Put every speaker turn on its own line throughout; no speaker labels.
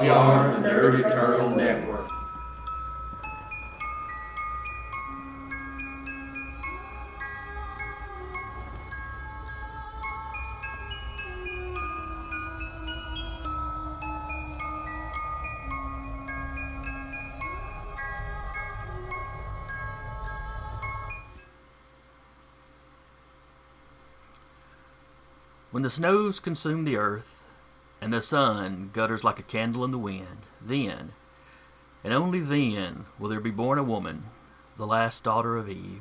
We are the Nerd Turtle Network.
When the snows consume the earth, and the sun gutters like a candle in the wind, then, and only then, will there be born a woman, the last daughter of Eve.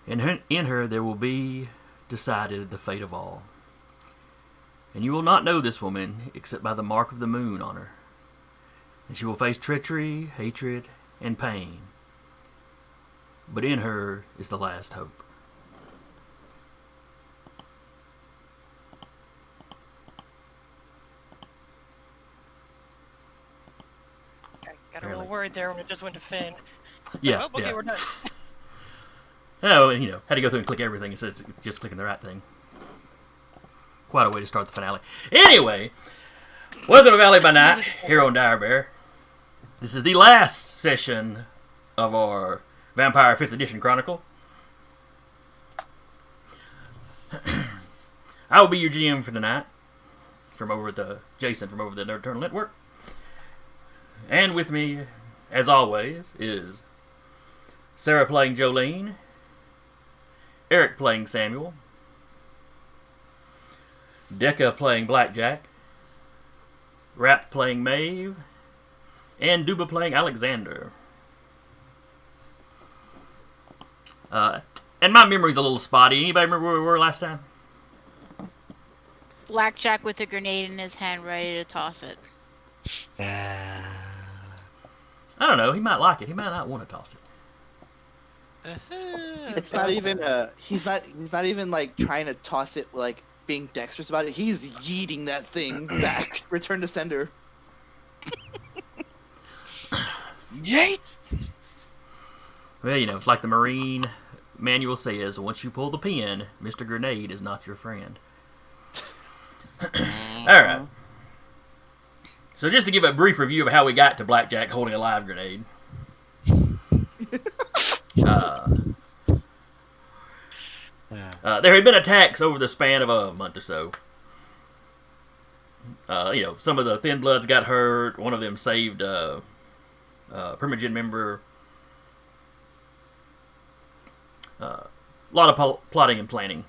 In her there will be decided the fate of all. And you will not know this woman except by the mark of the moon on her. And she will face treachery, hatred, and pain. But in her is the last hope.
Got a little worried there when it just went to Finn.
Yeah.
Oh, okay, we're done.
Oh, had to go through and click everything instead of just clicking the right thing. Quite a way to start the finale. Anyway, welcome to Valley by Night, here on Dire Bear. This is the last session of our Vampire 5th Edition Chronicle. I will be your GM for tonight, Jason from over the Nerd Turtle Network. And with me, as always, is Sarah playing Jolene, Eric playing Samuel, Decca playing Blackjack, Rap playing Maeve, and Duba playing Alexander. And my memory's a little spotty. Anybody remember where we were last time?
Blackjack with a grenade in his hand, ready to toss it.
I don't know. He might like it. He might not want to toss it.
It's not even he's not even like trying to toss it, like being dexterous about it. He's yeeting that thing back, return to sender.
Yeet!
Well, it's like the Marine manual says, once you pull the pin, Mr. Grenade is not your friend. Alright. So just to give a brief review of how we got to Blackjack holding a live grenade. There had been attacks over the span of a month or so. Some of the Thin Bloods got hurt. One of them saved a Primogen member. A lot of plotting and planning.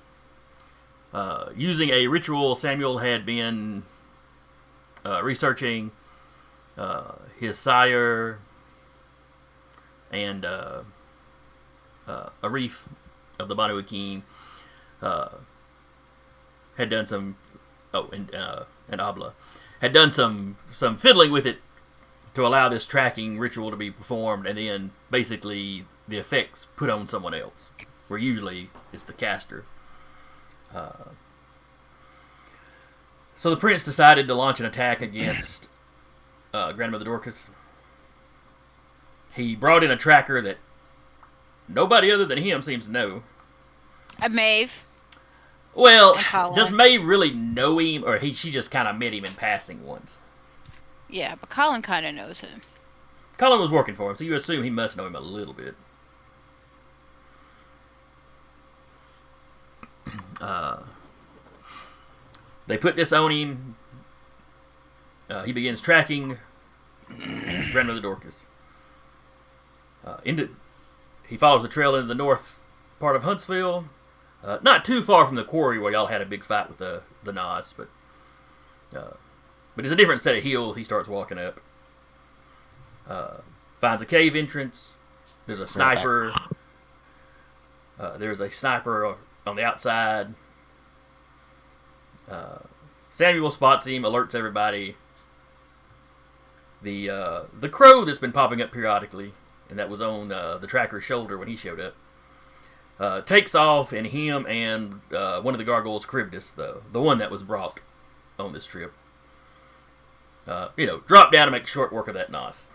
Using a ritual, Samuel had been researching his sire and Arif of the Banu Hakim had done some and Abla had done some fiddling with it to allow this tracking ritual to be performed, and then basically the effects put on someone else, where usually it's the caster. So the prince decided to launch an attack against Grandmother Dorcas. He brought in a tracker that nobody other than him seems to know.
Maeve.
Well, does Maeve really know him, or she just kind of met him in passing once?
Yeah, but Colin kind of knows him.
Colin was working for him, so you assume he must know him a little bit. They put this on him. He begins tracking Grandmother Dorcas. He follows the trail into the north part of Huntsville. Not too far from the quarry where y'all had a big fight with the Nas, but it's a different set of hills he starts walking up. Finds a cave entrance. There's a sniper. There's a sniper on the outside. Samuel spots him, alerts everybody. The crow that's been popping up periodically, and that was on the tracker's shoulder when he showed up, takes off, and him and one of the gargoyles, Charybdis, the one that was brought on this trip, drop down to make short work of that Nos.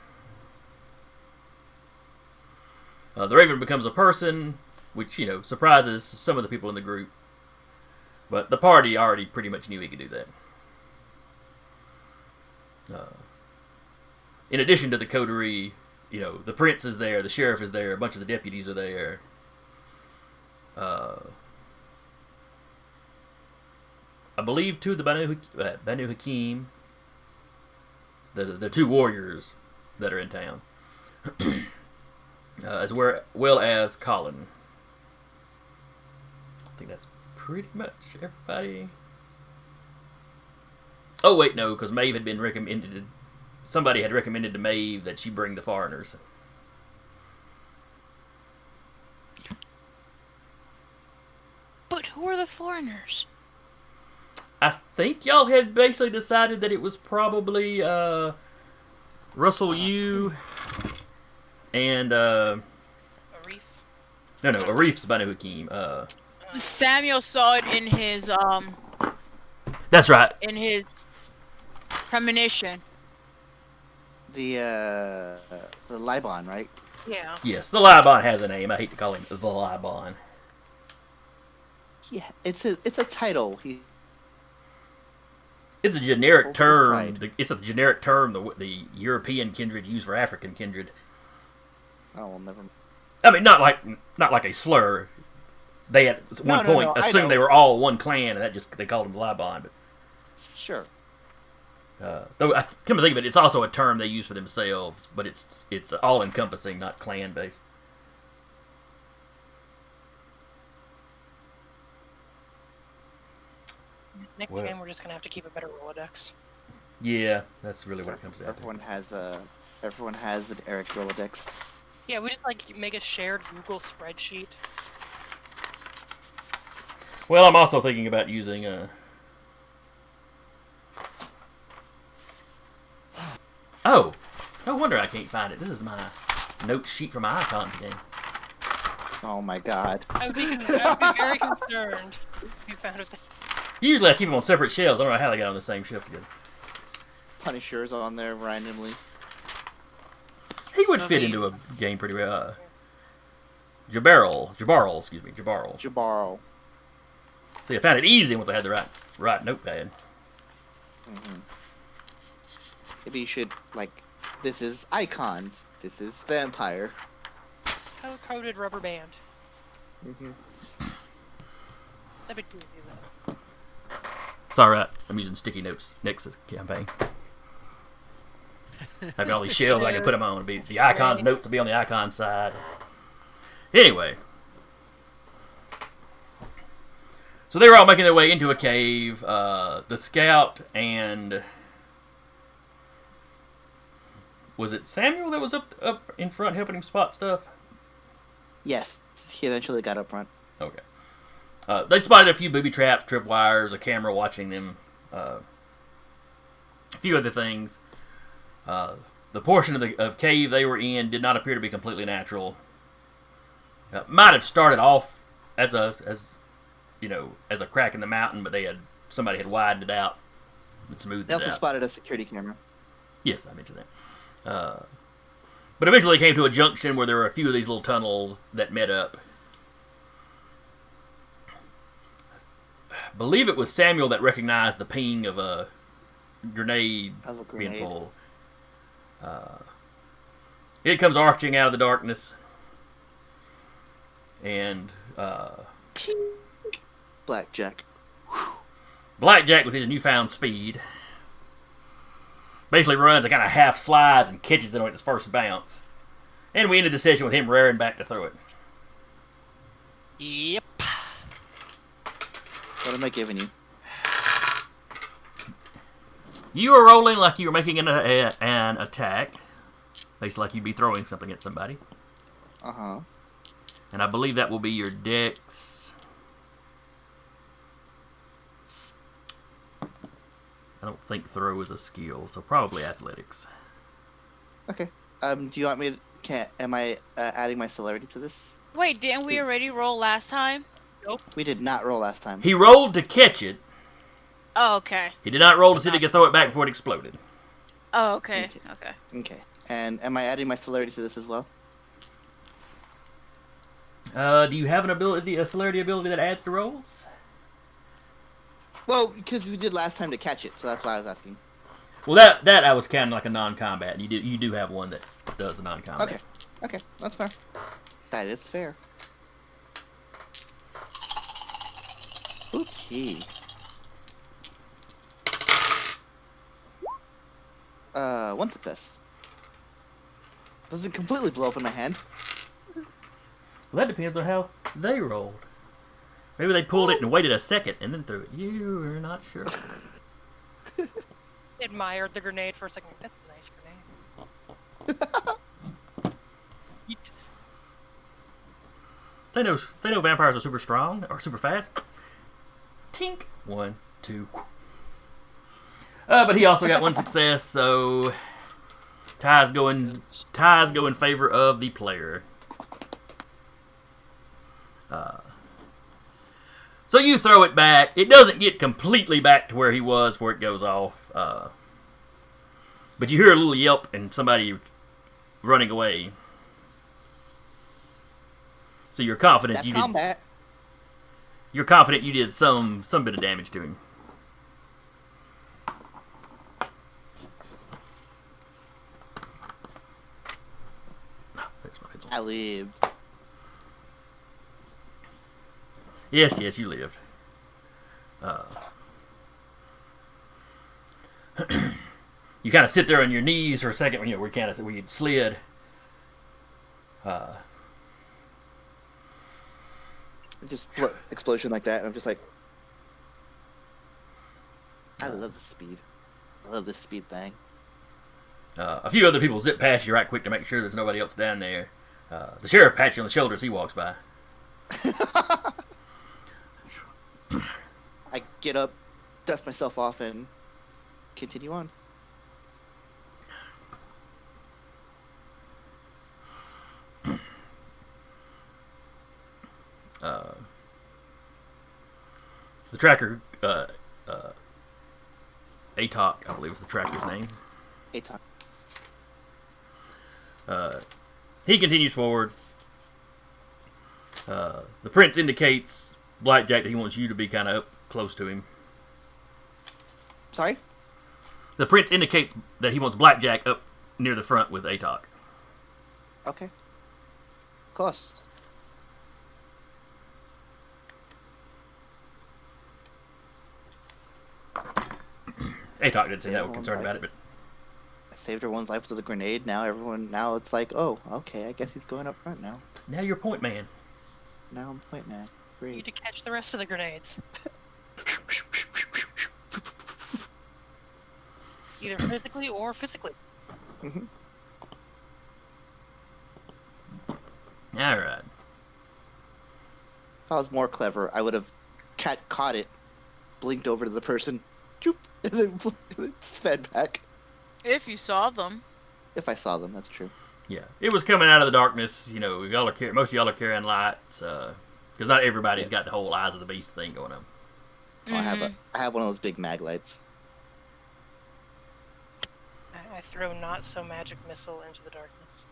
The Raven becomes a person, which, surprises some of the people in the group. But the party already pretty much knew he could do that. In addition to the coterie, the prince is there, the sheriff is there, a bunch of the deputies are there. I believe two of the Banu Hakim, the two warriors that are in town, as well as Colin. I think that's pretty much everybody. Oh wait, no, because Maeve had been recommended. Somebody had recommended to Maeve that she bring the foreigners.
But who are the foreigners?
I think y'all had basically decided that it was probably Russell Yu and
A reef.
no, Arif's Banu Hakim.
Samuel saw it in his
That's right.
premonition.
The Libon, right?
Yeah.
Yes, the Libon has a name. I hate to call him the Libon.
Yeah, it's a title.
It's a generic
Holds his
term.
pride.
It's a generic term the European kindred use for African kindred.
Oh well, never.
I mean, not like a slur. They at one
No,
point
I
assumed
know.
they were all one clan, and they called them the Libon.
Sure.
Though I come to think of it, it's also a term they use for themselves, but it's all encompassing, not clan based.
Next
Well-
game, we're just gonna have to keep a better Rolodex.
Yeah, that's really what it comes down to.
Everyone has an Eric Rolodex.
Yeah, we just make a shared Google spreadsheet.
Well, I'm also thinking about using Oh, no wonder I can't find it. This is my note sheet for my icons game.
Oh my god.
I'd be very concerned if you found it.
Usually I keep them on separate shelves. I don't know how they got on the same shelf together.
Punisher's on there randomly.
He would fit into a game pretty well. Jabarl.
Jabaro.
See, I found it easy once I had the right notepad.
Maybe you should, this is icons. This is vampire.
Color-coded rubber band. That'd be cool to do that.
It's alright. I'm using sticky notes next campaign. I've got all these shelves I can put them on. The icons notes will be on the icon side. Anyway. So they were all making their way into a cave. The scout and... Was it Samuel that was up in front helping him spot stuff?
Yes, he eventually got up front.
Okay. They spotted a few booby traps, tripwires, a camera watching them, a few other things. The portion of cave they were in did not appear to be completely natural. Might have started off as a crack in the mountain, but somebody had widened it out and smoothed
They
it
also
out.
spotted a security camera.
Yes, I mentioned that. But eventually they came to a junction where there were a few of these little tunnels that met up. I believe it was Samuel that recognized the ping of a grenade being pulled. It comes arching out of the darkness. And
Blackjack.
Blackjack, with his newfound speed, basically runs and kind of half slides and catches it on its first bounce. And we ended the session with him raring back to throw it.
Yep.
What am I giving you?
You were rolling like you were making an attack. Basically like you'd be throwing something at somebody.
Uh-huh.
And I believe that will be your dex. I don't think throw is a skill, so probably athletics.
Okay. Do you want me to... Am I adding my celerity to this?
Wait, didn't we already roll last time?
We did not roll last time.
He rolled to catch it.
Oh, okay.
He did not roll to see if he could throw it back before it exploded.
Oh, okay.
Okay.
Okay.
Okay. And am I adding my celerity to this as well?
Do you have a celerity ability that adds to rolls?
Well, because we did last time to catch it, so that's why I was asking.
Well, that I was counting like a non-combat. You do have one that does the non-combat.
Okay, that's fair. That is fair. Okay. One success. Doesn't completely blow up in my hand.
Well, that depends on how they rolled. Maybe they pulled it and waited a second and then threw it. You are not sure.
Admired the grenade for a second. That's a nice grenade. Yeet.
They know vampires are super strong or super fast. Tink. 1, 2. But he also got one success, so ties go in favor of the player. So you throw it back. It doesn't get completely back to where he was before it goes off. But you hear a little yelp and somebody running away. So you're confident
That's combat.
You're confident you did some bit of damage to him. There's my pencil.
I lived.
Yes, you lived. You kind of sit there on your knees for a second, where you'd slid.
Just explosion like that, and I'm just like, I love the speed. I love this speed thing.
A few other people zip past you right quick to make sure there's nobody else down there. The sheriff pats you on the shoulder as he walks by.
I get up, dust myself off, and continue on.
The tracker, Atok, I believe is the tracker's name.
Aton.
He continues forward. The prince indicates Blackjack that he wants you to be kind of up close to him.
Sorry?
The prince indicates that he wants Blackjack up near the front with Atok.
Okay. Of course.
Atok didn't seem that concerned about it, but
I saved everyone's life with a grenade. Now it's like, oh, okay, I guess he's going up front now.
now you're point man.
Now I'm point man.
You need
Great.
to catch the rest of the grenades. Either physically or physically.
All right.
If I was more clever, I would have caught it, blinked over to the person, choop, and then sped back.
If you saw them.
If I saw them, that's true.
Yeah, it was coming out of the darkness. Most of y'all are carrying lights, because not everybody's got the whole eyes of the beast thing going on.
Oh, I have one of those big mag lights.
I throw not so magic missile into the darkness.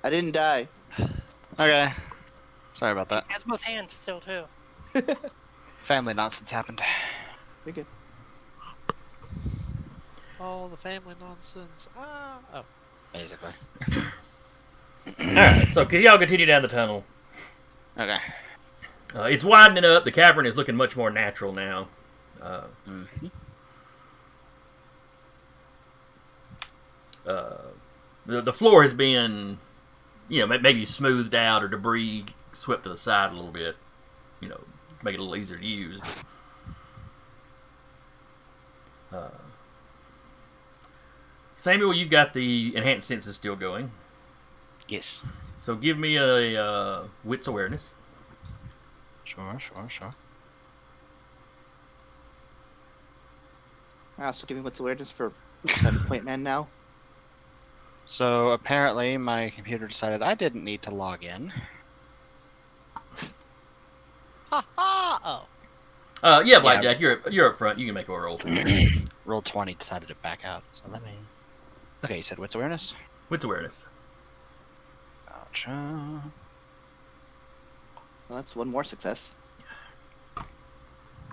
I didn't die.
Okay. Sorry about that.
Has both hands still too.
Family nonsense happened.
You're good.
All the family nonsense. Oh.
Basically.
All right, so can y'all continue down the tunnel?
Okay.
It's widening up. The cavern is looking much more natural now. The floor has been, maybe smoothed out or debris swept to the side a little bit, to make it a little easier to use. Samuel, you've got the enhanced senses still going.
Yes.
So give me a wits awareness.
Sure.
I also give me what's awareness for because I'm point man now.
So apparently my computer decided I didn't need to log in.
Ha ha!
Yeah, Blackjack, you're up front. You can make a roll.
Roll 20 decided to back out. So let me. Okay, you said what's awareness?
Wits awareness.
Ouch.
Well, that's one more success.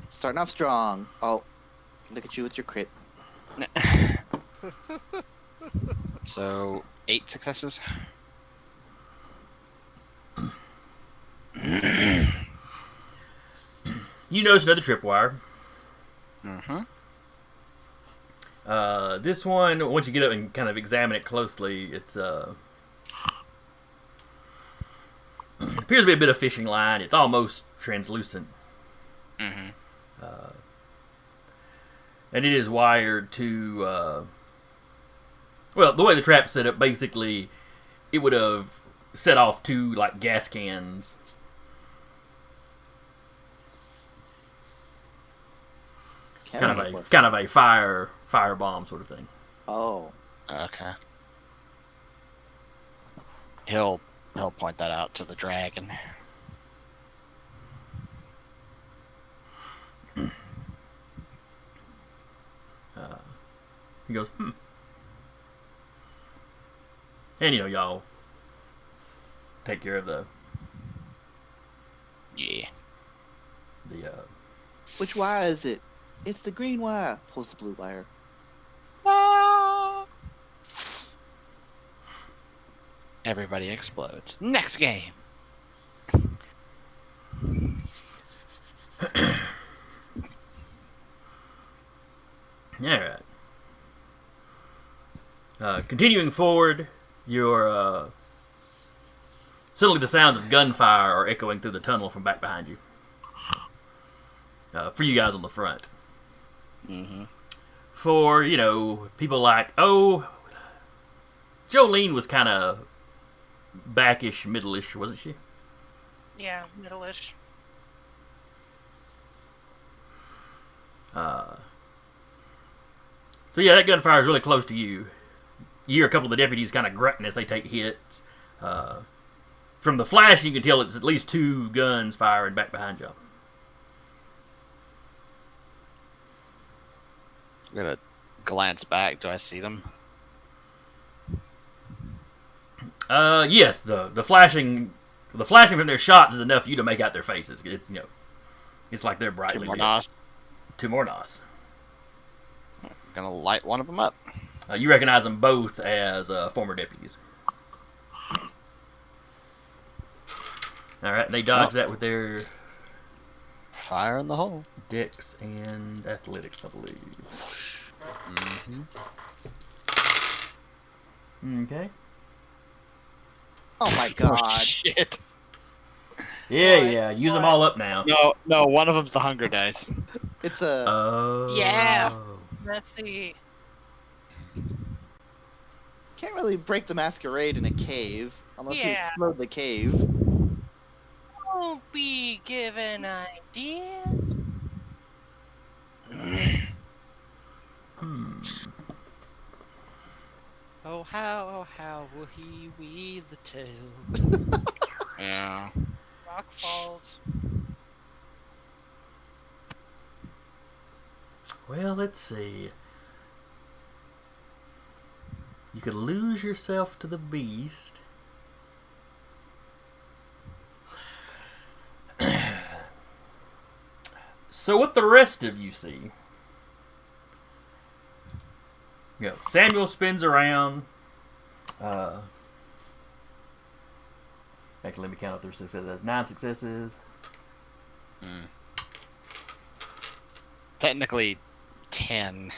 Starting off strong. Oh, look at you with your crit.
So 8 successes.
You notice another tripwire.
Mm-hmm.
This one, once you get up and kind of examine it closely, it appears to be a bit of fishing line. It's almost translucent.
Mm-hmm.
And it is wired to, well, the way the trap's set up, basically, it would have set off 2, like, gas cans. Kind of a fire bomb sort of thing.
Oh.
Okay. He'll point that out to the dragon.
He goes, And, y'all take care of the
Yeah.
Which wire is it? It's the green wire. Pulls the blue wire.
Everybody explodes. Next game.
Alright. Continuing forward, you're, suddenly the sounds of gunfire are echoing through the tunnel from back behind you. For you guys on the front.
Mm-hmm.
For, people like, Jolene was kind of backish, middle-ish, wasn't she?
Yeah, middle-ish.
So yeah, that gunfire is really close to you. You hear a couple of the deputies kind of grunting as they take hits. From the flash, you can tell it's at least 2 guns firing back behind you.
I'm gonna glance back. Do I see them?
Yes, the flashing from their shots is enough for you to make out their faces. It's it's like they're
2
brightly
more
lit.
nos.
2 more nos.
Gonna light one of them up.
You recognize them both as former deputies. All right, they dodge that with their
Fire in the hole.
dex and athletics, I believe.
Mm-hmm.
Okay.
Oh my god.
Oh, shit.
Yeah. Use them all up now.
No, one of them's the hunger dice.
It's a.
Oh.
Yeah.
Let's see.
Can't really break the masquerade in a cave unless you
Yeah.
explode the cave.
Don't be giving ideas.
Oh how will he weave the tale?
Yeah.
Rock falls.
Well, let's see. You could lose yourself to the beast. So what the rest of you see? Samuel spins around. Actually, let me count up their successes. That's 9 successes.
Technically, 10.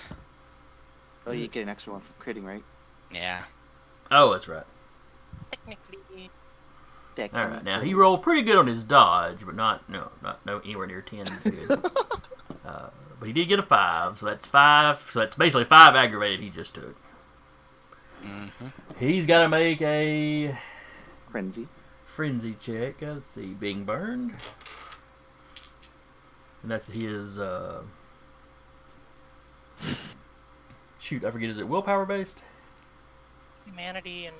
Oh, you get an extra one for critting, right?
Yeah.
Oh, that's right.
Technically.
Deck
All right. Now he rolled pretty good on his dodge, but not anywhere near 10. Good. But he did get a 5, so that's 5. So that's basically 5 aggravated he just took.
Mm-hmm.
He's got to make a
frenzy
check. Let's see, being burned, and that's his. Shoot, I forget. Is it willpower based?
Humanity and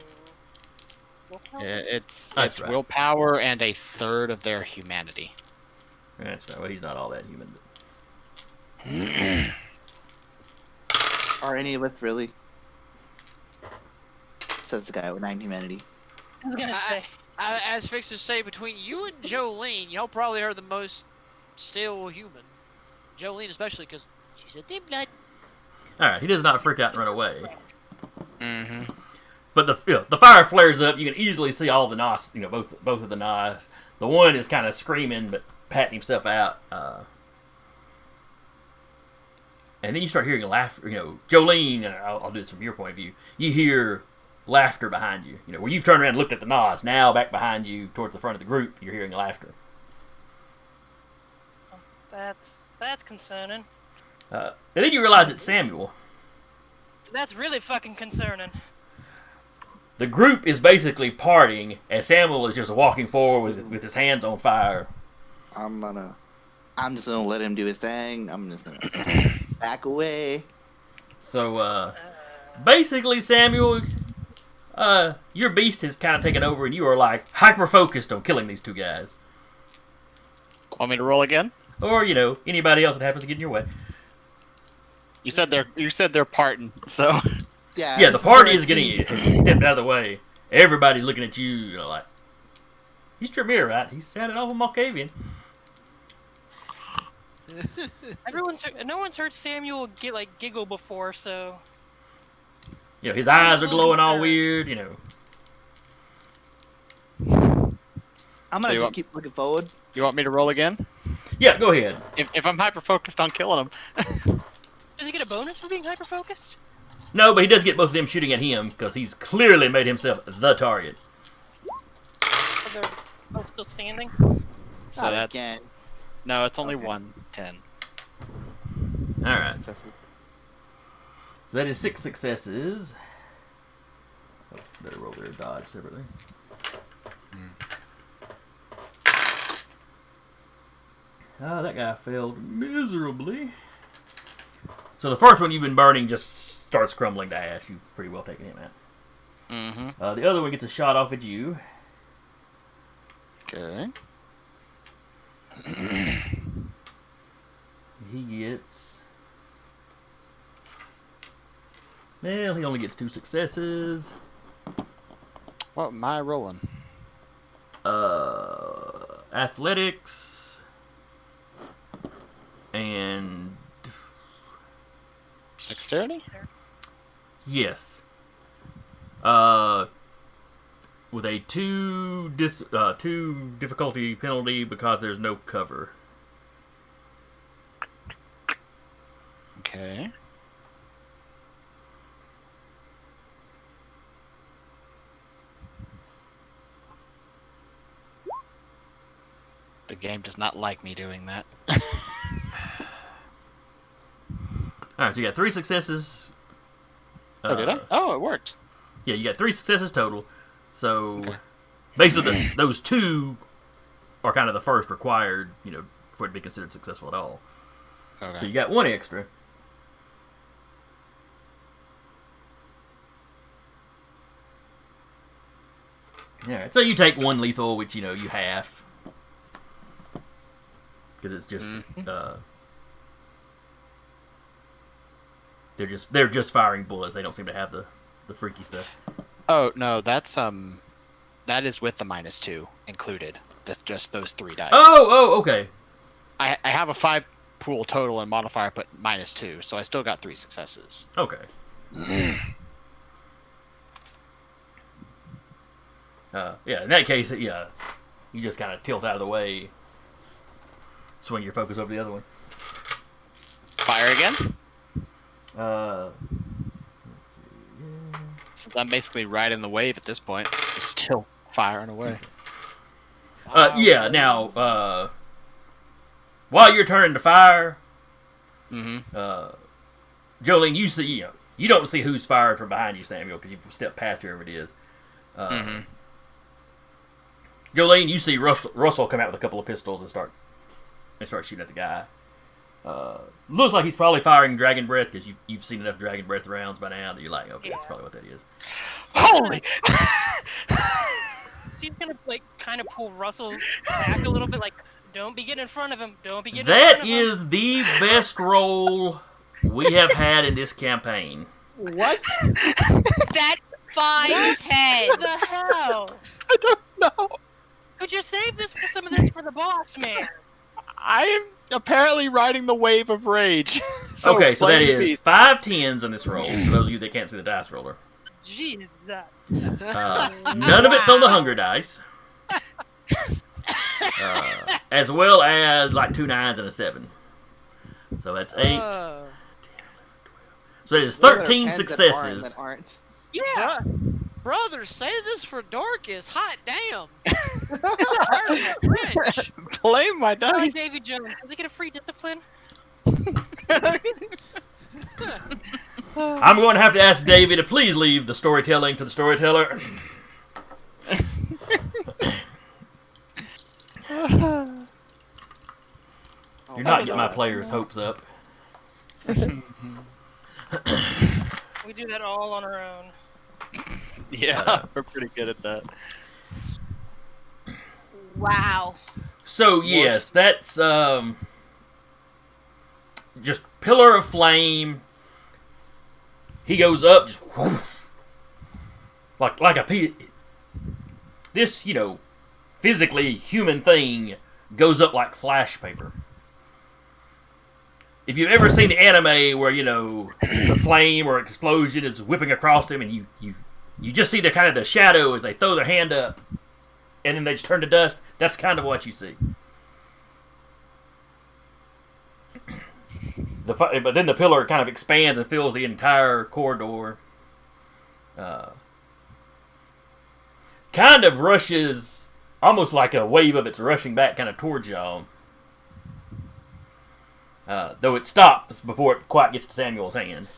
willpower?
It's
That's right.
willpower and a third of their humanity.
That's right. Well, he's not all that human. But...
Are any of us really? Says the guy with 9 humanity.
I was gonna say.
As fixers say, between you and Jolene, y'all probably are the most still human. Jolene especially, because she's a dim blood.
All right, he does not freak out and run away.
Mm-hmm.
But the fire flares up. You can easily see all the Nos. Both of the Nos. The one is kind of screaming but patting himself out. And then you start hearing laughter. Jolene. I'll do this from your point of view. You hear laughter behind you. Where you've turned around and looked at the Nos. Now back behind you, towards the front of the group, you're hearing laughter.
That's concerning.
And then you realize it's Samuel.
That's really fucking concerning.
The group is basically partying as Samuel is just walking forward with his hands on fire.
I'm just gonna let him do his thing. I'm just gonna back away.
So, basically, Samuel, your beast has kind of taken over, and you are like hyper-focused on killing these two guys.
Want me to roll again?
Or, anybody else that happens to get in your way.
You said they're parting, so
Yeah, the party is getting stepped out of the way. Everybody's looking at you, like, he's Tremere, right? He's sounding awful Malkavian.
No one's heard Samuel giggle before, so.
His eyes are glowing all weird,
I'm gonna just keep looking forward.
You want me to roll again?
Yeah, go ahead.
If I'm hyper focused on killing him.
Does he get a bonus for being hyper focused?
No, but he does get both of them shooting at him because he's clearly made himself the target.
Are they both still standing?
So
Not
that's
again.
no, it's only
Okay.
1/10.
All right.
Successful.
So that is 6 successes. Oh, better roll their dodge separately. That guy failed miserably. So the first one you've been burning just starts crumbling to ash. You've pretty well taken him out.
Mm-hmm.
The other one gets a shot off at you.
Okay.
He gets... Well, he only gets 2 successes.
What am I rolling?
Athletics and
Dexterity?
yes, with a 2 difficulty penalty because there's no cover.
Okay. The game does not like me doing that.
All right, so you got 3 successes.
Oh, did I? Oh, it worked.
Yeah, you got 3 successes total. So
Okay.
basically, those 2 are kind of the first required, for it to be considered successful at all.
Okay.
So you got 1 extra. All right, so you take 1 lethal, which you half, because it's just they're just firing bullets. They don't seem to have the freaky stuff.
Oh no, that is with the -2 included. That's just those 3 dice.
Oh, okay.
I have a 5 pool total and modifier, but -2, so I still got 3 successes.
Okay. Yeah, in that case, yeah, you just kind of tilt out of the way, swing your focus over the other one.
Fire again.
Let's see. Yeah.
Since I'm basically riding the wave at this point, it's still firing away.
Yeah. Now, while you're turning to fire,
Mm-hmm.
Jolene, you see, you don't see who's fired from behind you, Samuel, because you've stepped past whoever it is. Jolene, you see Russell come out with a couple of pistols and start shooting at the guy. Looks like he's probably firing dragon breath because you've seen enough dragon breath rounds by now that you're like, okay, that's probably what that is.
Holy!
She's gonna kind of pull Russell back a little bit, like, don't be getting in front of him. Don't be getting in front
That
of him.
is the best roll we have had in this campaign.
What?
That's 5/10.
What the hell?
I don't know.
Could you save some of this for the boss, man?
I am apparently riding the wave of rage.
Okay, so that
plain
is
beast.
5 10s in this roll. For those of you that can't see the dice roller.
Jesus.
None of it's on the hunger dice. As well as like 2 9s and a 7. So that's 8. So there's
Well, there are
13
tens
successes.
that aren't.
Yeah.
Brother, say this for Dorcas. Hot damn. That wrench.
Blame my
Oh,
dice.
Davy Jones. Does he get a free discipline?
I'm going to have to ask Davey to please leave the storytelling to the storyteller. You're not getting my players' hopes up.
We do that all on our own.
Yeah, we're pretty good at that.
Wow.
So yes, that's just pillar of flame. He goes up, just whoosh, like a piece. This, physically human thing goes up like flash paper. If you've ever seen the anime where the flame or explosion is whipping across them, and you just see the kind of the shadow as they throw their hand up, and then they just turn to dust. That's kind of what you see. But then the pillar kind of expands and fills the entire corridor. Kind of rushes, almost like a wave of it's rushing back kind of towards y'all. Though it stops before it quite gets to Samuel's hand.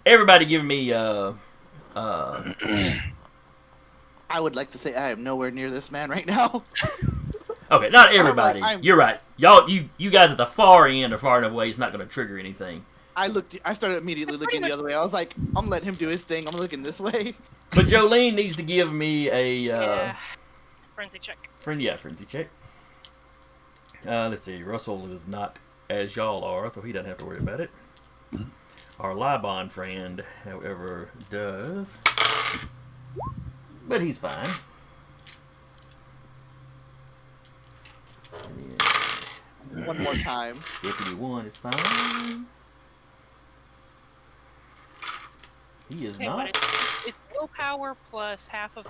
Everybody give me
I would like to say I am nowhere near this man right now.
Okay, not everybody.
I'm-
You're right. Y'all, you guys at the far end are far enough away. It's not going to trigger anything.
I started immediately looking the other way. I was like, I'm letting him do his thing. I'm looking this way.
But Jolene needs to give me a
Yeah. Frenzy check.
frenzy check. Let's see. Russell is not as y'all are, so he doesn't have to worry about it. Our Libon friend, however, does. But he's fine.
One more time.
Deputy 1 is fine. He is
Okay,
not.
but it's willpower plus half of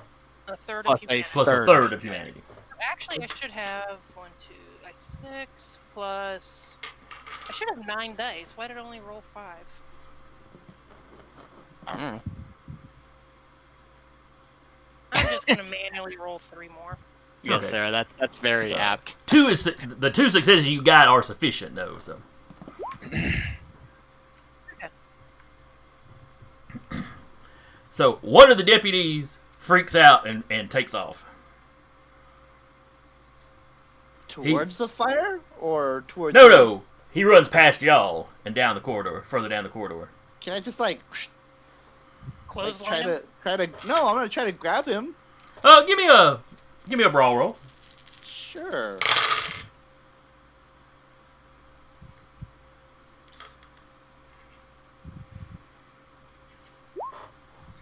a third
Plus
of humanity.
a
Plus a
third.
third of humanity.
So actually, I should have 6 plus. I should have 9 dice. Why did I only roll 5?
I don't know.
I'm just gonna manually roll 3 more.
Yes,
Okay.
Sarah, that's very apt.
The 2 successes you got are sufficient, though. So. So one of the deputies freaks out and takes off.
Towards the fire or towards?
No. He runs past y'all and down the corridor, further down the corridor.
Can I just
Close
try to? No, I'm gonna try to grab him.
Give me a brawl roll.
Sure.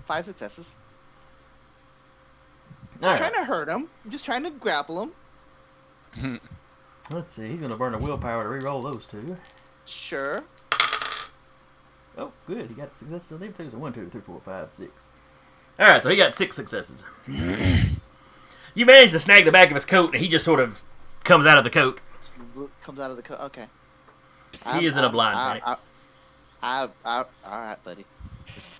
Five successes.
All right.
Trying to hurt him. I'm just trying to grapple him.
Let's see. He's gonna burn a willpower to re-roll those 2.
Sure.
Oh, good. He got a success. So they take 1, 2, 3, 4, 5, 6. All right. So he got 6 successes. You managed to snag the back of his coat, and he just sort of comes out of the coat.
Comes out of the okay.
He is in a blind panic.
All right, buddy. Just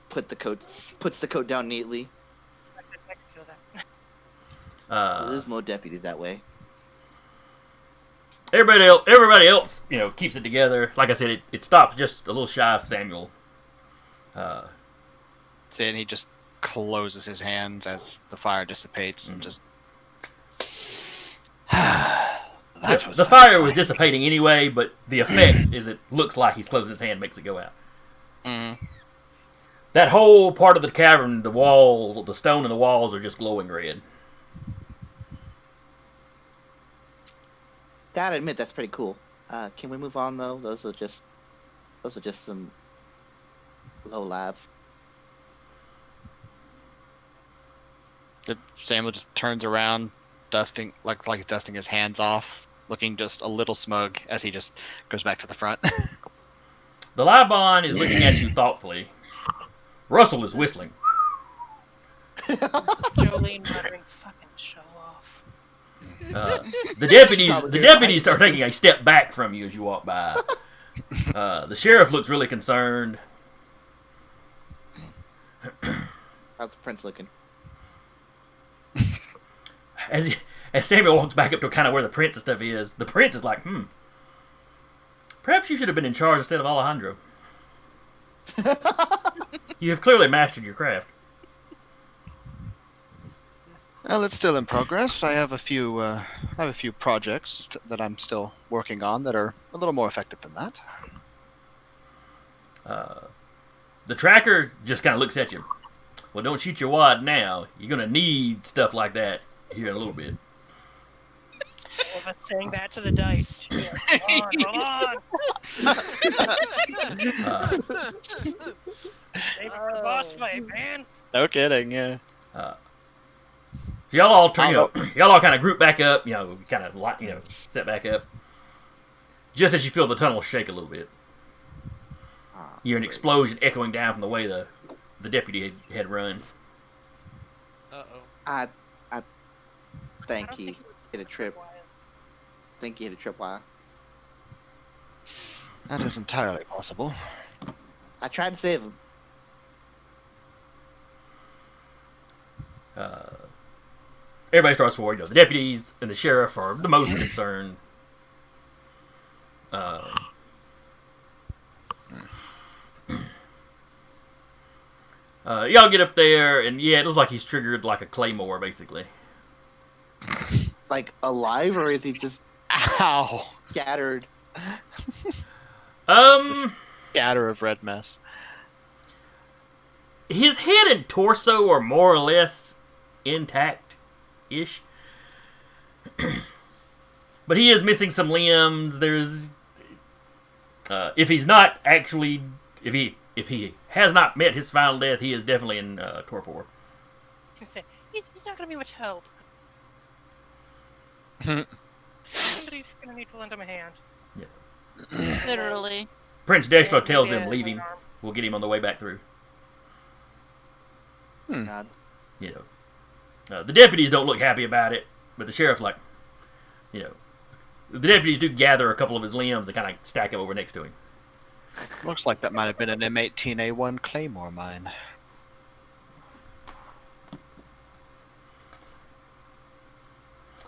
puts the coat down neatly.
I can feel that.
There's more deputies that way.
Everybody else, keeps it together. Like I said, it stops just a little shy of Samuel.
See, and he just closes his hands as the fire dissipates and just.
The fire was dissipating anyway, but the effect is it looks like he's closing his hand, makes it go out.
Mm-hmm.
That whole part of the cavern, the wall, the stone in the walls are just glowing red.
Gotta admit, that's pretty cool. Can we move on though? Those are just some low live.
Samuel just turns around, dusting, like he's dusting his hands off, looking just a little smug as he just goes back to the front.
The Libon is looking at you thoughtfully. Russell is whistling.
Jolene muttering, "Fucking show off."
The deputies are taking a step back from you as you walk by. The sheriff looks really concerned.
How's the prince looking?
As Samuel walks back up to kind of where the prince and stuff is, the prince is like, perhaps you should have been in charge instead of Alejandro. You have clearly mastered your craft.
Well, it's still in progress. I have a few projects that I'm still working on that are a little more effective than that.
The tracker just kind of looks at you. Well, don't shoot your wad now. You're going to need stuff like that here in a little bit.
Well, let's saying that to the dice. Yeah, come on. Save it for the boss fight, man.
No kidding, yeah.
So y'all all kind of group back up, kind of set back up. Just as you feel the tunnel shake a little bit. You hear an explosion echoing down from the way the deputy had run.
Uh-oh.
I think he hit a trip. Think he hit a tripwire.
That is entirely possible.
I tried to save him.
Everybody starts forward. The deputies and the sheriff are the most concerned. Y'all get up there, and yeah, it looks like he's triggered like a claymore, basically.
Like alive, or is he just
Ow!
scattered?
Scatter of red mess.
His head and torso are more or less intact-ish. But he is missing some limbs. There's... if he has not met his final death, he is definitely in torpor.
He's not gonna be much help. Somebody's gonna need to lend him a hand.
Literally.
Prince Destro tells
Maybe
him,
a-
leave him. We'll get him on the way back through.
God.
The deputies don't look happy about it, but the sheriff's like, the deputies do gather a couple of his limbs and kind of stack them over next to him.
Looks like that might have been an M18A1 Claymore mine.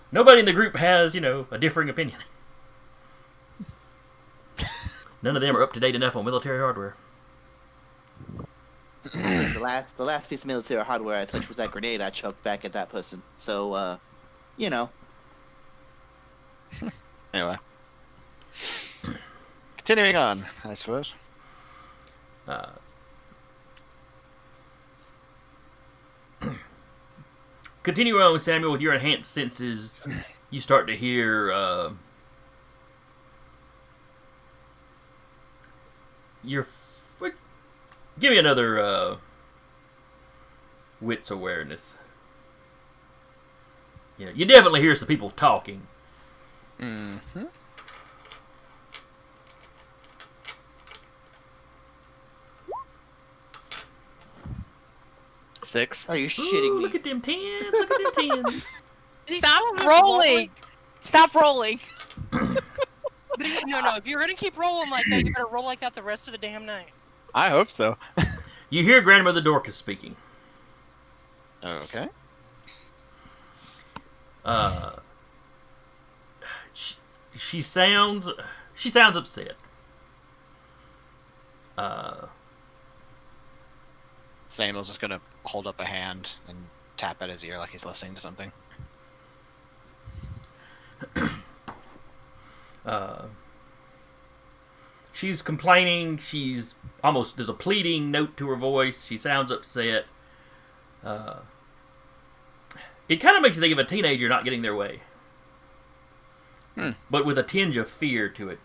Nobody in the group has, a differing opinion. None of them are up to date enough on military hardware.
The last piece of military hardware I touched was that grenade I chucked back at that person. So,
Anyway. Continuing on, I suppose.
Continue on, Samuel, with your enhanced senses. You start to hear give me another wits awareness. Yeah, you definitely hear some people talking.
Mm-hmm. Six.
are you
Ooh,
shitting
look
me?
at them tens. Look at them tens.
Stop rolling! Stop rolling!
No. If you're gonna keep rolling like that, you better roll like that the rest of the damn night.
I hope so.
You hear Grandmother Dorcas speaking.
Okay.
She sounds upset.
Samuel's just gonna hold up a hand and tap at his ear like he's listening to something.
She's complaining. There's a pleading note to her voice. She sounds upset. It kind of makes you think of a teenager not getting their way. But with a tinge of fear to it.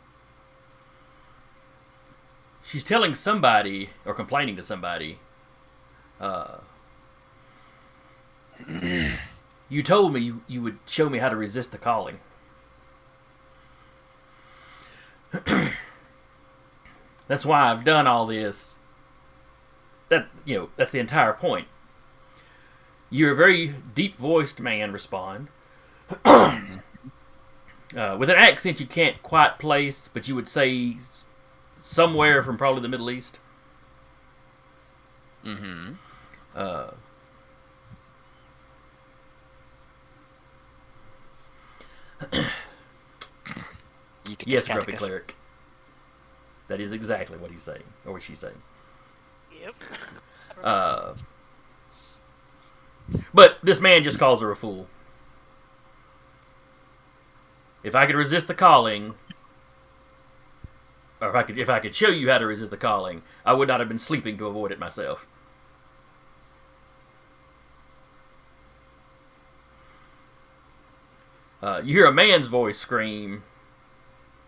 She's telling somebody, or complaining to somebody, You told me you would show me how to resist the calling. That's why I've done all this. That's the entire point. You hear a very deep-voiced man respond. With an accent you can't quite place, but you would say somewhere from probably the Middle East.
Mm-hmm.
Yes, Grumpy Cleric. That is exactly what he's saying, or what she's saying.
Yep.
But this man just calls her a fool. If I could resist the calling, or if I could show you how to resist the calling, I would not have been sleeping to avoid it myself. You hear a man's voice scream,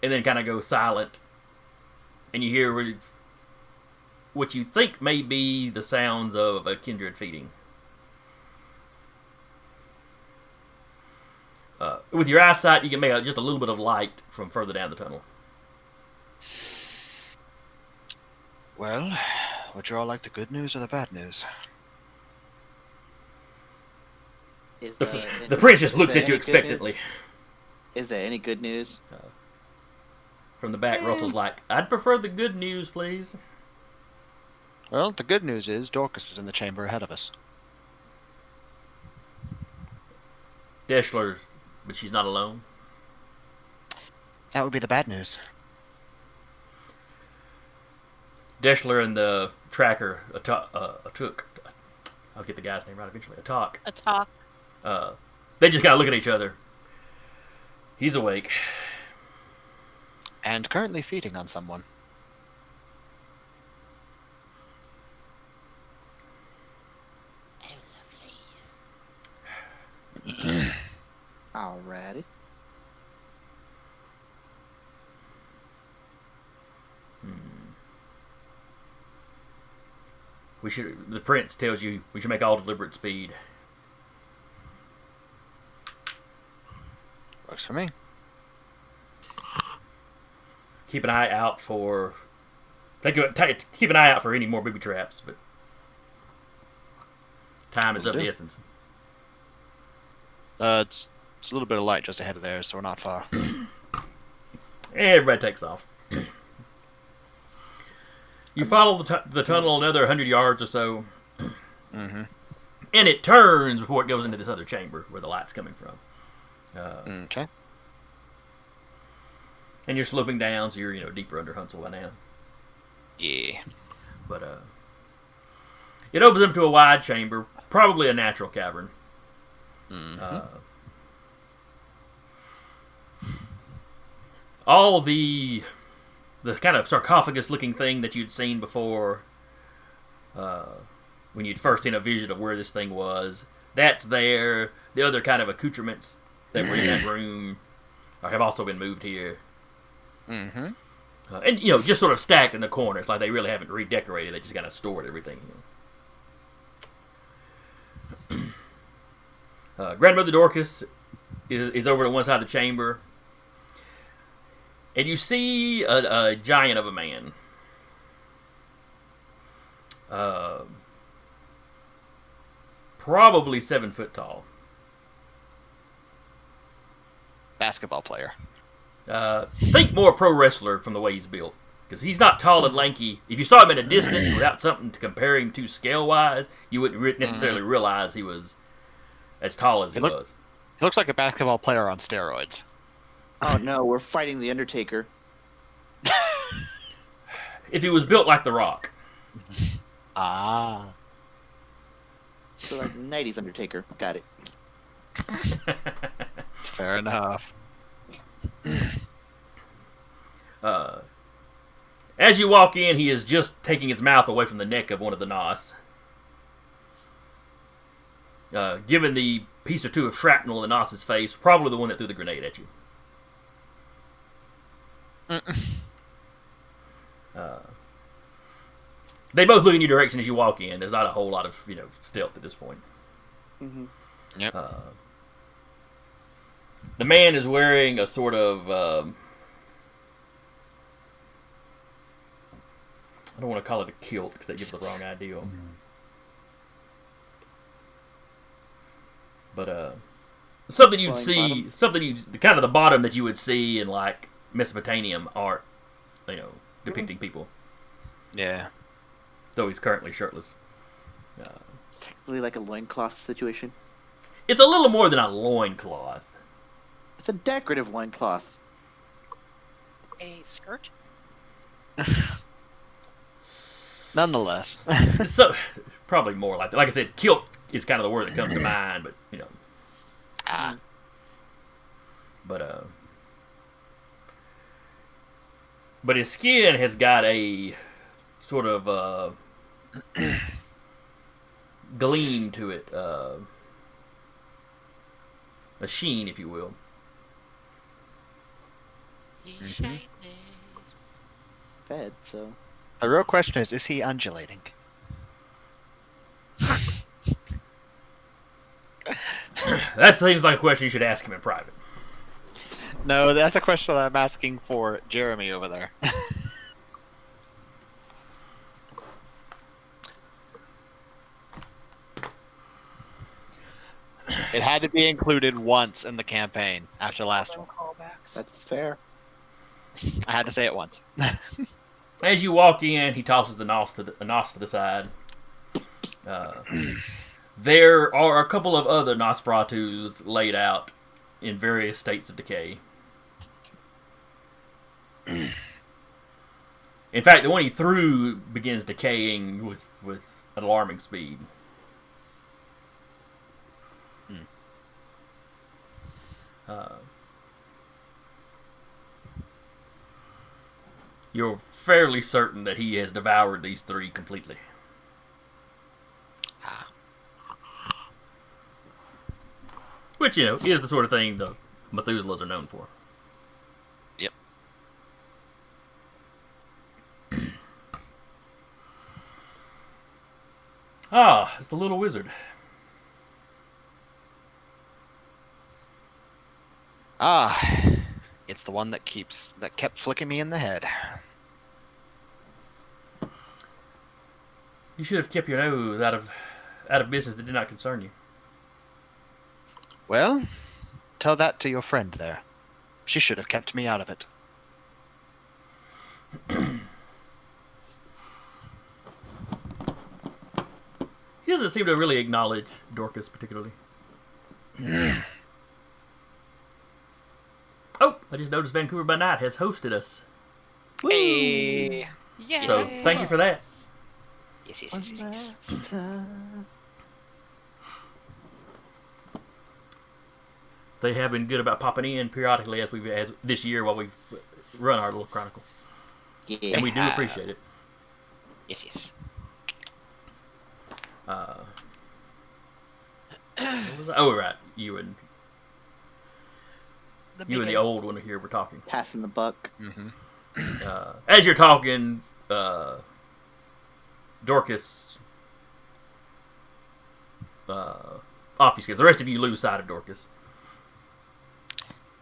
and then kind of go silent, and you hear what you think may be the sounds of a kindred feeding. With your eyesight, you can make out just a little bit of light from further down the tunnel.
Well, would you all like the good news or the bad news?
Is
The prince just looks at you expectantly.
Is there any good news?
From the back, Russell's like, I'd prefer the good news, please.
Well, the good news is Dorcas is in the chamber ahead of us.
Deschler, but she's not alone.
That would be the bad news.
Deschler and the tracker, Atuk, I'll get the guy's name right eventually, Atok.
A talk.
They just kind of look at each other. He's awake.
And currently feeding on someone.
Oh, lovely.
Alrighty.
The prince tells you we should make all deliberate speed.
Works for me.
Keep an eye out for keep an eye out for any more booby traps, but time is of the essence.
It's a little bit of light just ahead of there, so we're not far.
Everybody takes off. You follow the tunnel another 100 yards or so,
Mm-hmm.
and it turns before it goes into this other chamber where the light's coming from.
Okay.
And you're sloping down, so you're deeper under Huntsel by now.
Yeah.
But it opens up to a wide chamber, probably a natural cavern.
Mm-hmm.
All the kind of sarcophagus-looking thing that you'd seen before, when you'd first seen a vision of where this thing was, that's there. The other kind of accoutrements that were in that room have also been moved here.
Mm-hmm.
And, just sort of stacked in the corners, like they really haven't redecorated. They just kind of stored everything. Grandmother Dorcas is over to one side of the chamber. And you see a giant of a man. Probably 7 foot tall.
Basketball player.
Think more pro wrestler from the way he's built. Because he's not tall and lanky. If you saw him at a distance without something to compare him to scale-wise, you wouldn't necessarily realize he was as tall as he was.
He looks like a basketball player on steroids.
Oh no, we're fighting the Undertaker.
If he was built like The Rock.
Ah.
So like 90s Undertaker. Got it.
Fair enough.
As you walk in, he is just taking his mouth away from the neck of one of the Nos. Given the piece or two of shrapnel in the Nos's face, probably the one that threw the grenade at you. They both look in your direction as you walk in. There's not a whole lot of stealth at this point.
Mm-hmm.
Yep.
The man is wearing a sort of I don't want to call it a kilt because that gives the wrong idea. But something you'd
Flowing
see,
bottoms.
something you kind of the bottom that you would see in like Mesopotamian art, depicting people.
Yeah.
Though he's currently shirtless.
It's technically like a loincloth situation.
It's a little more than a loincloth.
It's a decorative loincloth.
A skirt?
Nonetheless.
So probably more like that. Like I said, kilt is kind of the word that comes to mind, but
Ah.
But his skin has got a sort of gleam to it, a sheen, if you will.
He's shiny.
Fed, so.
The real question is he undulating?
That seems like a question you should ask him in private.
No, that's a question I'm asking for Jeremy over there. It had to be included once in the campaign after last one.
Callbacks.
That's fair.
I had to say it once.
As you walk in, he tosses the nos to the side. There are a couple of other Nosferatus laid out in various states of decay. In fact, the one he threw begins decaying with an alarming speed. You're fairly certain that he has devoured these three completely. Which, is the sort of thing the Methuselahs are known for.
Yep.
Ah, it's the little wizard.
Ah, it's the one that kept flicking me in the head.
You should have kept your nose out of business that did not concern you.
Well, tell that to your friend there. She should have kept me out of it.
He doesn't seem to really acknowledge Dorcas particularly. Oh, I just noticed Vancouver by Night has hosted us.
Hey.
Yeah.
So thank you for that.
Yes.
They have been good about popping in periodically as this year while we've run our little chronicle.
Yeah.
And we do appreciate it.
Yes.
What was that? Oh, right. You and the old one here were talking.
Passing the buck.
Mm-hmm.
As you're talking, Dorcas obfuscates. The rest of you lose sight of Dorcas.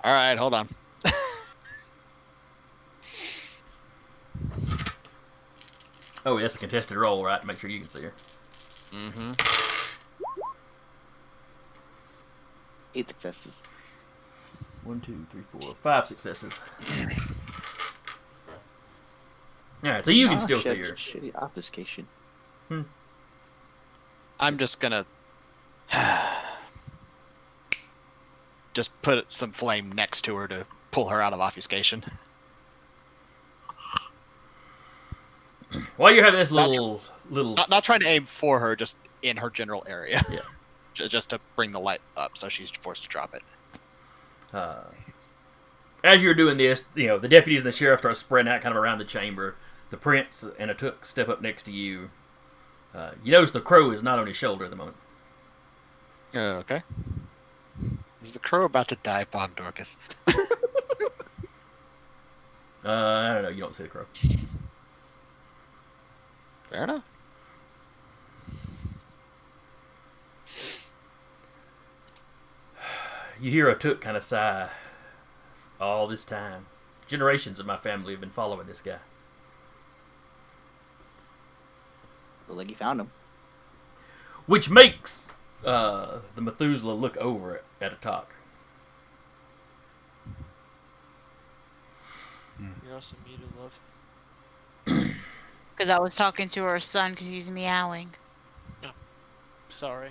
All right, hold on.
Oh, that's a contested roll, right? Make sure you can see her.
Mm-hmm.
8 successes.
1, 2, 3, 4, 5 successes. Alright, so you can still see her.
Shitty obfuscation.
I'm just gonna just put some flame next to her to pull her out of obfuscation.
While you're having this
Not
little
Not trying to aim for her, just in her general area.
Yeah.
Just to bring the light up, so she's forced to drop it.
as you're doing this, the deputies and the sheriff start spreading out kind of around the chamber. The prince and a took step up next to you. You notice the crow is not on his shoulder at the moment.
Okay. Is the crow about to die upon Dorcas?
I don't know. You don't see the crow.
Fair enough.
You hear a Took kind of sigh. All this time, generations of my family have been following this guy.
Look like you found him.
Which makes the Methuselah look over at a Talk.
You're also muted, love.
Because I was talking to her son because he's meowing.
Sorry.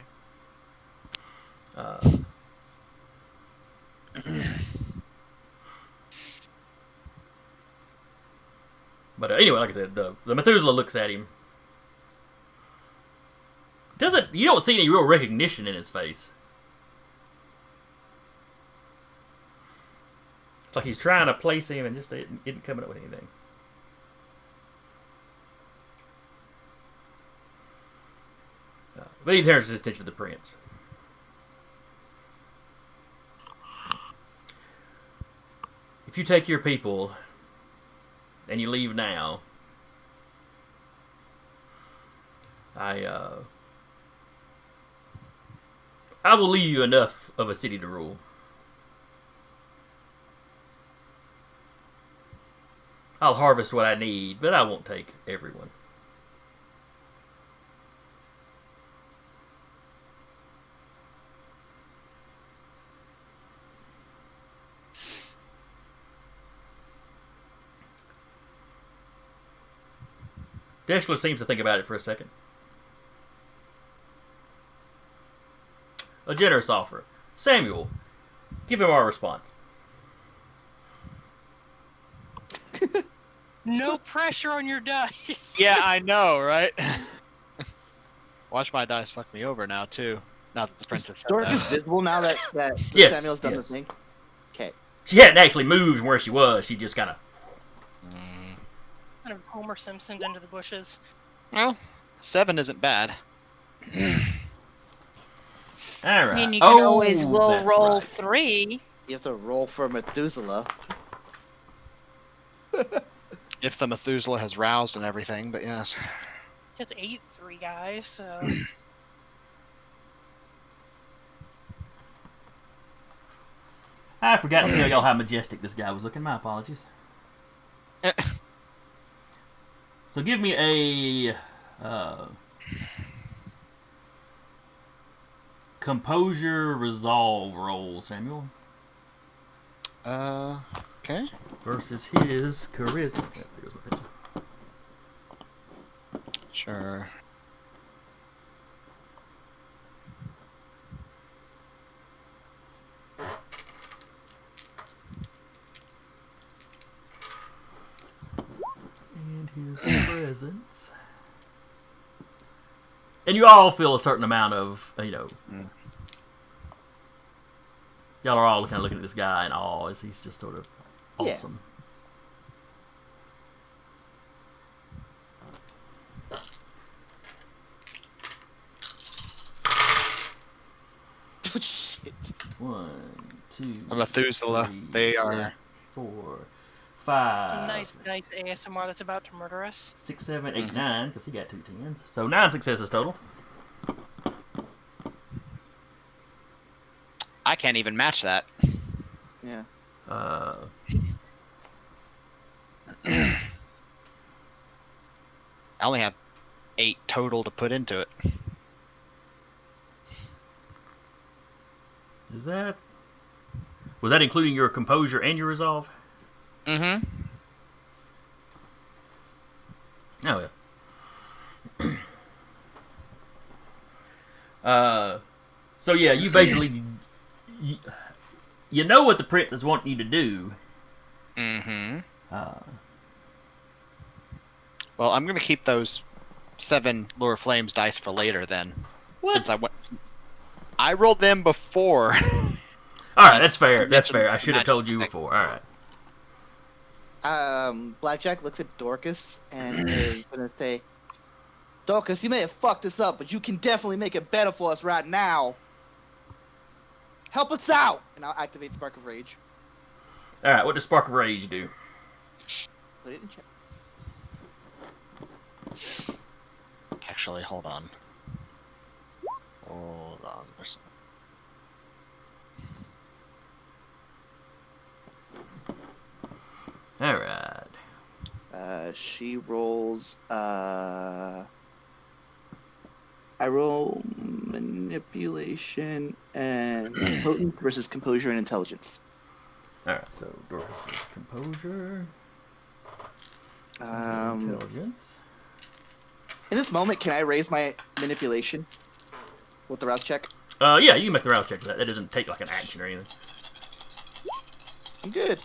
But anyway, like I said, the Methuselah looks at him. You don't see any real recognition in his face. It's like he's trying to place him and just isn't coming up with anything. But he turns his attention to the prince. If you take your people and you leave now, I will leave you enough of a city to rule. I'll harvest what I need, but I won't take everyone. Deshler seems to think about it for a second. A generous offer. Samuel, give him our response.
No pressure on your dice.
Yeah, I know, right? Watch my dice fuck me over now too. Not that the princess
Is
said
Dorcas
that.
visible now that
Yes,
Samuel's done
yes.
the thing? Okay.
She hadn't actually moved from where she was. She just kind of...
Kind of Homer Simpson into the bushes.
Well, 7 isn't bad.
All right.
I mean, you can always
will
roll
right.
3.
You have to roll for Methuselah.
If the Methuselah has roused and everything, but yes.
Just ate 3 guys, so.
I forgot to tell y'all how majestic this guy was looking. My apologies. So give me a composure resolve roll, Samuel.
Okay.
Versus his charisma. Yeah, there goes my pencil.
Sure.
And his presence. And you all feel a certain amount of, y'all are all kind of looking at this guy in awe as he's just sort of
Yeah.
awesome.
Shit.
1, 2,
A Methuselah.
3,
They are.
4,
Some
5,
nice ASMR that's about to murder us.
6, 7, 8, 9, because he got 2 10s. So 9 successes total.
I can't even match that.
Yeah.
I only have 8 total to put into it.
Was that including your composure and your resolve?
Mm-hmm.
Oh yeah. So yeah, you basically you know what the prince is wanting you to do.
Mm-hmm. Well, I'm gonna keep those 7 Lure of Flames dice for later then.
What?
Since I rolled them before.
All right, that's fair. That's fair. I should have told you before. All right.
Blackjack looks at Dorcas and is gonna say, Dorcas, you may have fucked this up, but you can definitely make it better for us right now. Help us out! And I'll activate Spark of Rage.
All right. What does Spark of Rage do?
Put it in check.
Actually, hold on. Hold on.
She rolls. I roll manipulation and potence versus composure and intelligence.
Alright, so Dorcas is composure,
In
intelligence.
this moment, can I raise my manipulation with the rouse check?
Yeah, you can make the rouse check for that. That doesn't take like an action or anything.
I'm good.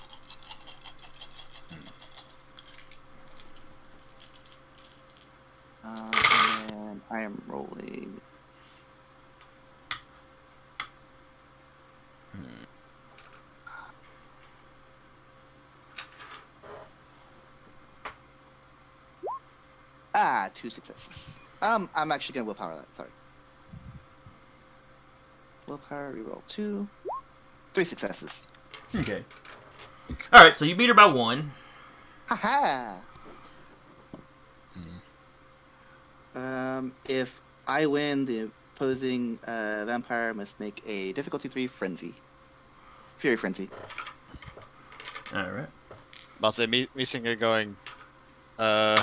And I am rolling. Ah, 2 successes. I'm actually gonna willpower that. Sorry. Willpower, reroll 2. 3 successes.
Okay. Alright, so you beat her by 1.
Haha. If I win, the opposing vampire must make a difficulty 3 frenzy. Fury frenzy.
Alright.
I'll say me seeing her going.
I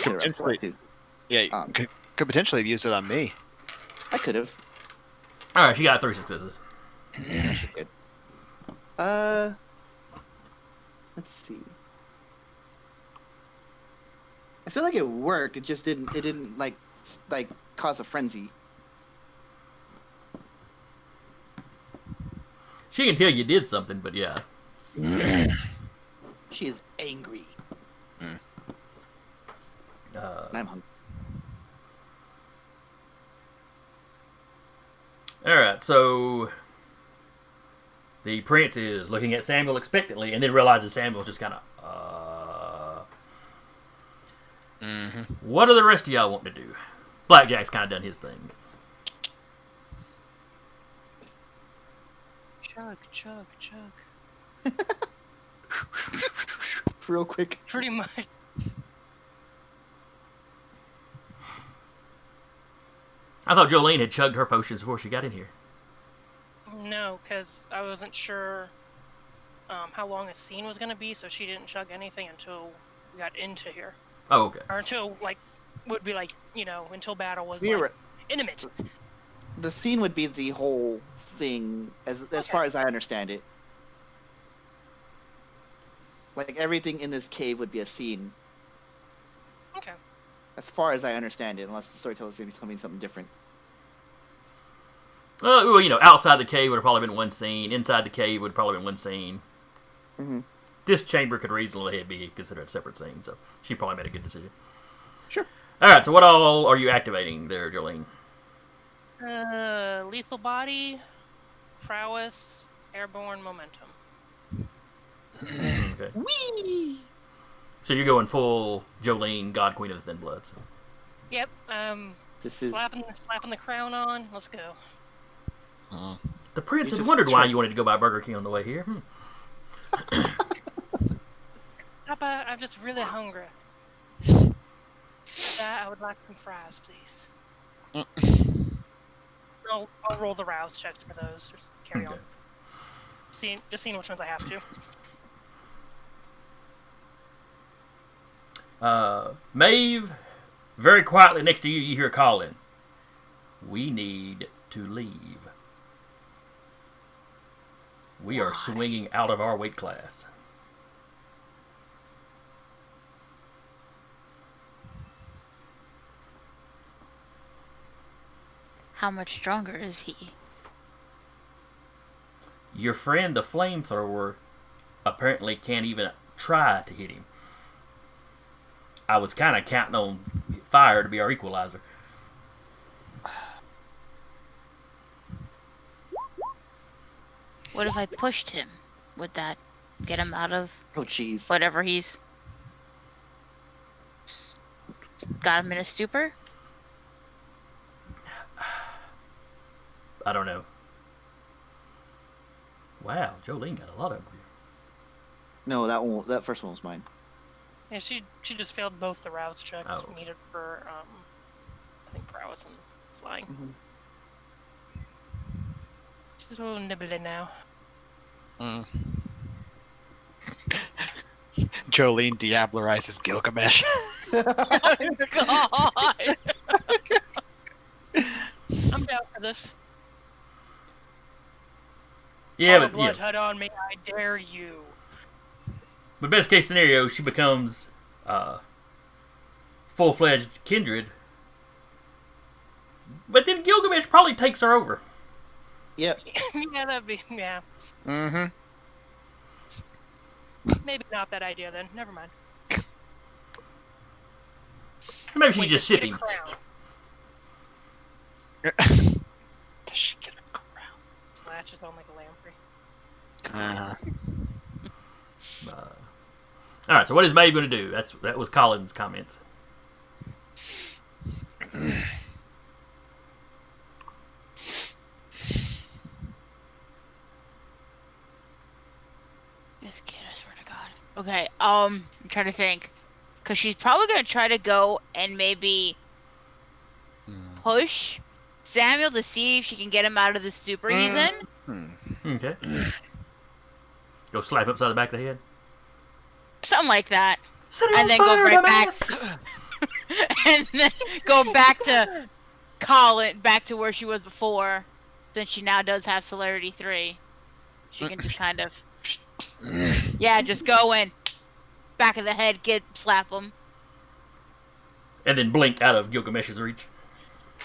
should have
Potentially.
too.
Yeah, you
Um.
could potentially have used it on me.
I could have.
Alright, she got 3 successes.
Yeah, she did. Let's see. I feel like it worked. It just didn't. It didn't like cause a frenzy.
She can tell you did something, but yeah.
She is angry. And I'm hungry.
Alright, so the prince is looking at Samuel expectantly and then realizes Samuel's just kind of, What do the rest of y'all want to do? Blackjack's kind of done his thing.
Chug, chug, chug.
Real quick.
Pretty much.
I thought Jolene had chugged her potions before she got in here.
No, because I wasn't sure how long a scene was going to be, so she didn't chug anything until we got into here.
Oh, okay.
Or until, would be until battle was
Zero.
intimate.
The scene would be the whole thing, as far as I understand it. Like everything in this cave would be a scene,
Okay.
as far as I understand it, unless the storyteller's going to be telling me something different.
Well, outside the cave would have probably been one scene. Inside the cave would have probably been one scene.
Mm-hmm.
This chamber could reasonably be considered a separate scene, so she probably made a good decision.
Sure.
Alright, so what all are you activating there, Jolene?
Lethal body, prowess, airborne momentum.
Okay.
Whee!
So you're going full Jolene, God Queen of the Thin Bloods.
Yep.
This is
Slapping the crown on. Let's go.
The prince
You
had
just
wondered why
tried-
you wanted to go by Burger King on the way here.
Papa, I'm just really hungry. I would like some fries, please. I'll roll the rouse checks for those. Just carry
Okay.
on. Seeing which ones I have to.
Maeve, very quietly next to you, you hear calling. We need to leave. We are swinging out of our weight class.
How much stronger is he?
Your friend, the flamethrower, apparently can't even try to hit him. I was kind of counting on fire to be our equalizer.
What if I pushed him? Would that get him out of
oh jeez.
whatever he's got him in a stupor?
I don't know. Wow, Jolene got a lot of them.
No, that first one was mine.
Yeah, she just failed both the rouse checks
Oh.
needed for I think prowess and flying.
Mhm.
She's a little nibbly now.
Jolene diablerizes Gilgamesh.
God.
I'm down for this.
Yeah,
Call a
but yeah.
Bloodhound on me, I dare you.
But best case scenario, she becomes full-fledged kindred. But then Gilgamesh probably takes her over.
Yep.
Yeah, that'd be, yeah.
Mm-hmm.
Maybe not that idea then. Never mind.
Maybe she
Wait,
just
does
sip
she
him.
get a crown?
Does she get a crown?
Latches on like a lamprey.
All right. So what is Maeve going to do? That was Colin's comments.
This kid, I swear to God. Okay, I'm trying to think. Because she's probably going to try to go and maybe push Samuel to see if she can get him out of the stupor he's in.
Okay. Go slap him upside the back of the head.
Something like that.
Set it
And
on
then
fire,
go right back.
dumbass!
And then go back to Colin, back to where she was before. Since she now does have Celerity 3. She can just kind of... Yeah, just go in. Back of the head, slap him.
And then blink out of Gilgamesh's reach.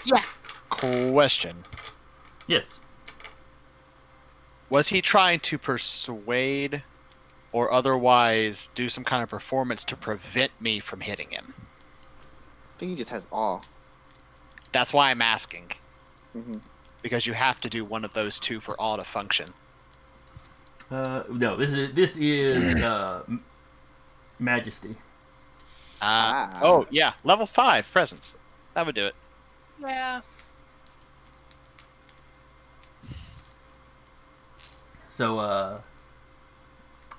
Yeah.
Question.
Yes.
Was he trying to persuade or otherwise do some kind of performance to prevent me from hitting him?
I think he just has awe.
That's why I'm asking.
Mm-hmm.
Because you have to do one of those two for awe to function.
No, this is Majesty.
Oh, yeah. Level 5 presence. That would do it.
Yeah.
So,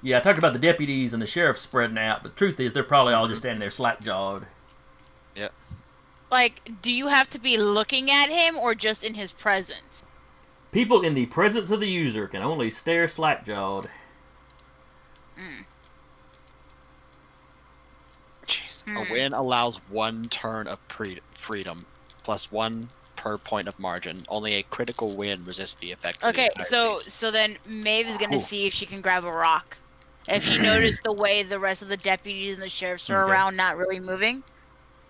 yeah, I talked about the deputies and the sheriff spreading out, but the truth is they're probably all just standing there slack-jawed.
Yep.
Like, do you have to be looking at him or just in his presence?
People in the presence of the user can only stare slack-jawed.
Jeez. A win allows 1 turn of freedom, plus 1 per point of margin. Only a critical win resists the effect. Of
Okay,
the
so then Maeve is gonna
Ooh.
see if she can grab a rock. If she noticed the way the rest of the deputies and the sheriffs are
Okay.
around, not really moving,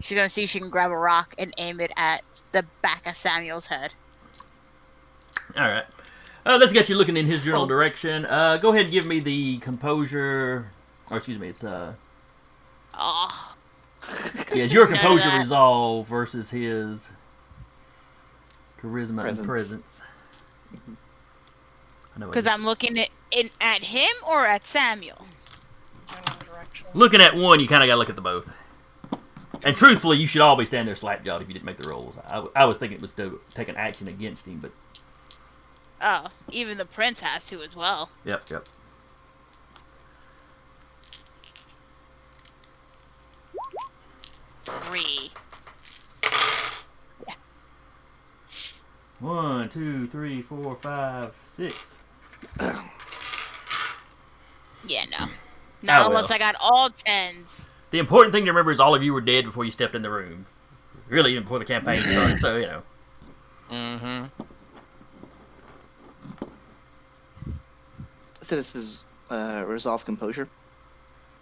she's gonna see if she can grab a rock and aim it at the back of Samuel's head.
All right. Let's get you looking in his general direction. Go ahead and give me the composure... Or, excuse me, it's...
Oh,
Yeah, it's your
None of
composure
that.
resolve versus his charisma
Presence.
and presence. I know.
because I'm looking at him or at Samuel.
General direction.
Looking at one, you kind of got to look at the both. And truthfully, you should all be standing there slack-jawed if you didn't make the rolls. I was thinking it was to take an action against him, but
Oh, even the prince has to as well.
yep.
3.
1, 2, 3, 4, 5, 6.
Yeah, no. Not
Oh,
unless
well.
I got all 10s.
The important thing to remember is all of you were dead before you stepped in the room. Really, even before the campaign started, so, you know.
Mm-hmm.
So this is resolve composure.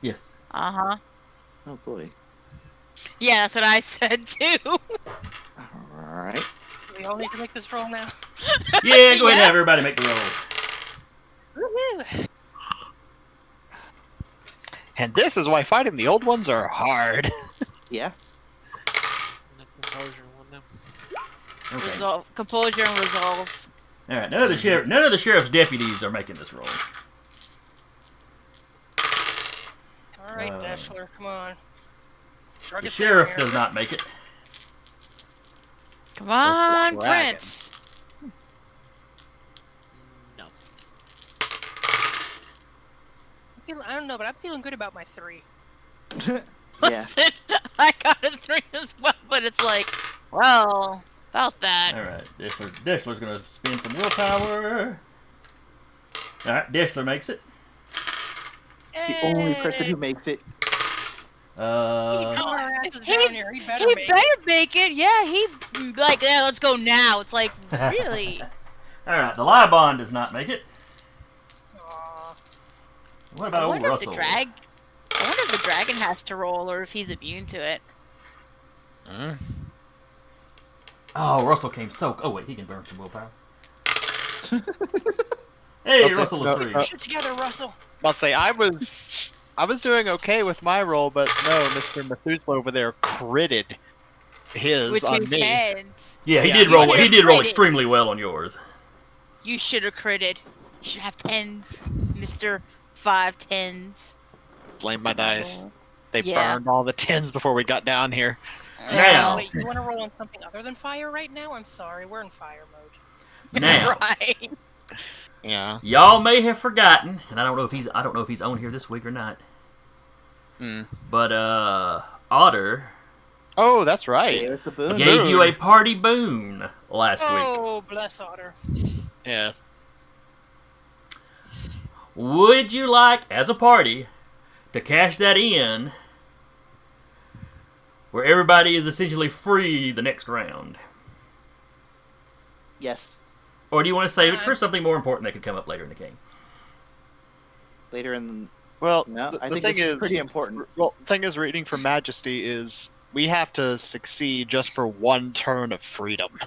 Yes.
Uh-huh.
Oh boy.
Yeah, that's what I said too.
All right.
We all need to make this roll now.
Yeah, go ahead and
Yeah.
have everybody make the roll.
Woohoo!
And this is why fighting the old ones are hard.
Yeah.
The composure one now.
Okay.
Resolve, composure and resolve.
All right. None of the sheriff's deputies are making this roll.
All right, Dashler, come on. Drug
The
us in
sheriff
here.
does not make it.
Come on,
dragon.
Prince.
No.
I don't know, but I'm feeling good about my 3.
Yeah.
I got a 3 as well, but it's like, well, about that.
All right. Deshler's going to spend some willpower. All right. Deshler makes it.
The only person who makes it.
Our asses
He-
down here. He better
He
make
better
it.
make it. Yeah, he like, yeah, let's go now. It's like, really?
Alright, the Libon does not make it.
Aw.
What
I
about old
wonder if
Russell?
I wonder if the dragon has to roll or if he's immune to it.
Mm.
Oh, Russell came so... Oh, wait, he can burn some willpower. Hey,
Russell-
Russell is
no,
free.
no.
Shit together, Russell.
I'll say I was doing okay with my roll, but no, Mr. Methuselah over there critted his
With
on
two
me.
tens.
Yeah, he
Yeah.
did
You
roll.
should've
He did roll
critted.
extremely well on yours.
You should have critted. You should have tens, Mr. 5 tens.
Blame my dice. They
Yeah.
burned all the 10s before we got down here.
Now.
Wait, you want to roll on something other than fire right now? I'm sorry, we're in fire mode.
Now,
Right.
Yeah.
y'all may have forgotten, and I don't know if he's on here this week or not.
Mm.
But Otter
Oh, that's right.
There's the boon.
gave you a party boon last week.
Oh, bless Otter.
Yes.
Would you like, as a party, to cash that in, where everybody is essentially free the next round?
Yes.
Or do you want to save it for something more important that could come up later in the game?
Later in
Well,
no,
the
I think
thing
this is pretty important.
Well, the thing is, reading for Majesty is we have to succeed just for one turn of freedom.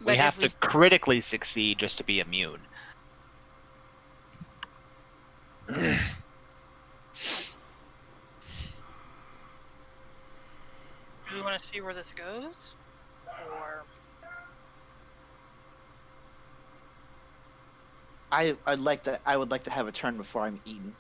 We
But
have
if
to critically succeed just to be immune.
Do we want to see where this goes? Or
I would like to have a turn before I'm eaten.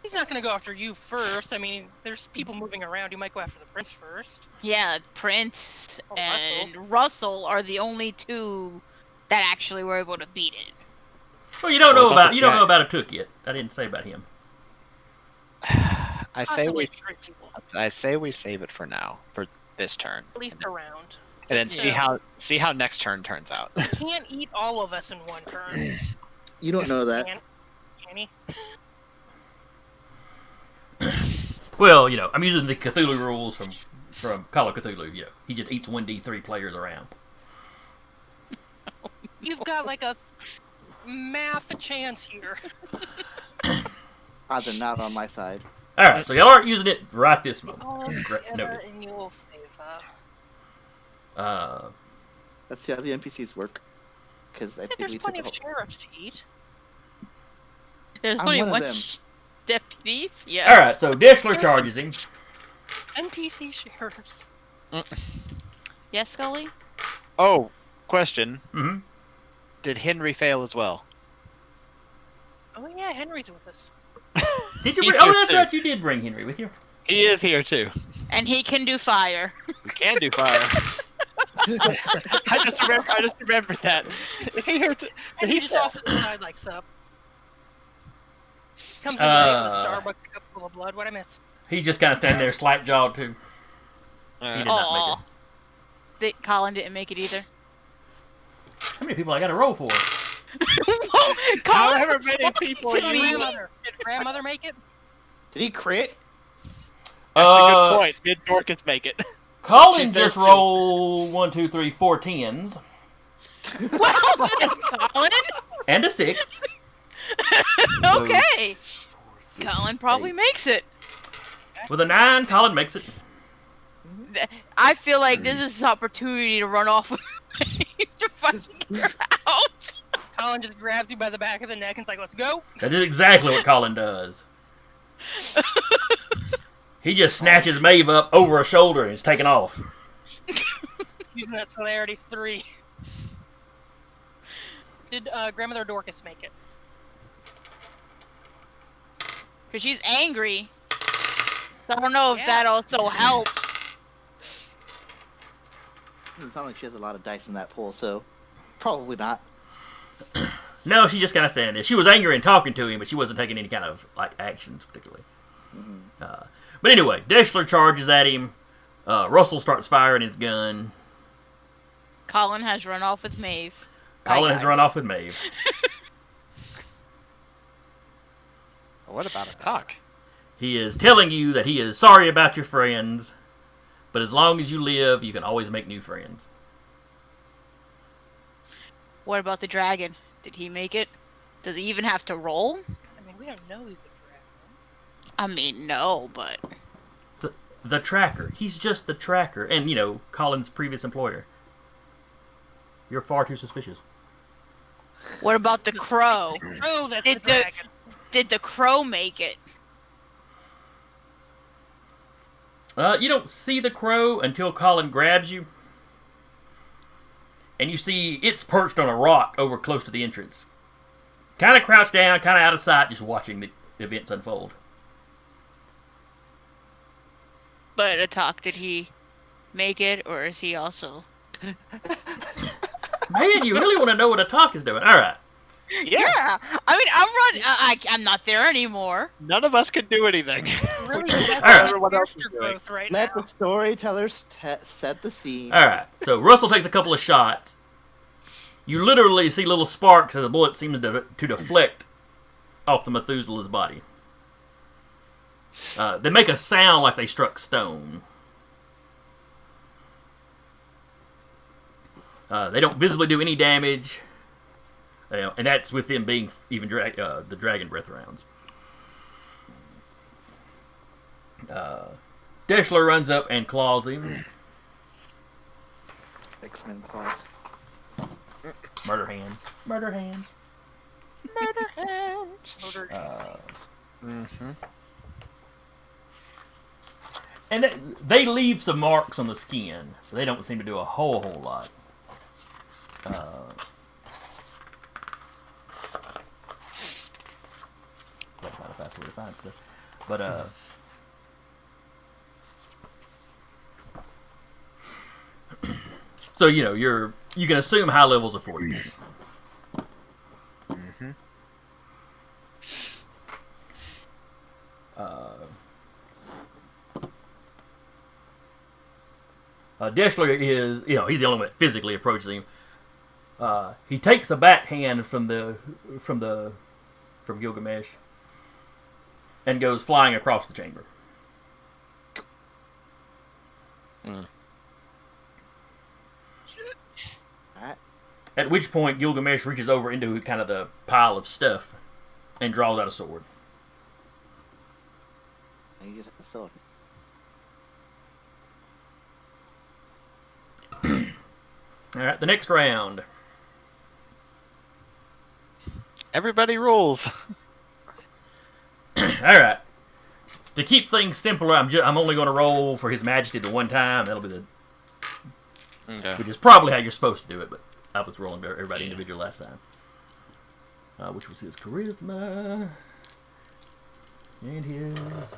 he's not going to go after you first. I mean, there's people moving around. You might go after the prince first.
Yeah, Prince
Oh,
and Russell are the only two that actually were able to beat it.
Well, you don't
Well,
know
about
about
the
you don't
cat.
know about a Took yet. I didn't say about him.
I say
Possibly
we,
three people,
I say we save it for now, for this turn,
at least a round.
and then
So-
see how next turn turns out.
You can't eat all of us in one turn.
You don't know that.
Can he?
Well, you know, I'm using the Cthulhu rules from Call of Cthulhu. You know, he just eats 1d3 players around.
You've got like a math chance here.
Odds are not on my side.
All right, so y'all aren't using it right this moment.
All
Great,
together
noted.
in your favor.
Let's see how the NPCs work. Because I think
There's
we took
plenty
a
of
whole...
sheriffs to eat.
There's
I'm
only
one of
one
them.
deputies. Yeah.
all right, so Deschler charges him.
NPC sheriffs.
Yes, Scully.
Oh, question:
Mm-hmm.
did Henry fail as well?
Oh yeah, Henry's with us.
Did you?
He's
Oh,
here
that's
too.
right. You did bring Henry with you.
He is here too.
And he can do fire.
We can do fire. I just remembered that. Is he here too? Did
And
he
he just off to the side like sup. Comes in late with a Starbucks cup full of blood. What I miss?
He's just kind of standing there, slack jawed too. He did not
Aw. Colin didn't make it either.
How many people I got to roll for?
Colin,
However many people
Did
you.
grandmother make it?
Did he crit?
That's a good point. Did Dorcas make it?
Colin
She's there
just
too.
rolled 1, 2, 3, 4 tens
Colin.
and a 6.
Okay.
6,
Colin probably
8.
makes it.
With a 9, Colin makes it.
I feel like this is his opportunity to run off with me to fucking get her out.
Colin just grabs you by the back of the neck and's like, "Let's go."
That is exactly what Colin does. He just snatches Maeve up over her shoulder and is taking off.
Using that celerity 3. Did grandmother Dorcas make it?
Because she's angry. So I don't know if
Yeah.
that also helps.
Doesn't sound like she has a lot of dice in that pool, so probably not.
No, she just kind of standing there. She was angry and talking to him, but she wasn't taking any kind of like actions particularly. But anyway, Deschler charges at him. Russell starts firing his gun.
Colin has run off with Maeve.
Colin has
guys.
run off with Maeve.
What about a talk?
He is telling you that he is sorry about your friends, but as long as you live, you can always make new friends.
What about the dragon? Did he make it? Does he even have to roll?
I mean, we don't know he's a dragon.
I mean, no, but
The tracker. He's just the tracker. And, you know, Colin's previous employer. You're far too suspicious.
what about the crow?
Oh, that's
Did
the dragon.
Did the crow make it?
You don't see the crow until Colin grabs you. And you see it's perched on a rock over close to the entrance. Kind of crouched down, kind of out of sight, just watching the events unfold.
But Atak, did he make it, or is he also?
Man, you really want to know what Atak is doing. All right.
Yeah. I mean, I'm running. I'm not there anymore.
None of us can do anything.
Really, that's
Alright.
Everyone else is
character
doing.
growth right
Let
now.
the storytellers set the scene.
All right. So Russell takes a couple of shots. You literally see little sparks as the bullet seems to deflect off the Methuselah's body. They make a sound like they struck stone. They don't visibly do any damage. And that's with them being even the dragon breath rounds. Deschler runs up and claws him.
X-Men claws.
Murder hands. Murder hands.
Murder hands.
Murder.
Mm-hmm.
And they leave some marks on the skin. So they don't seem to do a whole lot. That's not a fast way to find stuff. But, so, you know, you can assume high levels of fortitude.
Mm-hmm.
Deschler is, you know, he's the only one that physically approaches him. He takes a backhand from Gilgamesh and goes flying across the chamber.
Alright.
At which point Gilgamesh reaches over into kind of the pile of stuff and draws out a sword.
And you just have the sword.
Alright, the next round.
Everybody rules.
Alright. To keep things simpler, I'm only going to roll for His Majesty the one time. That'll be
Okay.
which is probably how you're supposed to do it, but I was rolling everybody individual last time. Which was his charisma. And his...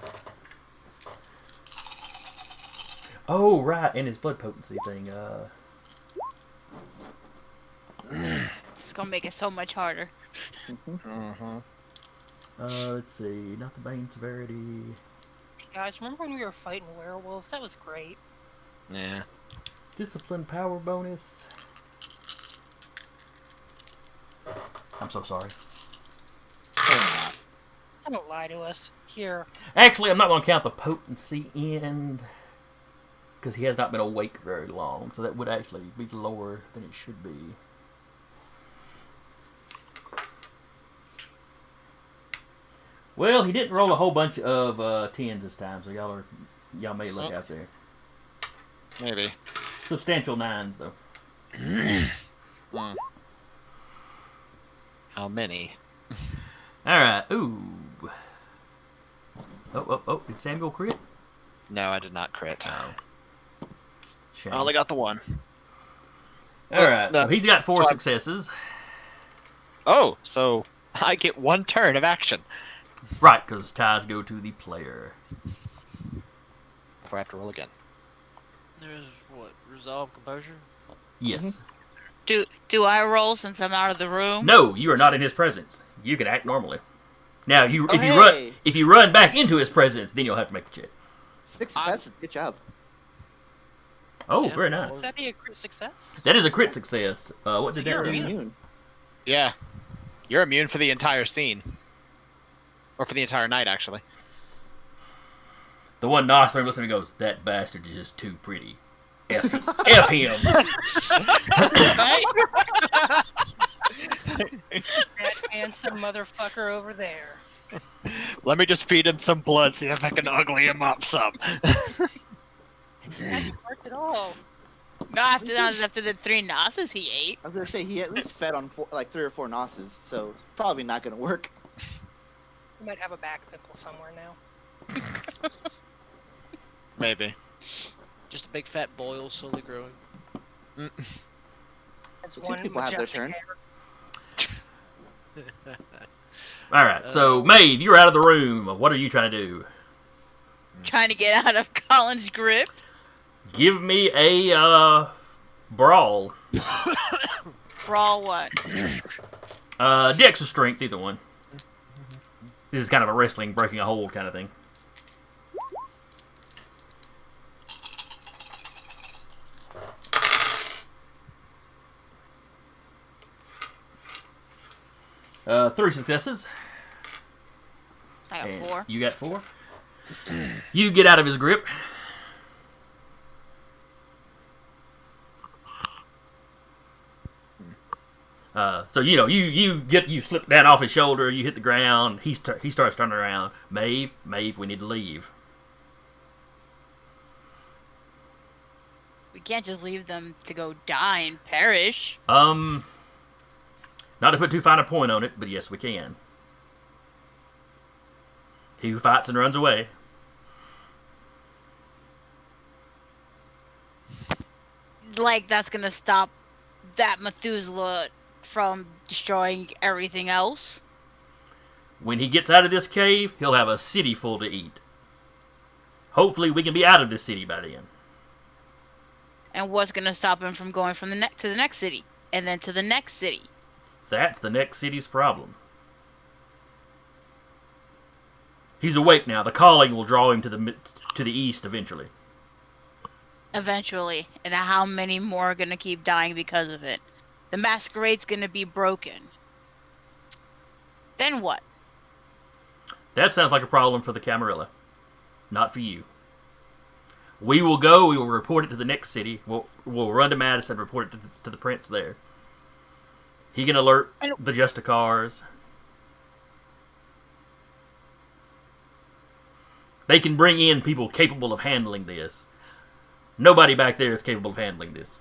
Oh, right, and his blood potency thing.
It's gonna make it so much harder.
Mm-hmm.
Let's see, not the Bane severity.
Hey guys, remember when we were fighting werewolves? That was great.
Yeah.
Discipline power bonus. I'm so sorry.
Don't lie to us. Here.
Actually, I'm not going to count the potency in, because he has not been awake very long, so that would actually be lower than it should be. Well, he didn't roll a whole bunch of 10s this time, so y'all may look out there.
Maybe.
Substantial 9s though.
Mm. How many?
All right. Ooh. Oh! Did Samuel crit?
No, I did not crit.
Shame.
I only got the one.
All right.
no.
So he's got 4
So I-
successes.
Oh, so I get one turn of action
Right, because ties go to the player.
before I have to roll again.
There's what? Resolve, composure?
Yes.
Do I roll since I'm out of the room?
No, you are not in his presence. You can act normally. Now,
Oh,
if you run back into his presence, then you'll have to make the check.
6 successes. Good job.
Oh,
Yeah,
very nice.
Would that be a crit success?
That is a crit success. What did that
You're
do?
immune.
Immune.
Yeah. You're immune for the entire scene. Or for the entire night, actually.
The one Nostrum listening goes, "That bastard is just too pretty. F him."
That handsome motherfucker over there.
Let me just feed him some blood, see if I can ugly him up some.
That didn't work at all.
No, after the 3 Nosses he ate.
I was gonna say he at least fed on 3 or 4 nosses, so probably not gonna work.
You might have a back pimple somewhere now.
Maybe.
Just a big fat boil slowly growing.
That's
So 2
one
people have their
majestic
turn.
hair.
All right, so Maeve, you're out of the room. What are you trying to do?
Trying to get out of Colin's grip.
Give me a brawl.
Brawl what?
Dex or strength, either one. This is kind of a wrestling, breaking a hold kind of thing. Three successes.
I got
And
4.
You got 4. You get out of his grip. So you slip down off his shoulder. You hit the ground. He starts turning around. Maeve, we need to leave.
We can't just leave them to go die and perish.
Not to put too fine a point on it, but yes, we can. He who fights and runs away.
Like, that's gonna stop that Methuselah from destroying everything else.
When he gets out of this cave, he'll have a city full to eat. Hopefully, we can be out of this city by then.
And what's gonna stop him from going from to the next city, and then to the next city?
That's the next city's problem. He's awake now. The calling will draw him to the east eventually.
Eventually, and how many more are gonna keep dying because of it? The masquerade's gonna be broken. Then what?
That sounds like a problem for the Camarilla. Not for you. We will go. We will report it to the next city. We'll run to Madison and report it to the prince there. He can alert the Justicars. They can bring in people capable of handling this. Nobody back there is capable of handling this.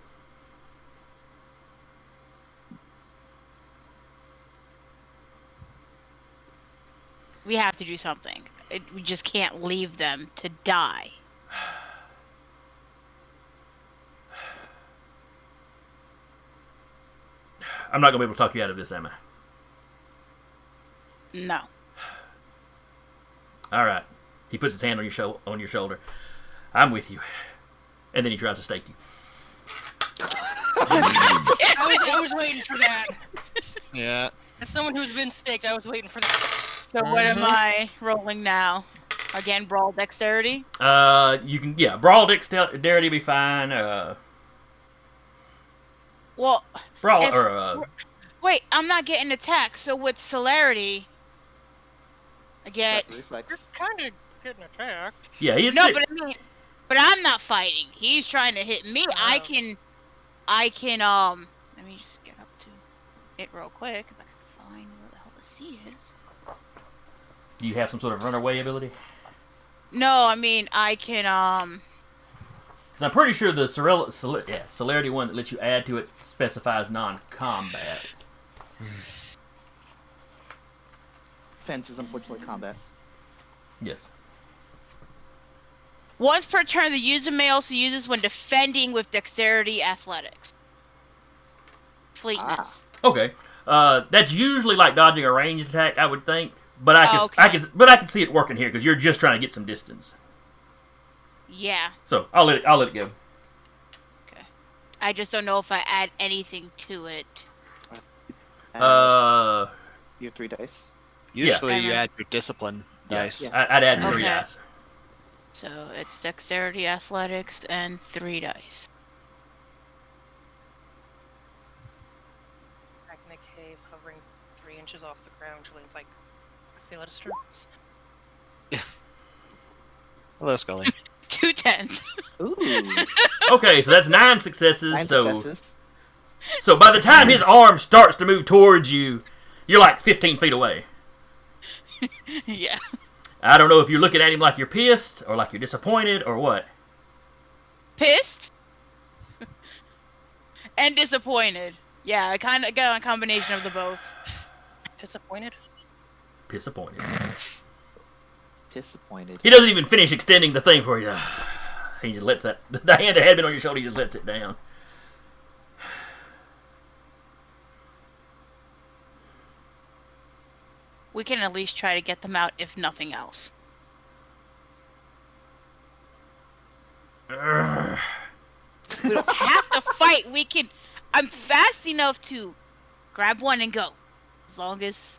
We have to do something. We just can't leave them to die.
I'm not going to be able to talk you out of this, am I?
No.
All right. He puts his hand on your shoulder. I'm with you. And then he tries to stake you.
I was waiting for that.
Yeah.
As someone who's been staked, I was waiting for that.
So what am I rolling now? Again, brawl dexterity?
You can, brawl dexterity be fine.
Well,
Brawl,
if- wait, I'm not getting attacked, so with celerity, I get...
You're
Reflex.
kind of getting attacked.
yeah,
No, but I mean, but I'm not fighting. He's trying to hit me.
Oh.
I can, let me just get up to it real quick, if I can find where the hell the C is.
do you have some sort of runaway ability?
No, I mean, I can,
Because I'm pretty sure the celerity one that lets you add to it specifies non-combat.
Fence is unfortunately combat.
Yes.
once per turn, the user may also use this when defending with dexterity athletics. Fleetness.
Okay. That's usually like dodging a ranged attack, I would think. But I
okay.
can see it working here because you're just trying to get some distance.
Yeah.
So I'll let it go.
Okay. I just don't know if I add anything to it.
You have 3 dice.
Usually
Yeah.
you add your discipline dice.
Yeah.
I'd add 3
Okay.
dice.
So it's dexterity, athletics, and 3 dice.
Back in the cave, inches off the ground. Julian's like, I feel a disturbance.
Hello, Scully.
2 10s.
Ooh.
Okay, so that's 9 successes.
9
so
successes.
so by the time his arm starts to move towards you, you're like 15 feet away.
Yeah.
I don't know if you're looking at him like you're pissed or like you're disappointed or what.
Pissed and disappointed. Yeah, I kind of got a combination of the both.
Disappointed?
Disappointed.
Disappointed.
He doesn't even finish extending the thing for you. He just lets the hand that had been on your shoulder, he just lets it down.
We can at least try to get them out, if nothing else.
Urgh.
We don't have to fight. We can. I'm fast enough to grab one and go. As long as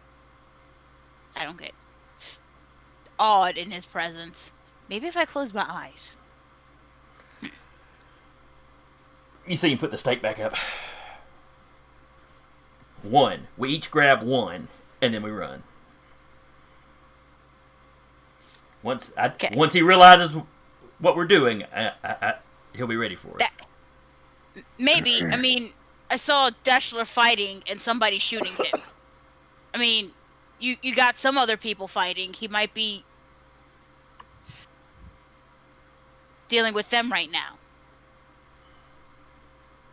I don't get awed in his presence. Maybe if I close my eyes.
You see him put the stake back up. 1. We each grab 1, and then we run. Once he realizes what we're doing, he'll be ready for us.
Maybe. I mean, I saw Deschler fighting and somebody shooting him. I mean, you got some other people fighting. He might be dealing with them right now.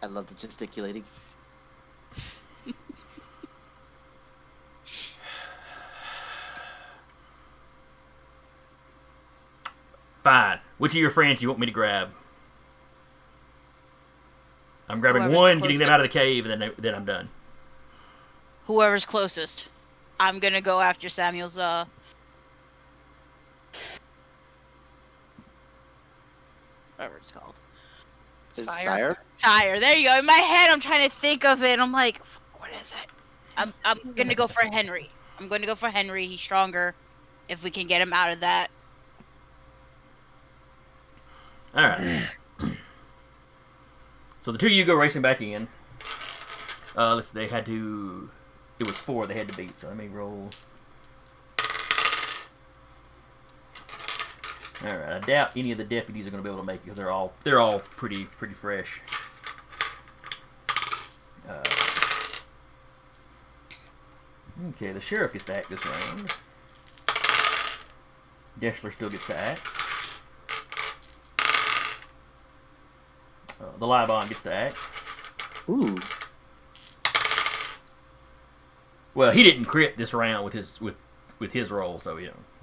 I love the gesticulating.
Fine. Which of your friends do you want me to grab? I'm grabbing
Whoever's
one,
the
getting them out of the cave, and then I'm done.
Whoever's closest. I'm gonna go after Samuel's, whatever it's called.
His
Sire?
sire?
Tire. There you go. In my head, I'm trying to think of it. I'm like, fuck, what is it? I'm gonna go for Henry. I'm gonna go for Henry. He's stronger. If we can get him out of that.
Alright. So the two of you go racing back in. Let's see, they had to... It was 4 they had to beat, so let me roll... Alright, I doubt any of the deputies are going to be able to make it, because they're all pretty fresh. Okay, the sheriff gets to act this round. Deschler still gets to act. The Libon gets to act.
Ooh.
Well, he didn't crit this round with his roll, so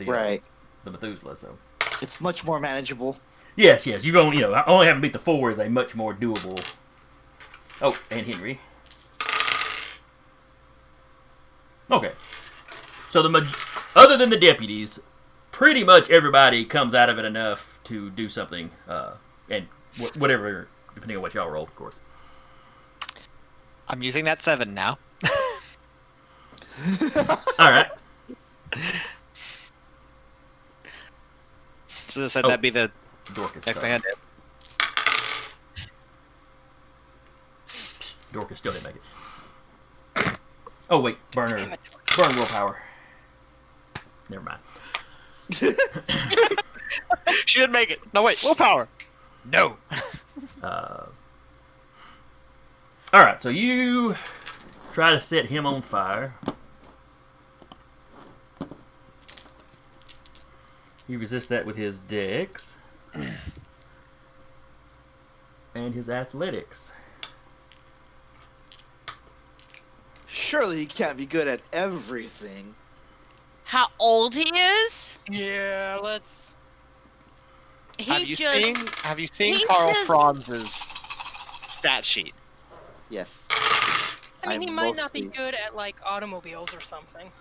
Right.
the Methuselah. So
It's much more manageable.
yes, you've only only having beat the 4 is a much more doable. Oh, and Henry. Okay, so other than the deputies, pretty much everybody comes out of it enough to do something, and whatever, depending on what y'all roll, of course.
I'm using that 7 now.
All right.
So this said that'd be the
Dorcas.
next thing I did.
Dorcas still didn't make it. Oh wait, burn willpower. Never mind.
She didn't make it. No wait, willpower. No.
All right, so you try to set him on fire. He resists that with his dex and his athletics.
Surely he can't be good at everything.
How old he is?
Yeah, let's.
Have you seen
he
Carl
just-
Franz's stat sheet?
Yes.
I mean, he
I'm
might not be
mostly-
good at like automobiles or something.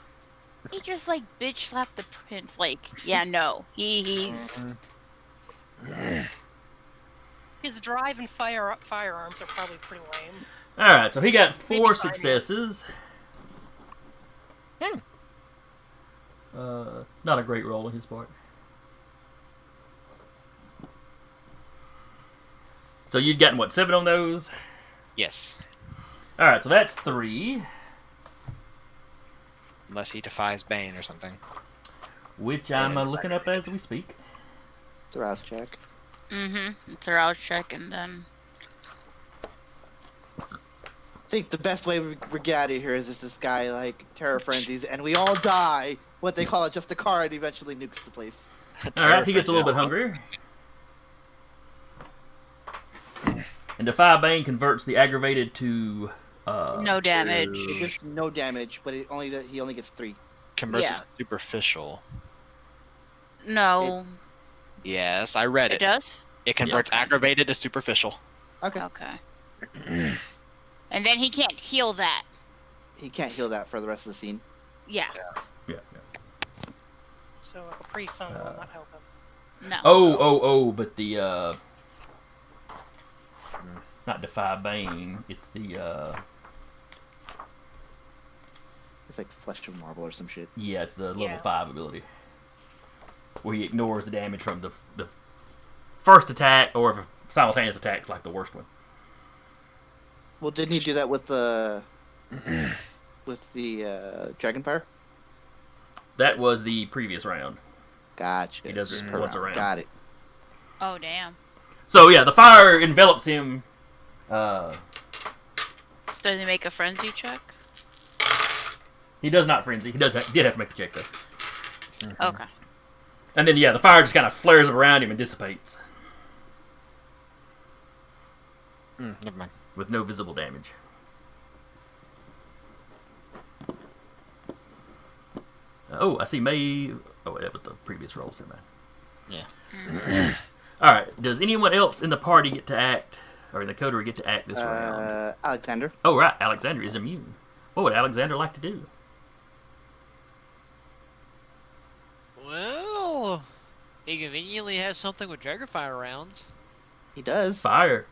He just like bitch slapped the prince. Like, yeah, no, he's
His drive and firearms are probably pretty lame.
All right, so he got 4
Maybe
successes. Not a great roll on his part. So you'd gotten what, 7 on those?
Yes.
All right, so that's 3.
Unless he defies Bane or something.
Which I'm looking up as we speak.
It's a rouse check.
It's a rouse check, and then
I think the best way we get out of here is if this guy like terror frenzies and we all die. What they call it, just a car, and eventually nukes the place.
All right, he gets a little bit hungrier. And Defy Bane converts the aggravated to
no damage.
Just no damage, but he only gets 3.
Converts
Yeah.
it to superficial.
No,
Yes, I read
it
it.
does.
It converts aggravated to superficial.
Okay.
Okay. And then he can't heal that.
He can't heal that for the rest of the scene.
Yeah.
Yeah.
So a Capri Sun will not help him.
No.
Oh, but the not Defy Bane, it's the
It's like flesh of marble or some shit.
yeah, it's the level
Yeah.
5 ability. Where he ignores the damage from the first attack, or if a simultaneous attack is like the worst one.
Well, didn't he do that with the Dragonfire?
That was the previous round.
Gotcha.
He does it
Just per
once a
round.
round.
Got it.
Oh damn.
So yeah, the fire envelops him.
Does he make a frenzy check?
He does not frenzy. He did have to make the check though.
Okay.
And then yeah, the fire just kind of flares up around him and dissipates
Never mind.
with no visible damage. Oh, I see May. Oh, wait, that was the previous rolls. Never mind.
Yeah.
All right. Does anyone else in the party get to act, or in the coterie get to act this round?
Alexander.
Oh, right. Alexander is immune. What would Alexander like to do?
Well, he conveniently has something with Dragonfire rounds.
He does.
Fire.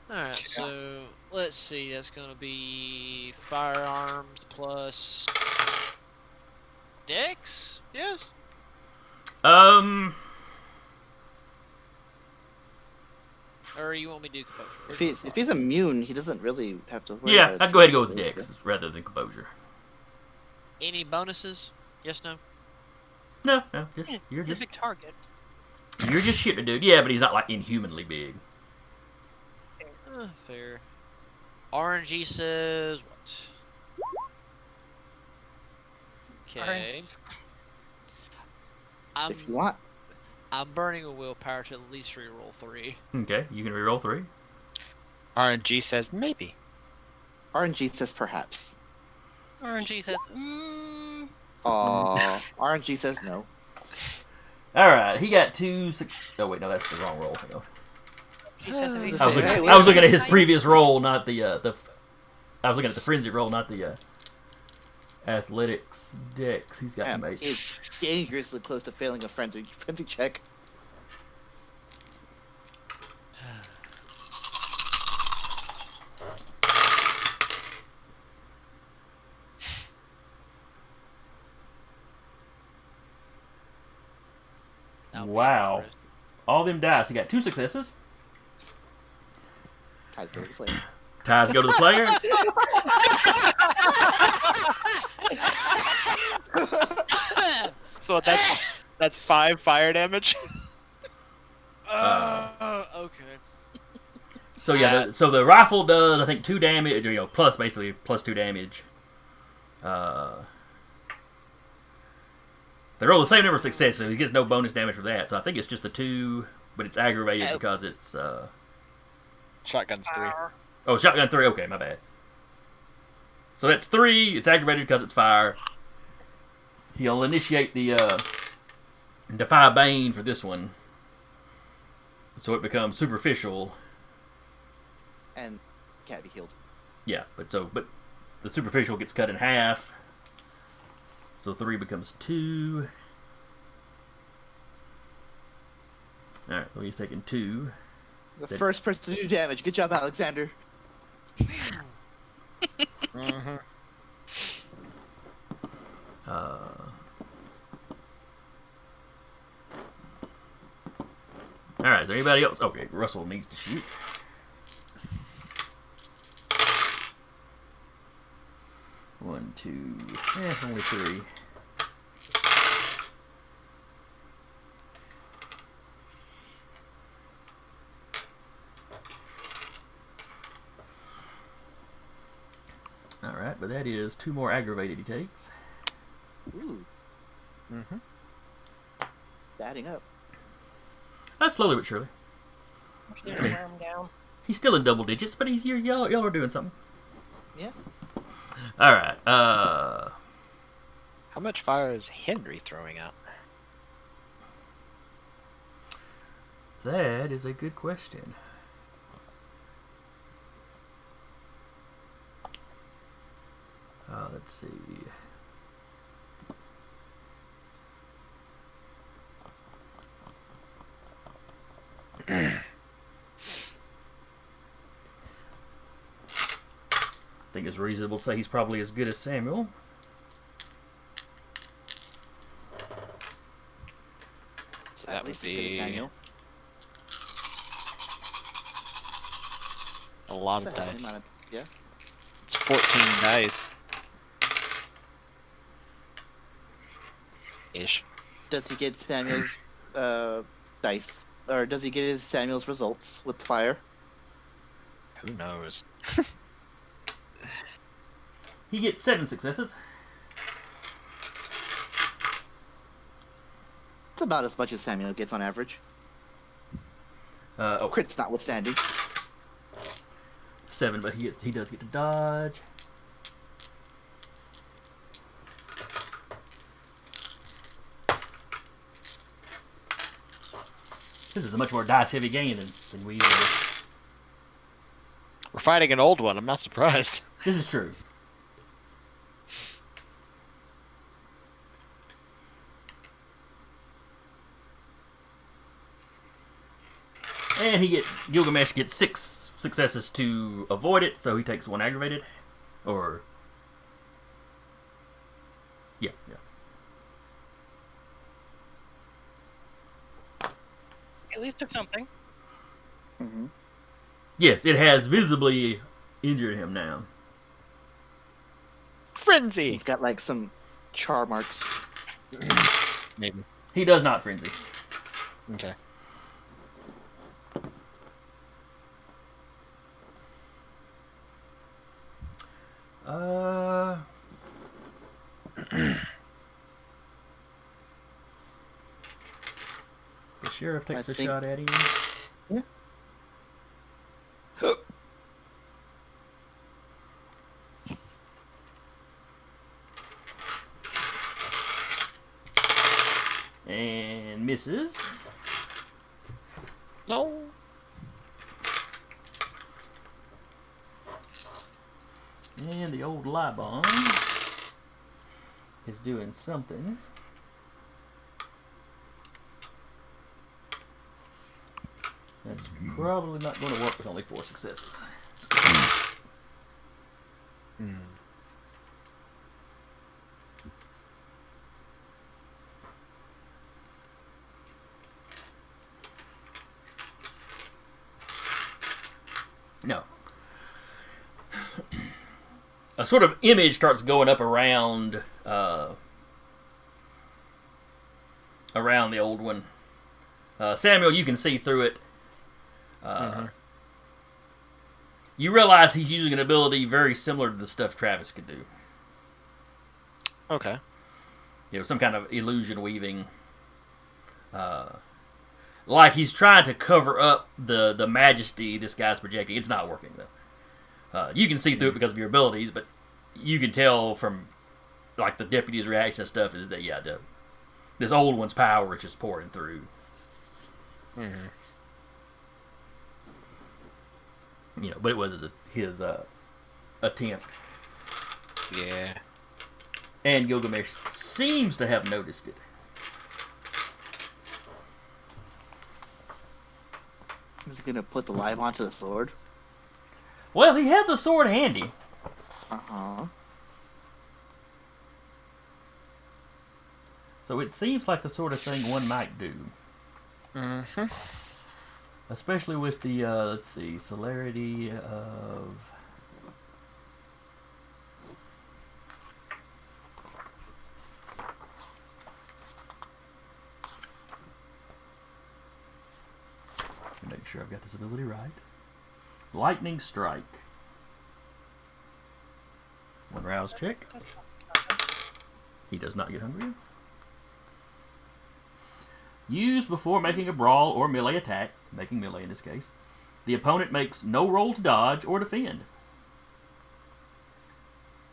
Alright, so let's see, that's gonna be firearms plus Dex? Yes? Or you want me to do composure?
If he's immune, he doesn't really have to worry
Yeah,
about his
I'd go ahead and go with
composure.
Dex rather than Composure.
Any bonuses? Yes, no?
No,
He's
you're
a
just
big target.
shooting a dude. Yeah, but he's not like inhumanly big.
Fair. RNG says what? Okay.
If you want.
I'm burning a willpower to at least reroll 3.
Okay, you can reroll 3.
RNG says maybe.
RNG says perhaps.
RNG says,
Aw. RNG says no.
All right, he got 2 6. Oh wait, no, that's the wrong roll. Hang on.
he says if he's
I was looking-
I was looking at his previous roll, not the I was looking at the frenzy roll, not the athletics Dex. He's got
Damn,
mate.
he's dangerously close to failing a frenzy check.
I'll be
Wow.
interested.
All them dice. He got 2 successes.
Ties go to the player.
Ties go to the player.
So that's 5 fire damage.
Okay.
So yeah, so the rifle does I think 2 damage, plus basically plus 2 damage. They roll the same number of successes, so he gets no bonus damage for that. So I think it's just the 2, but it's aggravated because it's
Shotgun's 3.
oh, shotgun 3. Okay, my bad. So that's 3. It's aggravated because it's fire. He'll initiate the Defy Bane for this one, so it becomes superficial.
And can't be healed.
Yeah, but the superficial gets cut in half. So 3 becomes 2. Alright, so he's taking 2.
The
Did-
first person to do damage. Good job, Alexander.
Mm-hmm.
Alright, is there anybody else? Okay, Russell needs to shoot. 1, 2, only 3. Alright, but that is 2 more aggravated he takes.
Ooh,
Mm-hmm.
adding up.
Slowly but surely.
Usually just wear 'em down.
He's still in double digits, but y'all are doing something.
Yeah.
Alright,
How much fire is Henry throwing out?
that is a good question. Let's see. I think it's reasonable to say he's probably as good as Samuel.
So
At
that would
least as good as
be
Samuel.
a lot
The
of
hell,
dice.
amount of- yeah.
It's 14 dice. Ish.
Does he get Samuel's dice, or does he get his Samuel's results with fire?
Who knows?
He gets 7 successes.
It's about as much as Samuel gets on average.
Oh,
Crits notwithstanding.
7, but he does get to dodge. This is a much more dice-heavy game than we usually.
We're fighting an old one. I'm not surprised.
This is true. And Gilgamesh gets 6 successes to avoid it, so he takes 1 aggravated. Or... Yeah.
At least took something.
Mm-hmm.
Yes, it has visibly injured him now.
Frenzy!
He's got like some char marks.
Maybe.
He does not frenzy.
Okay.
The sheriff takes
I
a
think-
shot at him.
Yeah.
And misses.
No.
And the old lie bomb is doing something. That's probably not going to work with only 4 successes. No. A sort of image starts going up around the old one. Samuel, you can see through it. You realize he's using an ability very similar to the stuff Travis could do.
Okay.
You know, some kind of illusion weaving. Like he's trying to cover up the majesty this guy's projecting. It's not working, though. You can see through it because of your abilities, but you can tell from like the deputy's reaction and stuff is that this old one's power is just pouring through. You know, but it was his attempt.
Yeah.
And Gilgamesh seems to have noticed it.
He's gonna put the live onto the sword.
Well, he has a sword handy.
Uh-huh.
So it seems like the sort of thing one might do.
Mm-hmm.
Especially with the, let's see, celerity of... sure I've got this ability right. Lightning Strike. 1 rouse check. He does not get hungry. Used before making a brawl or melee attack, making melee in this case. The opponent makes no roll to dodge or defend.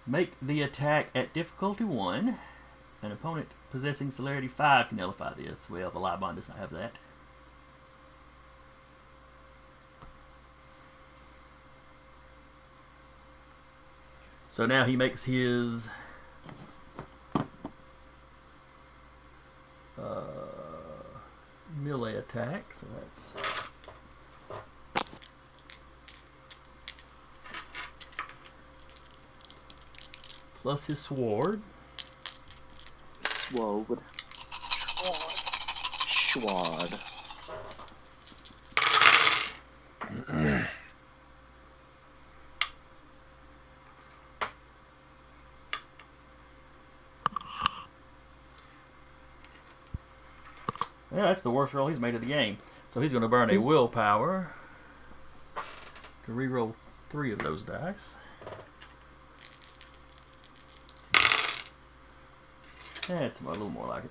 Make the attack at difficulty 1. An opponent possessing celerity 5 can nullify this. Well, the Libon does not have that. So now he makes his melee attack. So that's plus his sword.
Sword. Schwad.
Yeah, that's the worst roll he's made of the game. So he's going to burn a willpower to reroll 3 of those dice. That's a little more like it.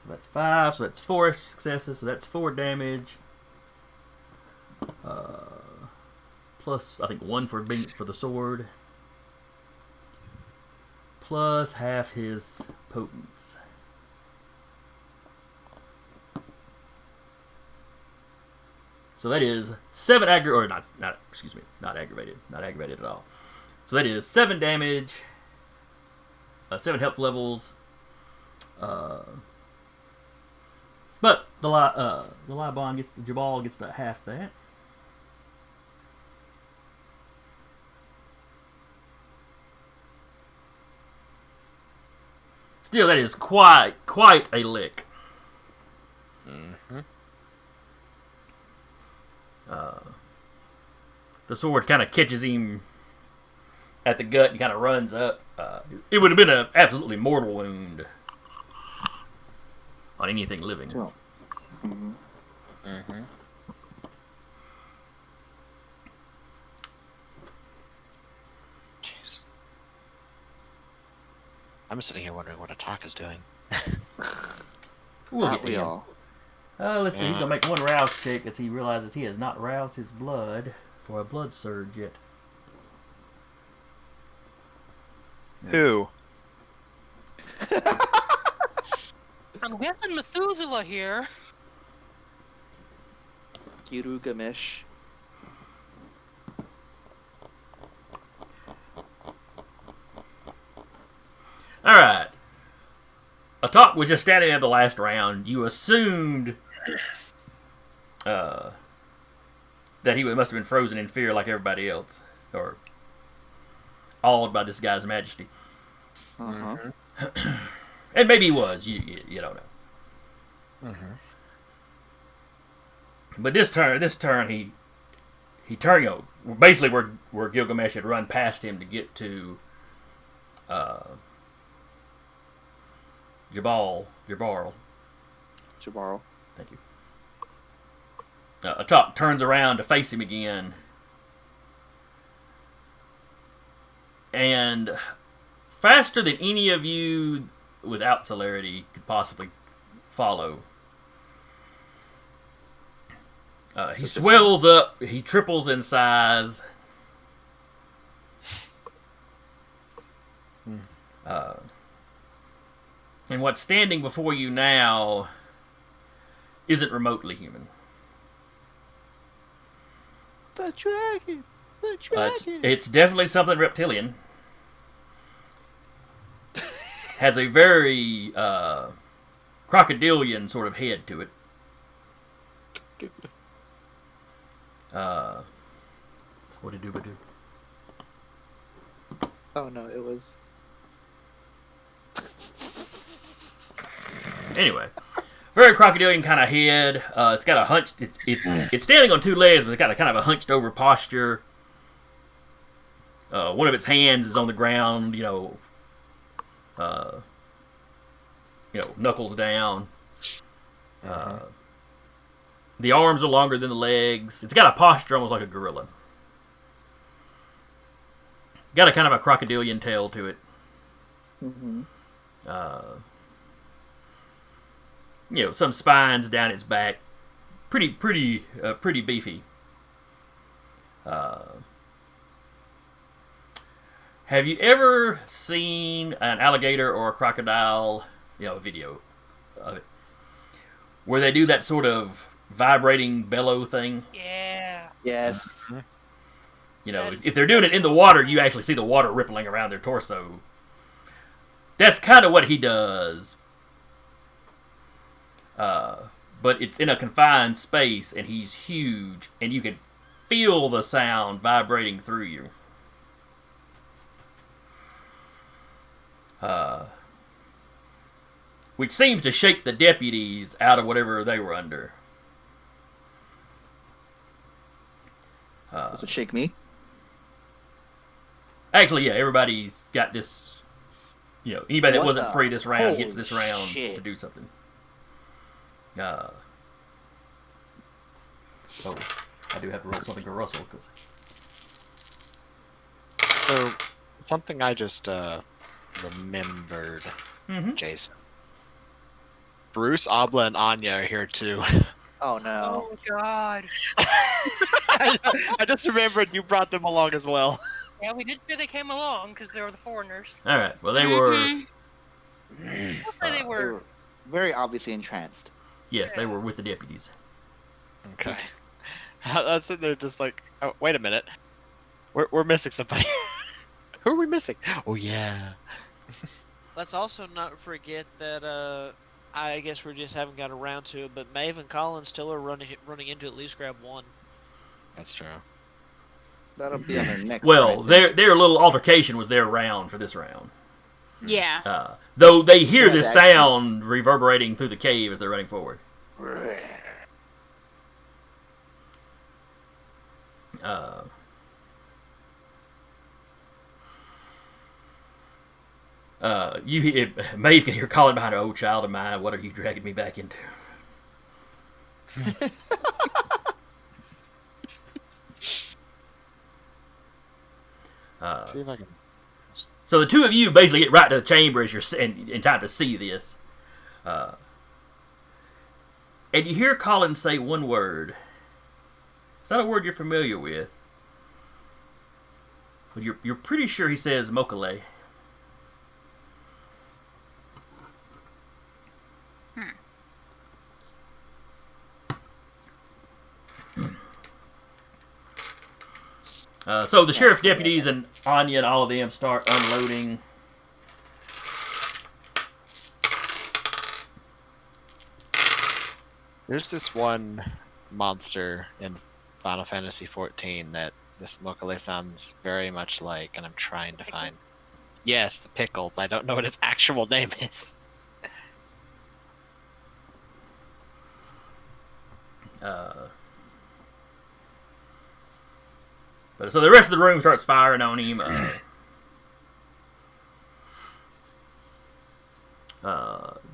So that's 5, so that's 4 successes, so that's 4 damage. Plus, I think 1 for the sword. Plus half his potence. So that is 7 not aggravated at all. So that is 7 damage, 7 health levels. But the Libon gets, the Jabal gets to half that. Still, that is quite a lick.
Mm-hmm.
The sword kind of catches him at the gut and kind of runs up. It would have been an absolutely mortal wound on anything living.
Mm-hmm.
Mm-hmm. Jeez. I'm sitting here wondering what Ataka's doing.
We'll
Aren't
get
we
to him.
all?
Let's see. He's going to make 1 rouse check as he realizes he has not roused his blood for a blood surge yet.
Who?
I'm guessing Methuselah here.
Gilgamesh.
Alright. Atak was just standing at the last round. You assumed that he must have been frozen in fear like everybody else. Or awed by this guy's majesty.
Uh-huh.
And maybe he was. You don't know.
Mm-hmm.
But this turn he turned, basically where Gilgamesh had run past him to get to Jabal. Thank you. Atak turns around to face him again. And faster than any of you without celerity could follow. He swells up. He triples in size. And what's standing before you now isn't remotely human.
The dragon.
It's definitely something reptilian. Has a very crocodilian sort of head to it. What did Duba do?
Oh no, it was.
Anyway, very crocodilian kind of head. It's got a hunched. It's standing on 2 legs, but it's got a kind of a hunched over posture. One of its hands is on the ground, knuckles down. The arms are longer than the legs. It's got a posture almost like a gorilla. Got a kind of a crocodilian tail to it.
Mm-hmm.
Some spines down its back. Pretty beefy. Have you ever seen an alligator or a crocodile, video of it, where they do that sort of vibrating bellow thing?
Yeah.
Yes.
If they're doing it in the water, you actually see the water rippling around their torso. That's kind of what he does. But it's in a confined space, and he's huge, and you can feel the sound vibrating through you. Which seems to shake the deputies out of whatever they were under.
Does it shake me?
Actually, yeah, everybody's got this. Anybody that
What
wasn't
the
free this round gets
holy
this round
shit.
to do something. Oh, I do have to roll something for Russell.
So, something I just remembered, Jason. Bruce, Abla, and Anya are here too.
Oh no.
Oh God.
I just remembered you brought them along as well.
Yeah, we did say they came along because they were the foreigners.
All right. Well, they were.
Hopefully they
They
were.
were very obviously entranced.
Yes, they were with the deputies.
Okay. That's it. They're just like, oh, wait a minute. We're missing somebody. Who are we missing? Oh yeah.
Let's also not forget that I guess we just haven't got around to it, but Maeve and Colin still are running into at least grab one.
That's true.
That'll be on their next.
Well,
one, I think.
their little altercation was their round for this round.
Yeah.
Though they hear
Yeah,
this
actually-
sound reverberating through the cave as they're running forward. Maeve can hear calling behind her, "Oh, child of mine, what are you dragging me back into?"
See if I can.
So the two of you basically get right to the chamber as you're in time to see this. And you hear Colin say one word. Is that a word you're familiar with? Well, you're pretty sure he says Mokale. So the sheriff's deputies and Anya and all of them start unloading.
There's this one monster in Final Fantasy XIV that this Mokale sounds very much like, and I'm trying to find. Yes, the pickle. I don't know what its actual name is.
But so the rest of the room starts firing on him.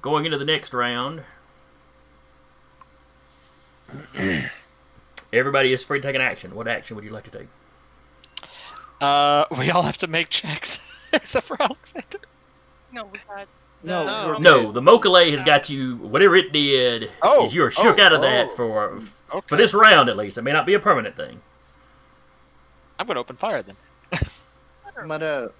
Going into the next round, everybody is free to take an action. What action would you like to take?
We all have to make checks, except for Alexander.
No, we got.
No,
No.
we're
No, the Mokale has got you. Whatever it did, is you are shook out of that for this round at least. It may not be a permanent thing.
I'm gonna open fire then.
But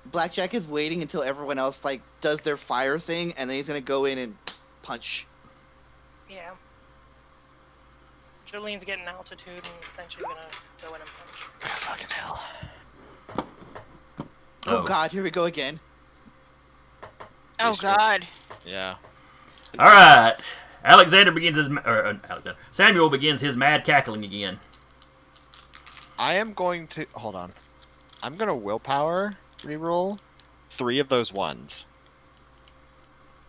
Blackjack is waiting until everyone else does their fire thing, and then he's gonna go in and punch.
Yeah. Jolene's getting altitude, and then she's gonna go in and punch.
Fucking hell.
Oh God, here we go again.
Oh God.
Yeah.
All right, Samuel begins his mad cackling again.
I am going to hold on. I'm gonna willpower reroll 3 of those ones.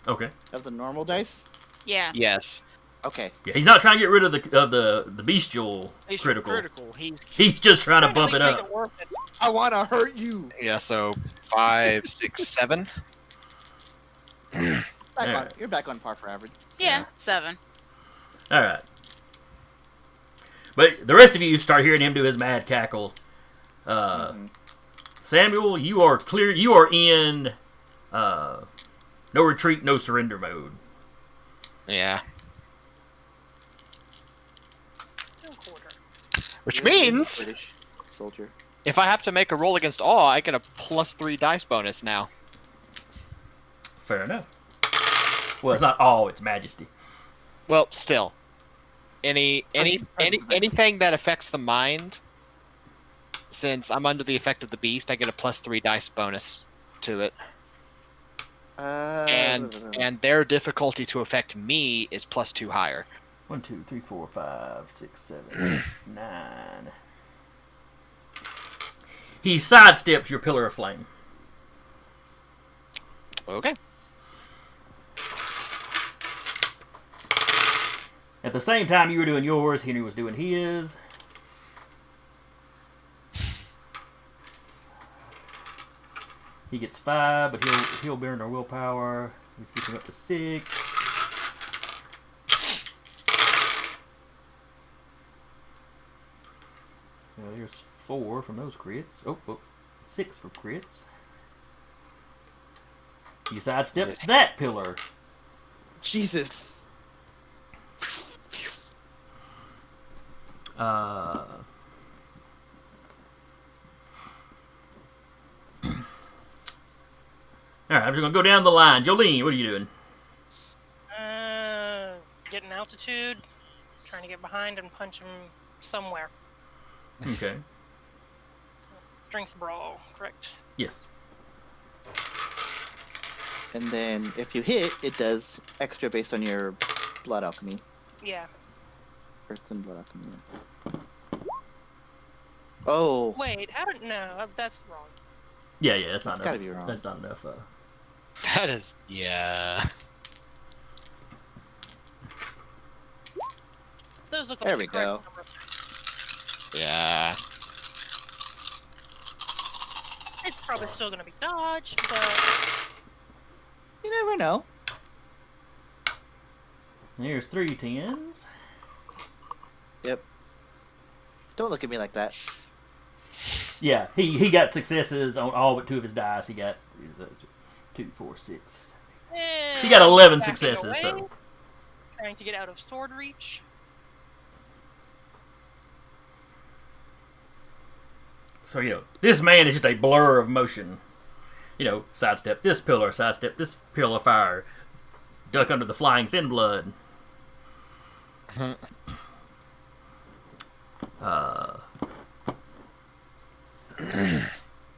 Okay.
That's the normal dice.
Yeah.
Yes.
Okay.
Yeah, he's not trying to get rid of the bestial
He's
critical.
He's
He's just trying to
At
bump
least
it
make
up.
worth it.
I wanna hurt you.
Yeah. So 5, 6, 7.
You're back on par for average.
Yeah, 7.
All right. But the rest of you start hearing him do his mad cackle. Samuel, you are clear. You are in no retreat, no surrender mode.
Yeah.
No quarter.
Which
You're a
means
British soldier.
if I have to make a roll against awe, I get a +3 dice bonus now.
Fair enough. Well, it's not all; it's majesty.
Well, still, anything that affects the mind, since I'm under the effect of the beast, I get a +3 dice bonus to it, and their difficulty to affect me is +2 higher.
1, 2, 3, 4, 5, 6, 7, 9. He sidesteps your pillar of flame.
Okay.
At the same time you were doing yours, Henry was doing his. He gets 5, but he'll burn our willpower. Which gets him up to 6. Well, here's 4 from those crits. Oh, 6 for crits. He sidesteps that pillar.
Jesus.
Alright, I'm just gonna go down the line. Jolene, what are you doing?
Getting altitude, trying to get behind and punch him somewhere.
Okay.
Strength brawl, correct?
Yes.
And then if you hit, it does extra based on your blood alchemy.
Yeah.
Earth and blood alchemy. Oh.
Wait, how did no? That's wrong.
Yeah, that's not
That's
enough.
gotta be wrong.
That's not enough.
That is, yeah.
Those look like
There
the
we
correct
go.
numbers.
Yeah.
It's probably still gonna be dodged, but
You never know.
There's 3 10s.
Yep. Don't look at me like that.
Yeah, he got successes on all but 2 of his dice. He got 2, 4, 6. He got 11
backing
successes.
away,
So
trying to get out of sword reach.
this man is just a blur of motion. Sidestep this pillar of fire, duck under the flying thin blood.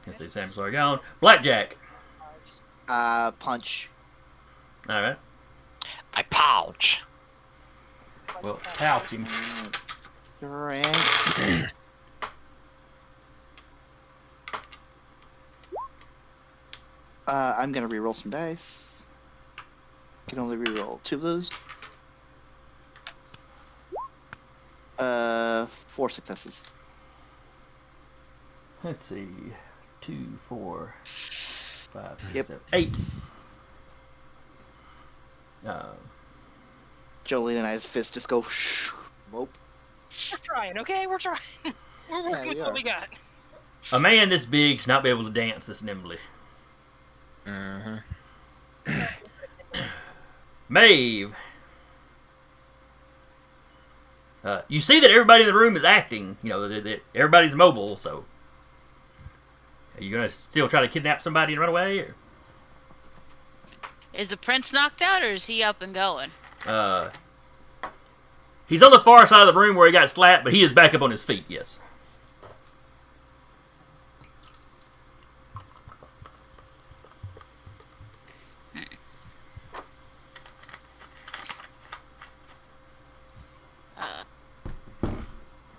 Let's see, Sam's already gone. Blackjack.
Punch.
All right.
I pouch.
Well, pouch him.
Strength. I'm gonna reroll some dice. Can only reroll 2 of those. 4 successes.
Let's see. 2, 4, 5, 6,
Yep.
7, 8.
Jolene and I's fists just go mope.
We're trying, okay? We're trying. We're working
we
with
are.
what we got.
A man this big should not be able to dance this nimbly.
Mm-hmm.
Maeve. You see that everybody in the room is acting. That everybody's mobile, so. Are you going to still try to kidnap somebody and run away? Or?
Is the prince knocked out, or is he up and going?
He's on the far side of the room where he got slapped, but he is back up on his feet, yes.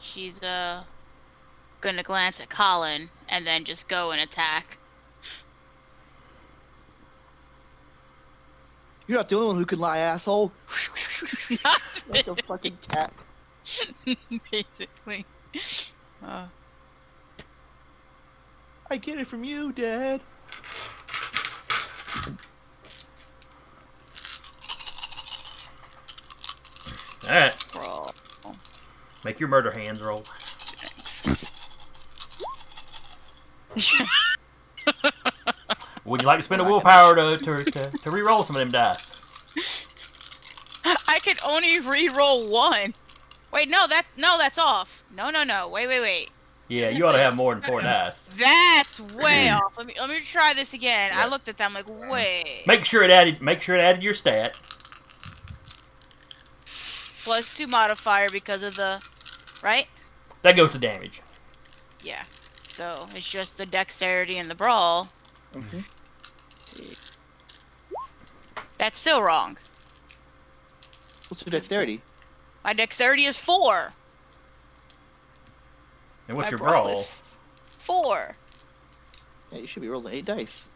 She's gonna glance at Colin and then just go and attack.
You're not the only one who can lie, asshole. Like a fucking cat.
Basically.
I get it from you, Dad.
All right.
Brawl.
Make your murder hands roll. Would you like to spend a willpower to re-roll some of them dice?
I can only re-roll one. Wait, no, that's off. No. Wait.
Yeah, you ought to have more than 4 dice.
That's way off. Let me try this again.
Yeah.
I looked at that. I'm like, wait.
Make sure it added your stat.
+2 modifier because of the, right?
That goes to damage.
Yeah. So it's just the dexterity and the brawl.
Mm-hmm.
That's still wrong.
What's your dexterity?
My dexterity is 4.
And what's
My
your brawl?
is 4.
Yeah, you should be rolling 8 dice.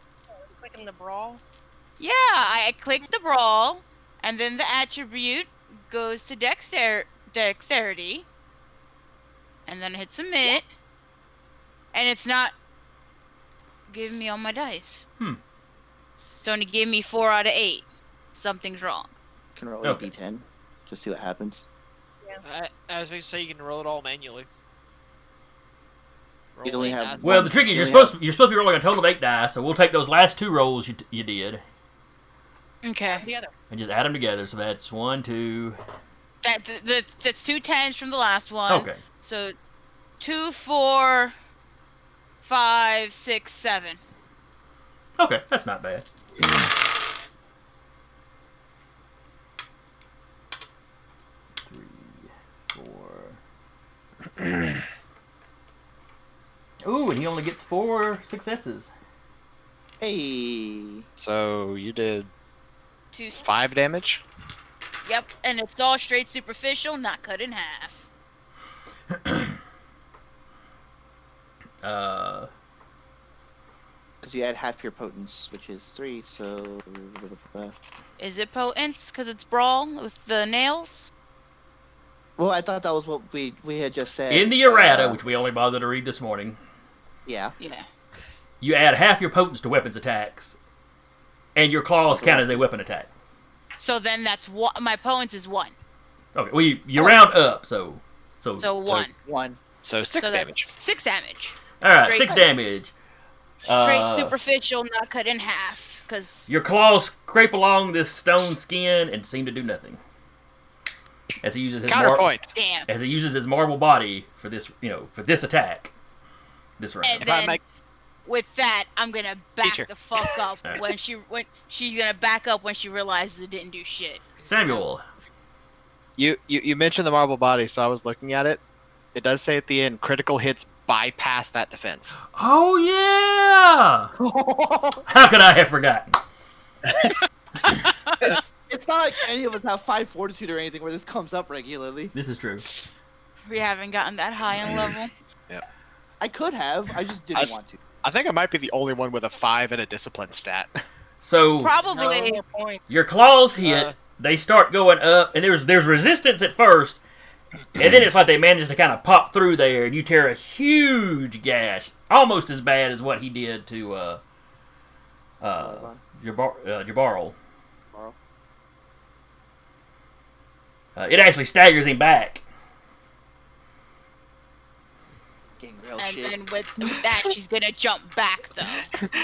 Clicking the brawl.
Yeah, I click the brawl, and then the attribute goes to dexterity, and then hit submit, and it's not giving me all my dice. It's only giving me 4 out of 8. Something's wrong.
You can roll
Okay.
a d10. Just see what happens.
As we say, you can roll it all manually.
You only have
Well,
one-
the trick is
you
you're
only
supposed to be rolling a total of 8 dice, so we'll take those last 2 rolls you did
Okay.
Together.
and just add them together. So that's 1, 2.
That's 2 10s from the last one.
Okay.
So 2, 4, 5, 6, 7.
Okay, that's not bad. 3, 4. Ooh, and he only gets 4 successes.
Hey.
So you did
2.
5 damage?
Yep, and it's all straight superficial, not cut in half.
Because you add half your potence, which is 3, so...
Is it potent? Because it's brawl with the nails?
Well, I thought that was what we had just said.
In the errata, which we only bothered to read this morning,
Yeah.
Yeah.
you add half your potence to weapons attacks, and your claws
Also
count as a
weapons.
weapon attack.
So then that's what my potent is 1.
Okay, well, you round up, so...
So 1.
1.
So 6
so
damage.
That's 6 damage.
Alright,
straight-
6 damage.
Straight superficial, not cut in half. Because
Your claws scrape along this stone skin and seem to do nothing. As he uses his
Counterpoint.
damn.
as he uses his marble body for this, for this attack. This round.
And
If I
then
make-
with that, I'm gonna back
Teacher.
the fuck up
Alright.
when she's gonna back up when she realizes it didn't do shit.
Samuel.
You mentioned the marble body, so I was looking at it. It does say at the end, critical hits bypass that defense.
Oh yeah! How could I have forgotten?
It's not like any of us have 5 fortitude or anything where this comes up regularly.
This is true.
We haven't gotten that high in level.
I could have, I just didn't want to.
I think I might be the only one with a 5 and a discipline stat.
So
Probably.
More points.
your claws hit. They start going up, and there's resistance at first, and then it's like they manage to kind of pop through there, and you tear a huge gash, almost as bad as what he did to Jabarl.
Borrow.
It actually staggers him back.
Getting real
And
shit.
then with that, she's gonna jump back though.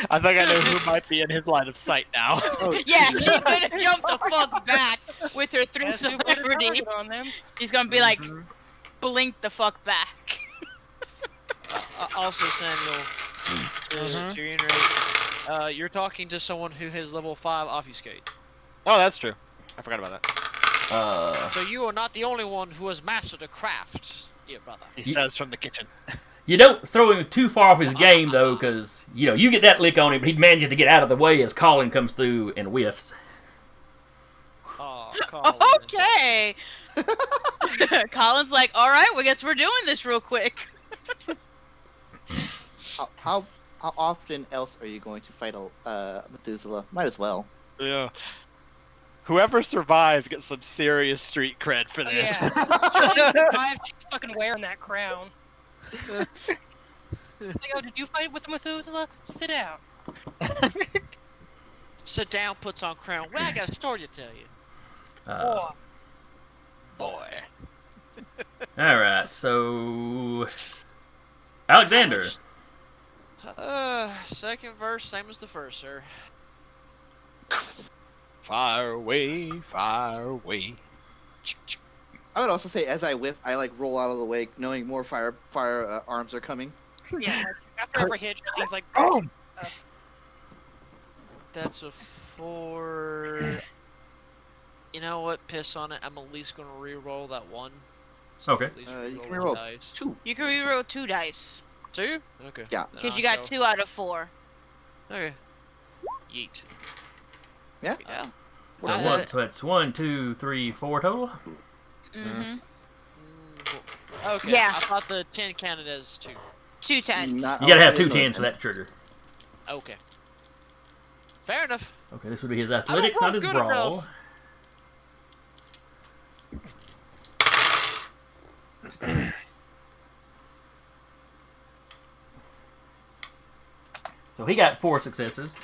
I think I know who might be in his line of sight now.
Yeah, she's gonna jump the fuck back with her 3
Guess who put a
celerity.
target on them?
She's gonna be like, blink the fuck back.
Also, Samuel, to reiterate, you're talking to someone who has level 5 obfuscate.
Oh, that's true. I forgot about that.
So you are not the only one who has mastered a craft, dear brother.
He says from the kitchen.
You don't throw him too far off his game, though, because, you get that lick on him, but he manages to get out of the way as Colin comes through and whiffs.
Oh, Colin.
Okay. Colin's like, all right, well, guess we're doing this real quick.
How often else are you going to fight Methuselah? Might as well.
Yeah. Whoever survives gets some serious street cred for this.
Yeah. She's fucking wearing that crown. They go, did you fight with Methuselah? Sit down.
Sit down, puts on crown. Well, I got a story to tell you.
Oh,
boy.
All right, so Alexander.
Second verse, same as the first, sir.
Fire away, fire away.
I would also say, as I whiff, I like roll out of the way, knowing more fire arms are coming.
Yeah, like, after every hit, he's like,
That's a 4. You know what? Piss on it. I'm at least gonna re-roll that 1. So
Okay.
at least
You can
re-roll
re-roll
the dice.
2.
You can reroll 2 dice
2? Okay.
Yeah.
Then
because
I'll
you got
go-
2 out of 4.
Okay. Yeet.
Yeah?
Yeah.
So that's 1, 2, 3, 4 total.
Mm-hmm.
Okay.
Yeah.
I thought the 10 counted as 2.
2 10s.
Not
You gotta have
also
2
another
10s for that to trigger.
Okay. Fair enough.
Okay, this would be his athletics, not
roll
his
good
brawl.
enough.
So he got 4 successes.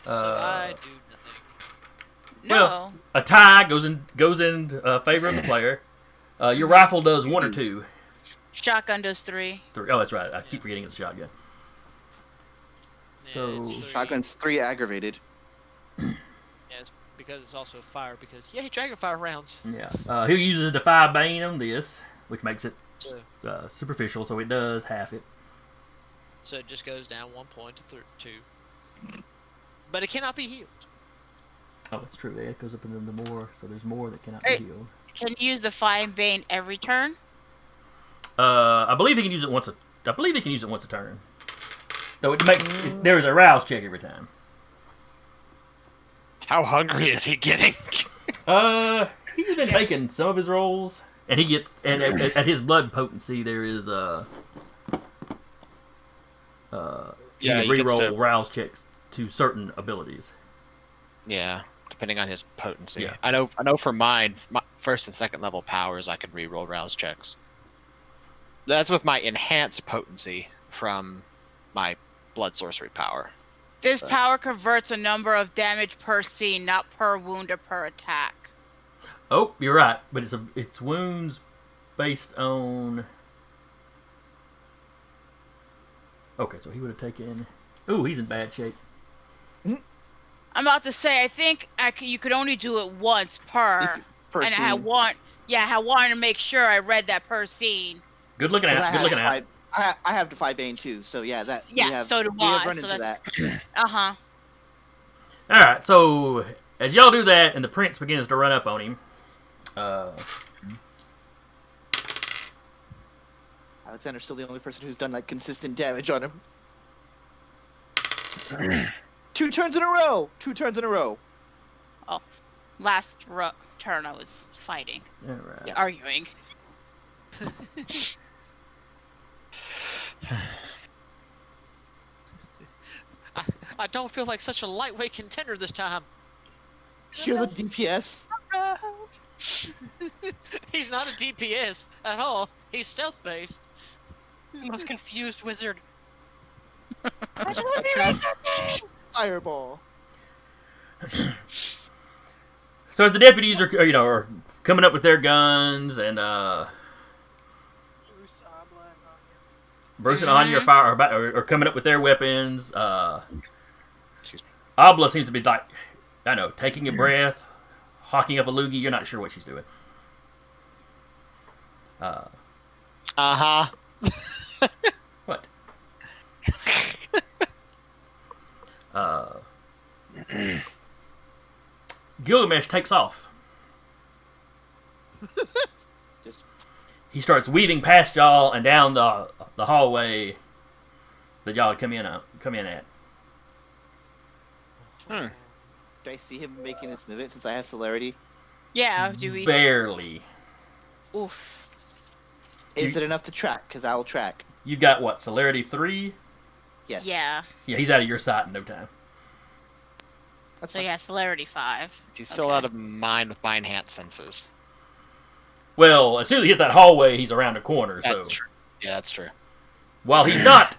So I do nothing.
No.
well, A tie goes in favor of the player. Your rifle does 1 or 2.
Shotgun does 3.
3. Oh, that's right. I keep forgetting it's a shotgun.
Yeah,
So-
it's 3.
Shotgun's 3 aggravated.
Yeah, it's because it's also fire. Because yay, dragonfire rounds.
Yeah. He uses Defy Bane on this, which makes it
So,
superficial, so it does half it.
so it just goes down 1 point to 2. But it cannot be healed.
Oh, that's true. It goes up into the more, so there's more that cannot
Hey.
be healed.
Can you use the Fire Bane every turn?
I believe he can use it once a turn. Though there is a rouse check every time.
How hungry is he getting?
He's been taking some of his rolls, and he gets at his blood potency there is he
Yeah,
can
he gets
reroll
to-
rouse checks to certain abilities.
Yeah, depending on his potency.
Yeah.
I know for mine, my first and second level powers, I can reroll rouse checks. That's with my enhanced potency from my blood sorcery power.
This power converts a number of damage per scene, not per wound or per attack.
Oh, you're right, but it's wounds based on. Okay, so he would have taken. Ooh, he's in bad shape.
I'm about to say, I think you could only do it once per.
Per
and
scene.
I wanted to make sure I read that per scene.
Good looking
'Cause
at. Good looking at.
I have Defy Bane too, so yeah, that
Yeah,
we have,
so do
we have
I,
run
so
into that.
Uh-huh.
All right, so as y'all do that, and the prince begins to run up on him.
Alexander's still the only person who's done like consistent damage on him. 2 turns in a row. 2 turns in a row.
Last turn I was fighting.
All right.
Yeah.
Arguing.
I don't feel like such a lightweight contender this time.
Here's a DPS.
He's not a DPS at all. He's stealth based.
the most confused wizard.
Fireball.
So as the deputies are coming up with their guns and
Bruce, Abla, and Anya.
Bruce and Anya are coming up with their weapons.
Excuse me.
Abla seems to be like, I know, taking a breath, hawking up a loogie. You're not sure what she's doing.
Uh-huh.
What? Gilgamesh takes off.
Just
He starts weaving past y'all and down the hallway that y'all had come in at.
do I see him making this movement since I have celerity?
Yeah, do we?
Barely.
Oof.
Is it enough to track? Because I will track.
You got what? Celerity 3?
Yes.
Yeah.
Yeah, he's out of your sight in no time.
That's
So
fine.
yeah, celerity 5.
He's still
Okay.
out of mind with my enhanced senses.
Well, as soon as he hits that hallway, he's around the corner. So
That's true. Yeah, that's true.
while he's not,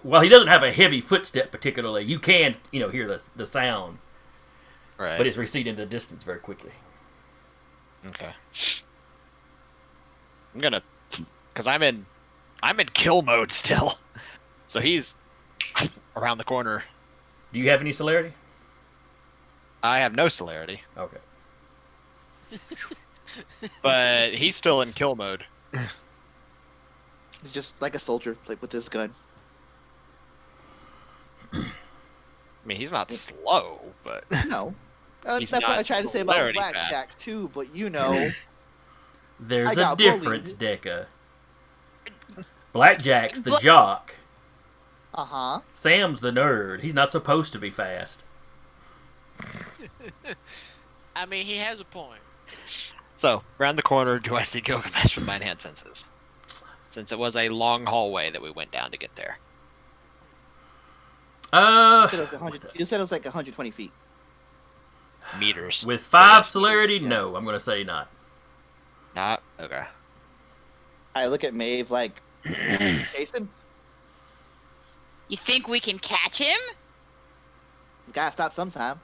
while he doesn't have a heavy footstep particularly, you can hear the sound.
Right.
but it's receding into the distance very quickly.
Okay. I'm gonna, cause I'm in kill mode still. So he's around the corner.
Do you have any celerity?
I have no celerity,
Okay.
but he's still in kill mode.
He's just like a soldier, like with his gun.
I mean, he's not slow, but
No.
He's
That's what
not
I tried to say about
celerity
Blackjack too, but you know.
There's
I
a
got
difference, Deca. Blackjack's the
Bla-
jock.
Uh-huh.
Sam's the nerd. He's not supposed to be fast.
I mean, he has a point.
so around the corner, do I see Gilgamesh with my enhanced senses? Since it was a long hallway that we went down to get there.
You said it was 100. You said it was like 120 feet.
Meters.
With 5
Yes,
celerity,
yeah.
no. I'm going to say not.
Not okay.
I look at Maeve like, Jason,
You think we can catch him?
you gotta stop sometime.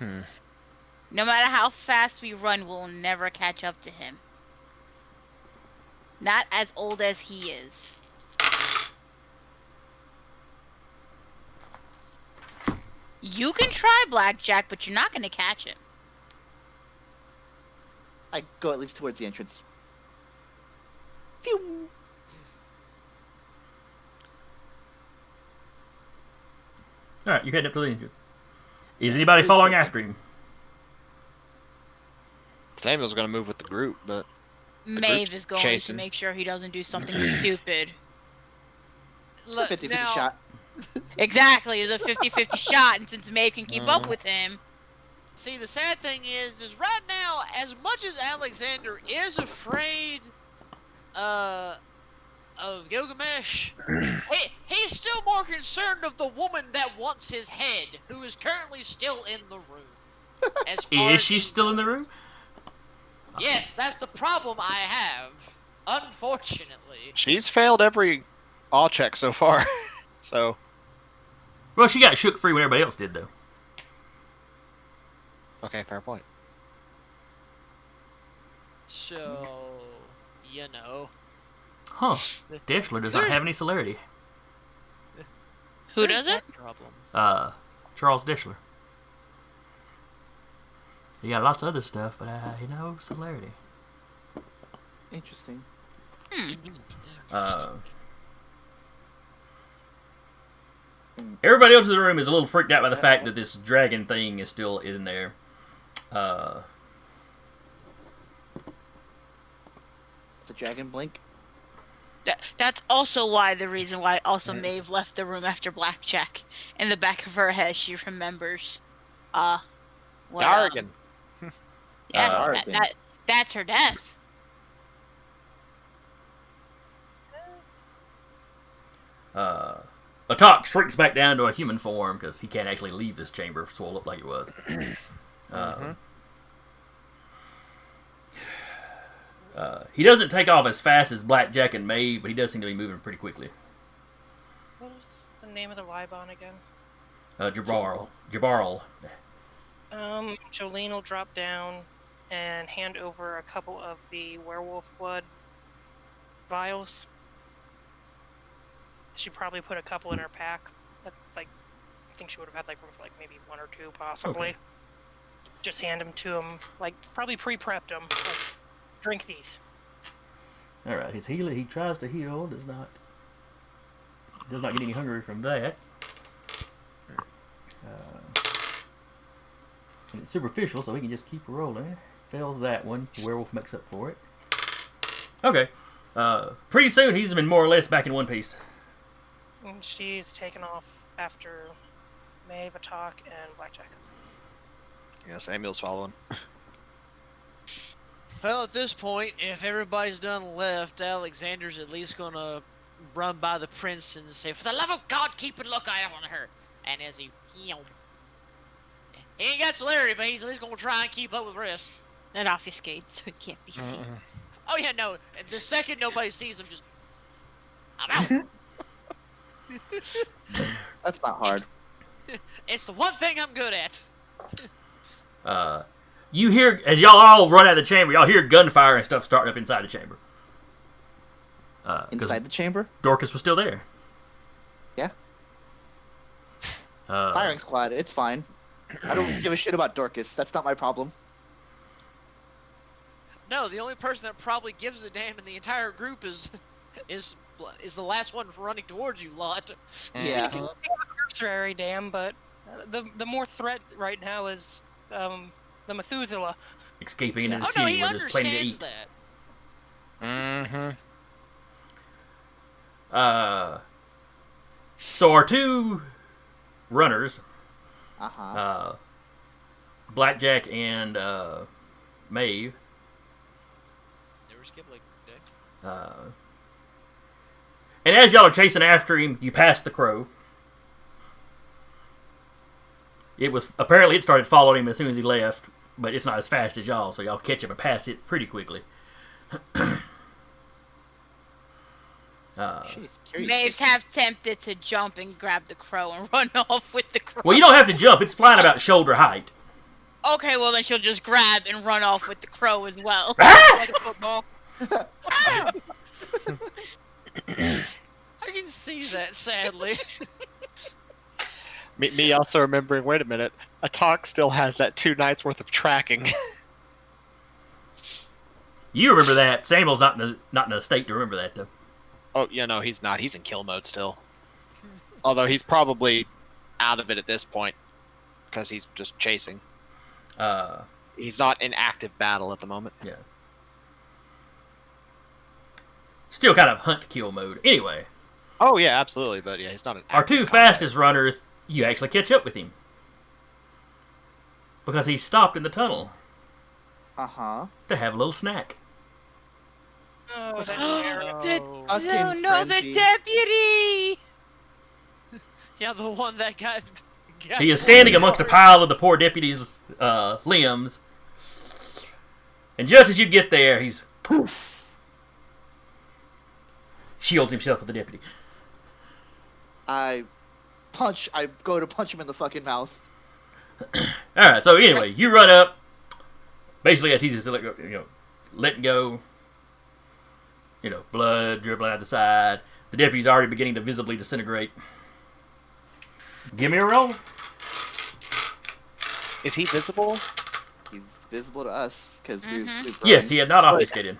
No matter how fast we run, we'll never catch up to him. Not as old as he is. You can try Blackjack, but you're not going to catch him.
I go at least towards the entrance. Phew.
Alright, you're heading up to the engine. Is anybody following after him?
Samuel's gonna move with the group, but
Maeve is going
chasing.
to make sure he doesn't do something stupid.
It's a 50-50 shot.
Exactly, it's a 50-50 shot, and since Maeve can keep up with him,
See, the sad thing is right now, as much as Alexander is afraid of Gilgamesh, he's still more concerned of the woman that wants his head, who is currently still in the room. As far
Is
as
she
he
still in the
knows.
room?
Yes, that's the problem I have. Unfortunately.
she's failed every all check so far. So
Well, she got shook free when everybody else did, though.
okay, fair point.
So, you know.
Huh. Deschler does not have any celerity.
who
there's
does it?
that problem.
Charles Deschler. He got lots of other stuff, but no celerity.
Interesting.
Everybody else in the room is a little freaked out by the fact that this dragon thing is still in there.
It's a dragon blink.
That's also why the reason why also Maeve left the room after Blackjack. In the back of her head, she remembers. What,
Dargan.
Yeah,
Dargan.
that's her death.
Atok shrinks back down to a human form because he can't actually leave this chamber swole up like it was. He doesn't take off as fast as Blackjack and Maeve, but he does seem to be moving pretty quickly.
What was the name of the Libon again?
Jabbarl.
Jolene will drop down and hand over a couple of the werewolf blood vials. She probably put a couple in her pack. I think she would have had room for maybe 1 or 2 possibly.
Okay.
Just hand them to him, probably pre-prepped them. Drink these.
All right, his healer. He tries to heal. Does not get any hungry from that. And it's superficial, so he can just keep rolling. Fails that one. The werewolf makes up for it. Okay. Pretty soon he's been more or less back in one piece.
And she's taken off after Maeve, Atok, and Blackjack.
Yeah, Samuel's following.
Well, at this point, if everybody's done left, Alexander's at least gonna run by the prince and say, "For the love of God, keep a look eye on her." And as he ain't got celerity, but he's at least gonna try and keep up with the rest.
It obfuscates, so it can't be seen.
Oh yeah, no. The second nobody sees him, just I'm out.
That's not hard.
It's the one thing I'm good at.
You hear, as y'all all run out of the chamber, y'all hear gunfire and stuff starting up inside the chamber. 'Cause
Inside the chamber?
Dorcas was still there.
Yeah.
Uh,
Firing squad, it's fine. I don't give a shit about Dorcas. That's not my problem.
No, the only person that probably gives a damn in the entire group is the last one running towards you, lot.
Yeah.
Cursory dam, but the more threat right now is the Methuselah.
escaping into the
Oh no,
city
he
where there's plenty to
understands
eat.
that.
Mm-hmm.
So our two runners,
Uh-huh.
Blackjack and Maeve,
Never skip like day.
and as y'all are chasing after him, you pass the crow. Apparently it started following him as soon as he left, but it's not as fast as y'all, so y'all catch him and pass it pretty quickly.
Jeez, curious.
Maeve's half tempted to jump and grab the crow and run off with the crow.
Well, you don't have to jump; it's flying about shoulder height.
Okay, well then she'll just grab and run off with the crow as well.
Like a football.
I can see that, sadly.
Me also remembering, wait a minute, a talk still has that 2 nights worth of tracking.
You remember that? Samuel's not in the state to remember that though.
Oh, yeah, no, he's not. He's in kill mode still. Although he's probably out of it at this point, because he's just chasing. He's not in active battle at the moment.
Yeah. Still kind of hunt-kill mode. Anyway,
Oh, yeah, absolutely, but yeah, he's not in
our
active
two
combat.
fastest runners, you actually catch up with him. Because he stopped in the tunnel
Uh-huh.
to have a little snack.
Oh, that sheriff.
Oh.
Oh
Fucking
no, the
frenzy.
deputy!
Yeah, the one that got
He is standing amongst a pile of the poor deputy's limbs. And just as you get there, he's
Poof.
shields himself with the deputy.
I go to punch him in the fucking mouth.
Alright, so anyway, you run up. Basically, as he's just letting go. Blood dribbling out the side. The deputy's already beginning to visibly disintegrate. Give me a roll.
Is he visible?
He's visible to us, because we've run.
Yes, he had not obfuscated.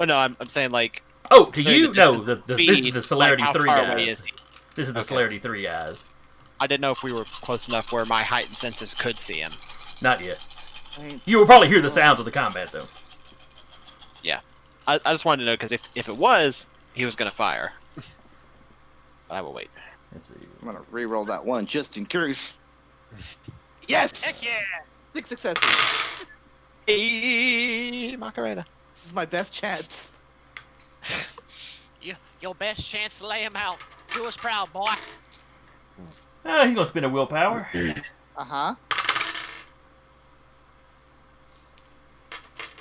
Oh, no, I'm saying, like...
Oh, to
considering
you?
the
No,
distance
this
of
is
speed,
the Celerity
like, how
3
far away
guys.
is he?
This is the
Okay.
Celerity 3 guys.
I didn't know if we were close enough where my heightened senses could see him.
Not yet.
I mean,
You will probably hear the sounds of the combat, though.
Yeah. I just wanted to know, because if it was, he was going to fire. But I will wait.
Let's see.
I'm gonna re-roll that one just in case. Yes!
Heck yeah!
6 successes.
Hey, Macarena.
This is my best chance.
Your best chance to lay him out. Do us proud, boy.
He's gonna spend a willpower.
Uh-huh.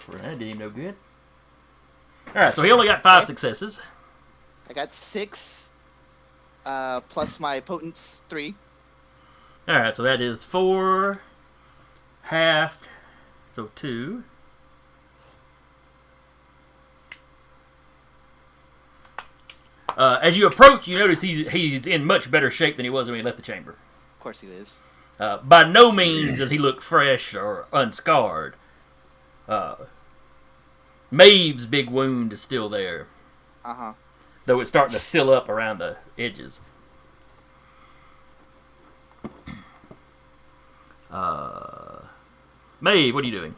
That did him no good. Alright, so he only got 5 successes.
I got 6, plus my potence 3.
Alright, so that is 4, halved, so 2. As you approach, you notice he's in much better shape than he was when he left the chamber.
Of course he is.
By no means does he look fresh or unscarred. Maeve's big wound is still there,
Uh-huh.
though it's starting to seal up around the edges. Maeve, what are you doing?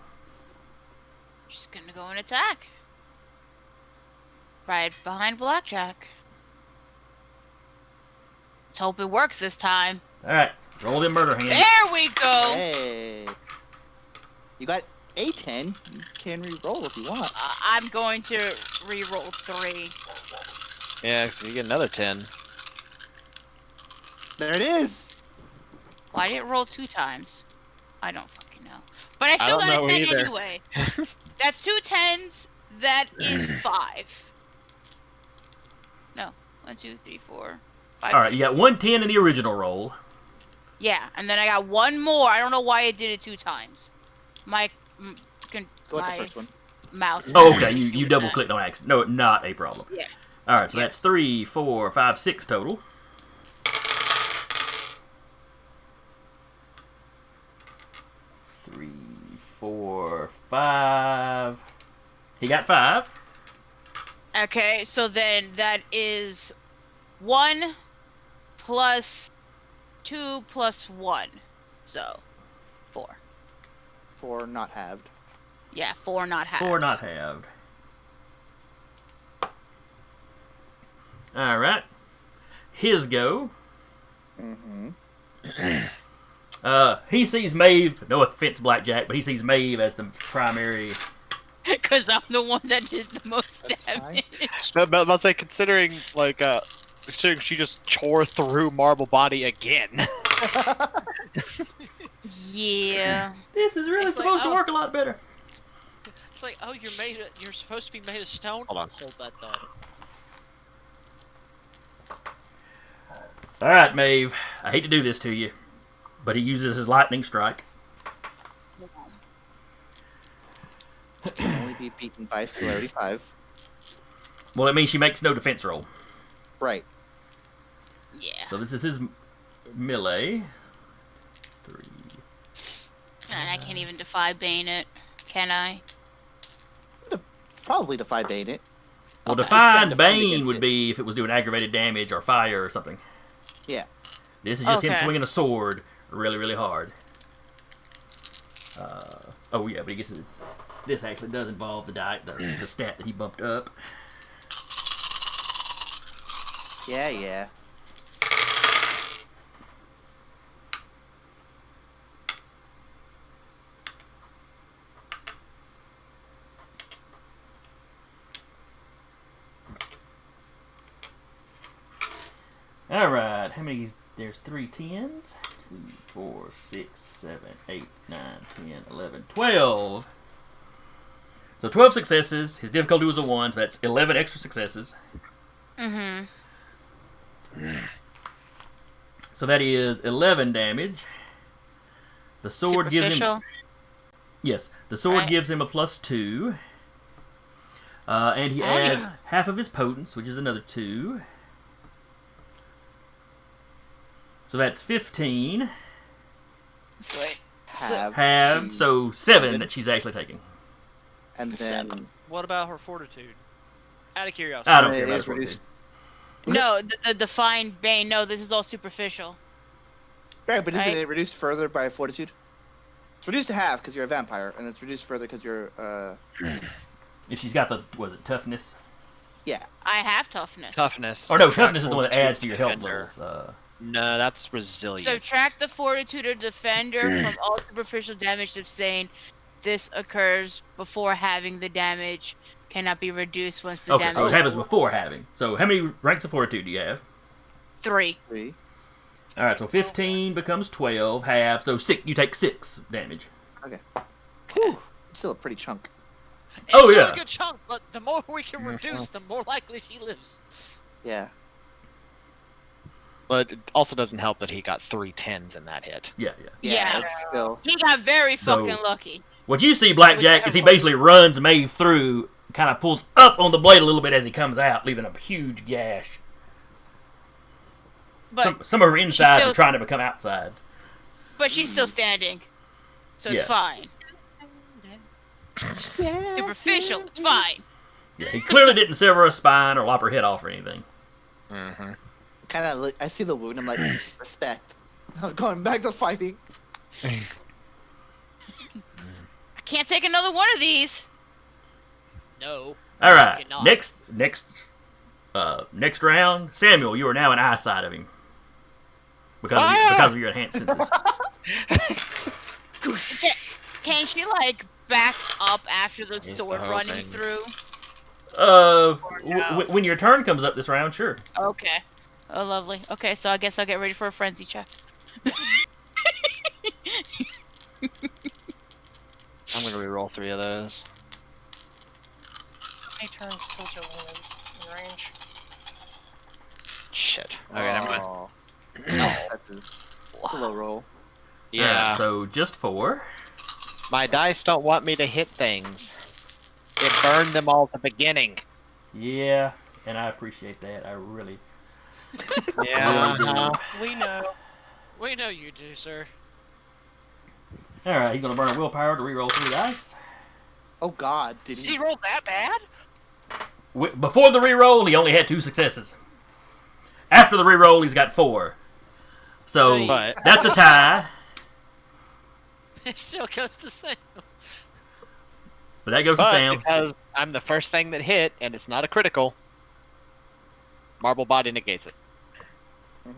Just gonna go and attack. Right behind Blackjack. Let's hope it works this time.
Alright, roll them murder hands.
There we go!
Hey. You got a 10. You can re-roll if you want.
I'm going to re-roll 3.
Yeah, so you get another 10.
There it is!
Why did it roll 2 times? I don't fucking know. But I still
don't
got a
know
10
either.
anyway. That's 2 10s. That is 5. No. 1, 2, 3, 4, 5.
Alright, you got 110 in the original roll.
Yeah, and then I got one more. I don't know why it did it 2 times. My
Go with the
my
first one.
mouse.
Oh, okay. You
doing
double
that.
clicked on accident. No, not a problem.
Yeah.
All right, so
Yeah.
that's 3, 4, 5, 6 total. Three, 4, 5. He got 5.
Okay, so then that is 1 plus 2 plus 1. So 4.
4 not halved.
Yeah, 4 not half.
4 not halved. All right. His go.
Mm-hmm.
He sees Maeve. No offense, Blackjack, but he sees Maeve as the primary.
Because I'm the one that did the most
That's fine.
damage.
But let's say, considering she just tore through Marble Body again.
Yeah.
This is really
It's like,
supposed to
oh.
work a lot better.
It's like, oh, you're supposed to be made of stone.
Hold on.
Hold that thought.
All right, Maeve. I hate to do this to you, but he uses his lightning strike.
Can only be beaten by celerity 5.
Well, it means she makes no defense roll.
Right.
Yeah.
So this is his melee. 3.
And I can't even defy Bane it, can I?
Probably defy Bane it.
Well,
Okay.
Defiant
Just defend
Bane
against
would
it.
be if it was doing aggravated damage or fire or something.
Yeah.
This is just him
Okay.
swinging a sword really, really hard. Oh yeah, but I guess this actually does involve the stat that he bumped up.
Yeah, yeah.
All right, how many? There's 3 10s. 2, 4, 6, 7, 8, 9, 10, 11, 12. So 12 successes. His difficulty was a 1, so that's 11 extra successes.
Mm-hmm.
So that is 11 damage. The sword gives him.
Superficial.
Yes, the sword
Right.
gives him a +2. And he
Oh,
adds
yeah.
half of his potence, which is another 2. So that's 15.
Sweet.
Half,
She-
so 7
7.
that she's actually taking.
And then
What about her fortitude? Out of curiosity.
I don't
It
care about
is
the
reduced.
No, the defined Bane. No, this is all superficial.
right, but isn't
Right.
it reduced further by fortitude? It's reduced to half because you're a vampire, and it's reduced further because you're
If she's got the, was it toughness?
yeah.
I have toughness.
Toughness.
Or no,
subtract
toughness is the one that
fortitude
adds to your health
defender.
levels.
No, that's resilience.
Subtract the fortitude of defender from all superficial damage sustained. This occurs before having the damage. Cannot be reduced once the
Okay,
damage.
so it happens before having. So how many ranks of fortitude do you have?
3.
3.
All right, so 15 becomes 12, half, so 6. You take 6 damage.
Whew. Still a pretty chunk.
It's
Oh,
still
yeah.
a good chunk, but the more we can reduce, the more likely she lives.
Yeah.
But it also doesn't help that he got 3 10s in that hit.
Yeah.
Yeah.
It's still.
He got very
So-
fucking lucky.
What you see, Blackjack, is he basically runs Maeve through, kind of pulls up on the blade a little bit as he comes out, leaving a huge gash.
But
Some of her insides
still-
are trying to become outsides.
she's still standing. So it's
Yeah.
fine. Superficial, it's fine.
Yeah, he clearly didn't sever her spine or lop her head off or anything.
Mm-hmm.
Kind of. I see the wound. I'm like, respect. I'm going back to fighting.
I can't take another one of these.
No.
All right,
you cannot.
next round, Samuel, you are now in eyesight of him because of your enhanced senses.
Can she like back up after the
He's
sword
the
running
hoping.
through?
No. When your turn comes up this round, sure.
Okay. Oh, lovely. Okay, so I guess I'll get ready for a frenzy check.
I'm gonna re-roll 3 of those.
How many turns till Jolene in range?
Shit. Okay, never mind.
Oh. That's his. It's a low roll.
Yeah.
Alright, so just 4.
My dice don't want me to hit things. It burned them all at the beginning.
Yeah, and I appreciate that. I really.
Yeah.
We know.
We know you do, sir.
Alright, he's gonna burn a willpower to reroll 3 dice.
Oh God, did
Did
he?
he roll that bad?
Before the reroll, he only had 2 successes. After the reroll, he's got 4. So
But
that's a tie.
It still goes to Sam.
But that goes to Sam.
because I'm the first thing that hit, and it's not a critical, Marble Body negates it.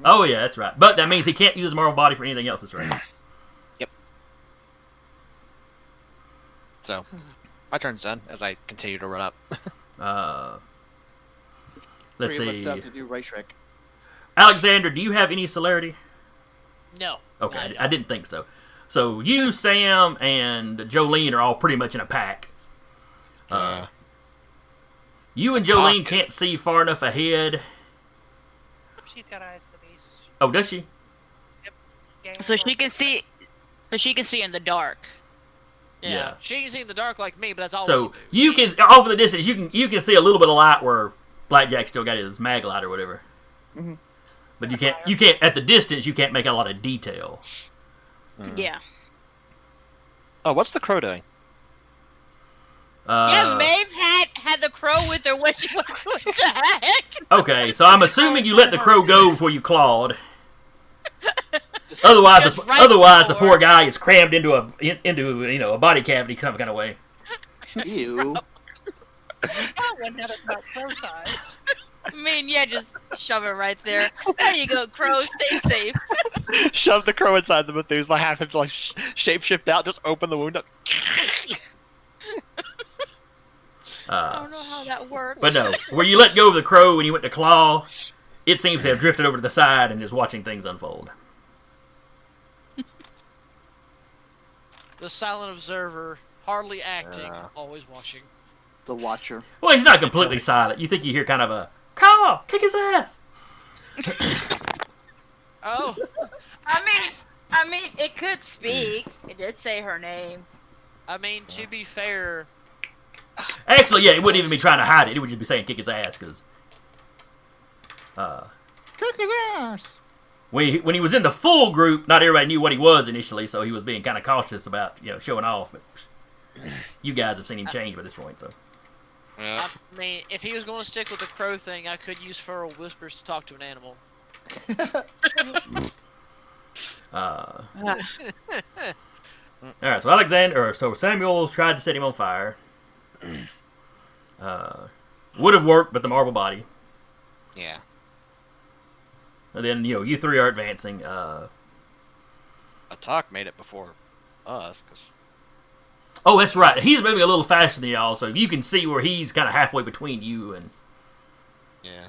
Oh yeah, that's right. But that means he can't use his marble body for anything else. That's right.
So, my turn's done as I continue to run up.
Let's
Three of us
see.
still have to do right trick.
Alexander, do you have any celerity?
No.
Okay,
not at
I
all.
didn't think so. So you, Sam, and Jolene are all pretty much in a pack. You and Jolene can't see far enough ahead.
She's got eyes of the beast.
Oh, does she?
Gang
So
of
she can see. So she can see in the dark.
Yeah.
Yeah.
She can see in the dark like me, but that's all.
So
we do.
you can, off in the distance, you can see a little bit of light where Blackjack still got his mag light or whatever.
Mhm.
But you can't at the distance you can't make out a lot of detail.
Yeah.
Oh, what's the crow doing?
Yeah, Maeve had the crow with her when she went to attack.
Okay, so I'm assuming you let the crow go before you clawed.
Just-
Otherwise,
Just right
the
before.
poor guy is crammed into a body cavity some kind of way.
Ew.
That one had about crow-sized.
I mean, yeah, just shove it right there. There you go, crow. Stay safe.
Shove the crow inside the Methuselah, have him like shapeshift out, just open the wound up.
I don't know how that works.
But no, where you let go of the crow when you went to claw, it seems to have drifted over to the side and just watching things unfold.
The silent observer, hardly acting,
Yeah.
always watching.
The Watcher.
Well, he's not completely silent. You think you hear kind of a caw, kick his ass.
Oh,
I mean, it could speak. It did say her name.
I mean, to be fair,
Actually, yeah, it wouldn't even be trying to hide it. It would just be saying kick his ass because
Kick his ass.
when he was in the full group, not everybody knew what he was initially, so he was being kind of cautious about showing off. But you guys have seen him change by this point, so.
Yeah.
I mean, if he was going to stick with the crow thing, I could use feral whispers to talk to an animal.
All right, so Samuel tried to set him on fire. Would have worked, but the marble body.
Yeah.
And then you three are advancing.
Atak made it before us, because
Oh, that's right. He's moving a little faster than y'all, so you can see where he's kind of halfway between you and.
yeah.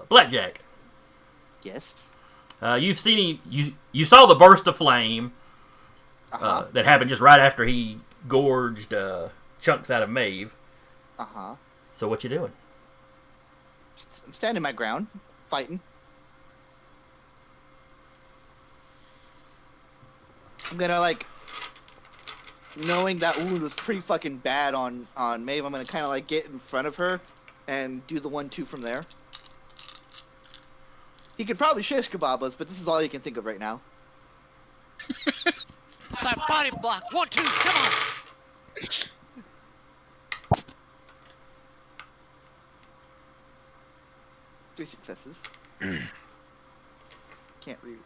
Blackjack.
Yes.
You've seen you saw the burst of flame
Uh-huh.
that happened just right after he gorged chunks out of Maeve.
Uh-huh.
So what you doing?
I'm standing my ground, fighting. I'm gonna knowing that wound was pretty fucking bad on Maeve, I'm gonna kind of get in front of her and do the 1-2 from there. He could probably shish kebabas, but this is all he can think of right now.
Side body block. 1-2. Come on.
3 successes.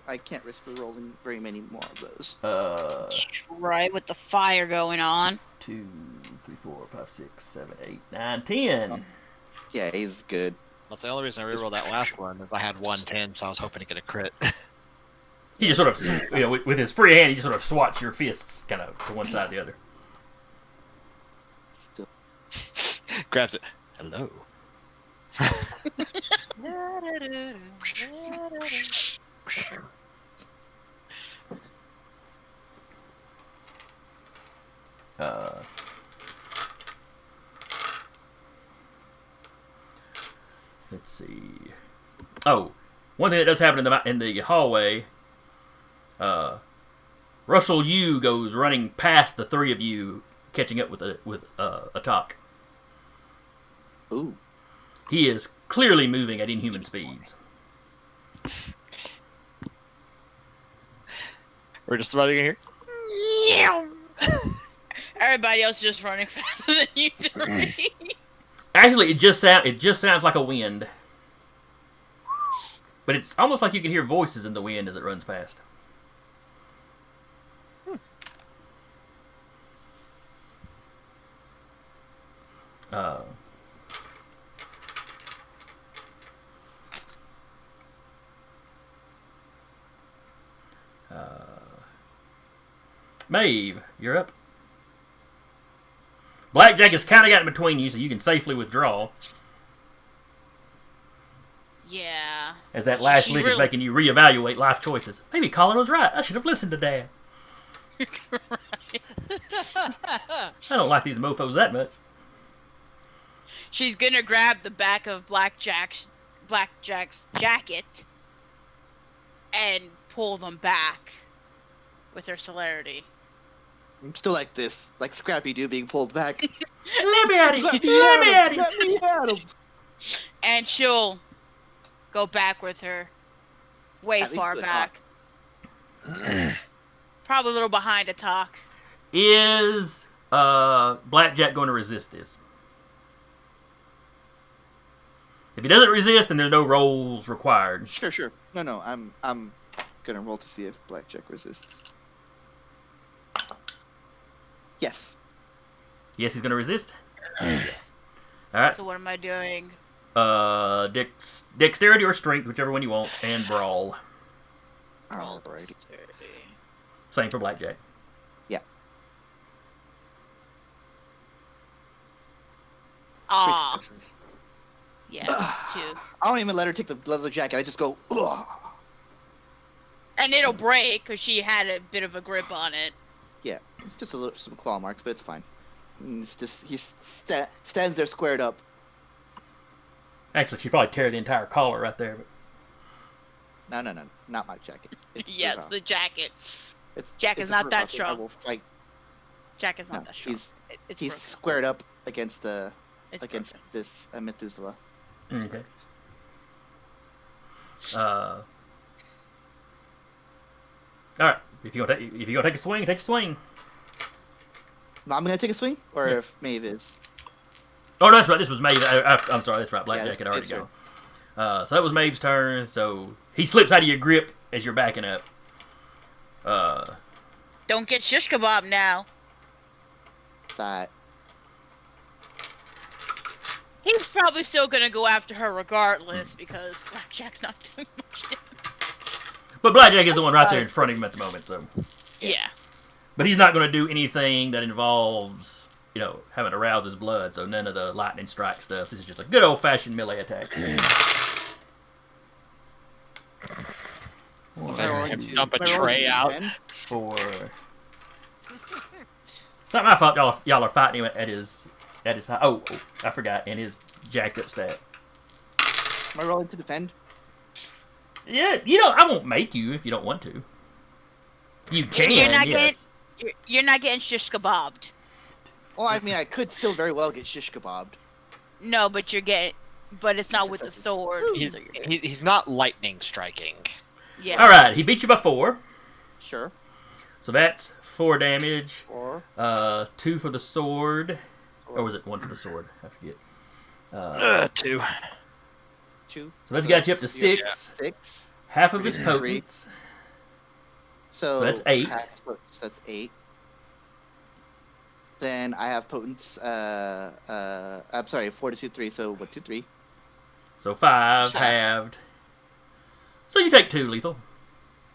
I can't risk rolling very many more of those.
Right, with the fire going on.
2, 3, 4, 5, 6, 7, 8, 9, 10.
Yeah, he's good.
That's the only reason I rerolled that last one, is I had 110, so I was hoping to get a crit.
He just sort of, with his free hand, he just sort of swats your fists kind of to one side or the other.
Still.
Grabs it. Hello.
Let's see. Oh, one thing that does happen in the hallway. Russell Yu goes running past the three of you, catching up with Atak.
Ooh.
He is clearly moving at inhuman speeds.
We're just running in here.
Everybody else is just running faster than you three.
Actually, it just sounds like a wind, but it's almost like you can hear voices in the wind as it runs past. Maeve, you're up. Blackjack has kind of gotten between you, so you can safely withdraw.
Yeah.
As that last
She
lick is
really-
making you reevaluate life choices. Maybe Colin was right. I should have listened to Dad. I don't like these mofos that much.
She's gonna grab the back of Blackjack's jacket and pull them back with her celerity.
I'm still like this, like Scrappy Doo being pulled back.
Let me at him!
Let
Let me at him!
Let me at him!
And she'll go back with her. Way
At least
far
to the
back. Probably a little behind a talk.
Is Blackjack going to resist this? If he doesn't resist, then there's no rolls required.
Sure. No, I'm gonna roll to see if Blackjack resists. Yes.
Yes, he's going to resist. Alright.
So what am I doing?
Dexterity or strength, whichever one you want, and brawl.
Alrighty.
Same for Blackjack.
Aw,
Successes.
yeah, 2.
I don't even let her take the leather jacket. I just go, ugh.
And it'll break because she had a bit of a grip on it.
Yeah, it's just some claw marks, but it's fine. And it's just he stands there squared up.
Actually, she'd probably tear the entire collar right there. But
No, not my jacket. It's
Yes,
Burhoff.
the jacket.
It's,
Jack
it's
is
a
not that
Burhoff. I
strong.
will fight.
Jack is not
No,
that strong.
he's
It's
he's
broken.
squared up against
It's
against
broken.
this Methuselah.
okay. Alright. If you're gonna take a swing, take a swing.
No, I'm gonna take a swing, or
Yeah.
if Maeve is.
Oh, no, that's right. This was Maeve. I'm sorry. That's right. Blackjack
it's
had already
Maeve's
gone. So that was Maeve's turn. So he slips out of your grip as you're backing up.
Don't get shish kebab now.
It's alright.
He's probably still gonna go after her regardless because Blackjack's not doing much damage.
But Blackjack is the one right there in front of him at the moment. So,
Yeah.
but he's not going to do anything that involves, having to rouse his blood. So none of the lightning strike stuff. This is just a good old fashioned melee attack.
Is
Am I
that
rolling
him
to-
dump a
am I rolling
tray
to
out?
defend?
For it's not my fault. Y'all are fighting him at his high. Oh, I forgot. And his jacked up stat.
Am I rolling to defend?
Yeah, I won't make you if you don't want to. You can,
You're not
yes.
You're not getting shish kebabbed.
Well, I mean, I could still very well get shish kebabbed.
No, but it's not with the
Successes.
sword.
He's,
so you're good.
he's not lightning striking.
Yeah.
All right, he beat you by 4,
Sure.
so that's 4 damage.
Or
2 for the sword, or was it 1 for the sword? I forget.
2.
2.
So that's got you up to 6.
6.
Half of his
Reduce to
potence.
So
that's 8.
half, so that's 8. Then I have potence. I'm sorry, 4 to 2, 3. So what? 2, 3.
So 5
Shot.
halved. So you take 2 lethal,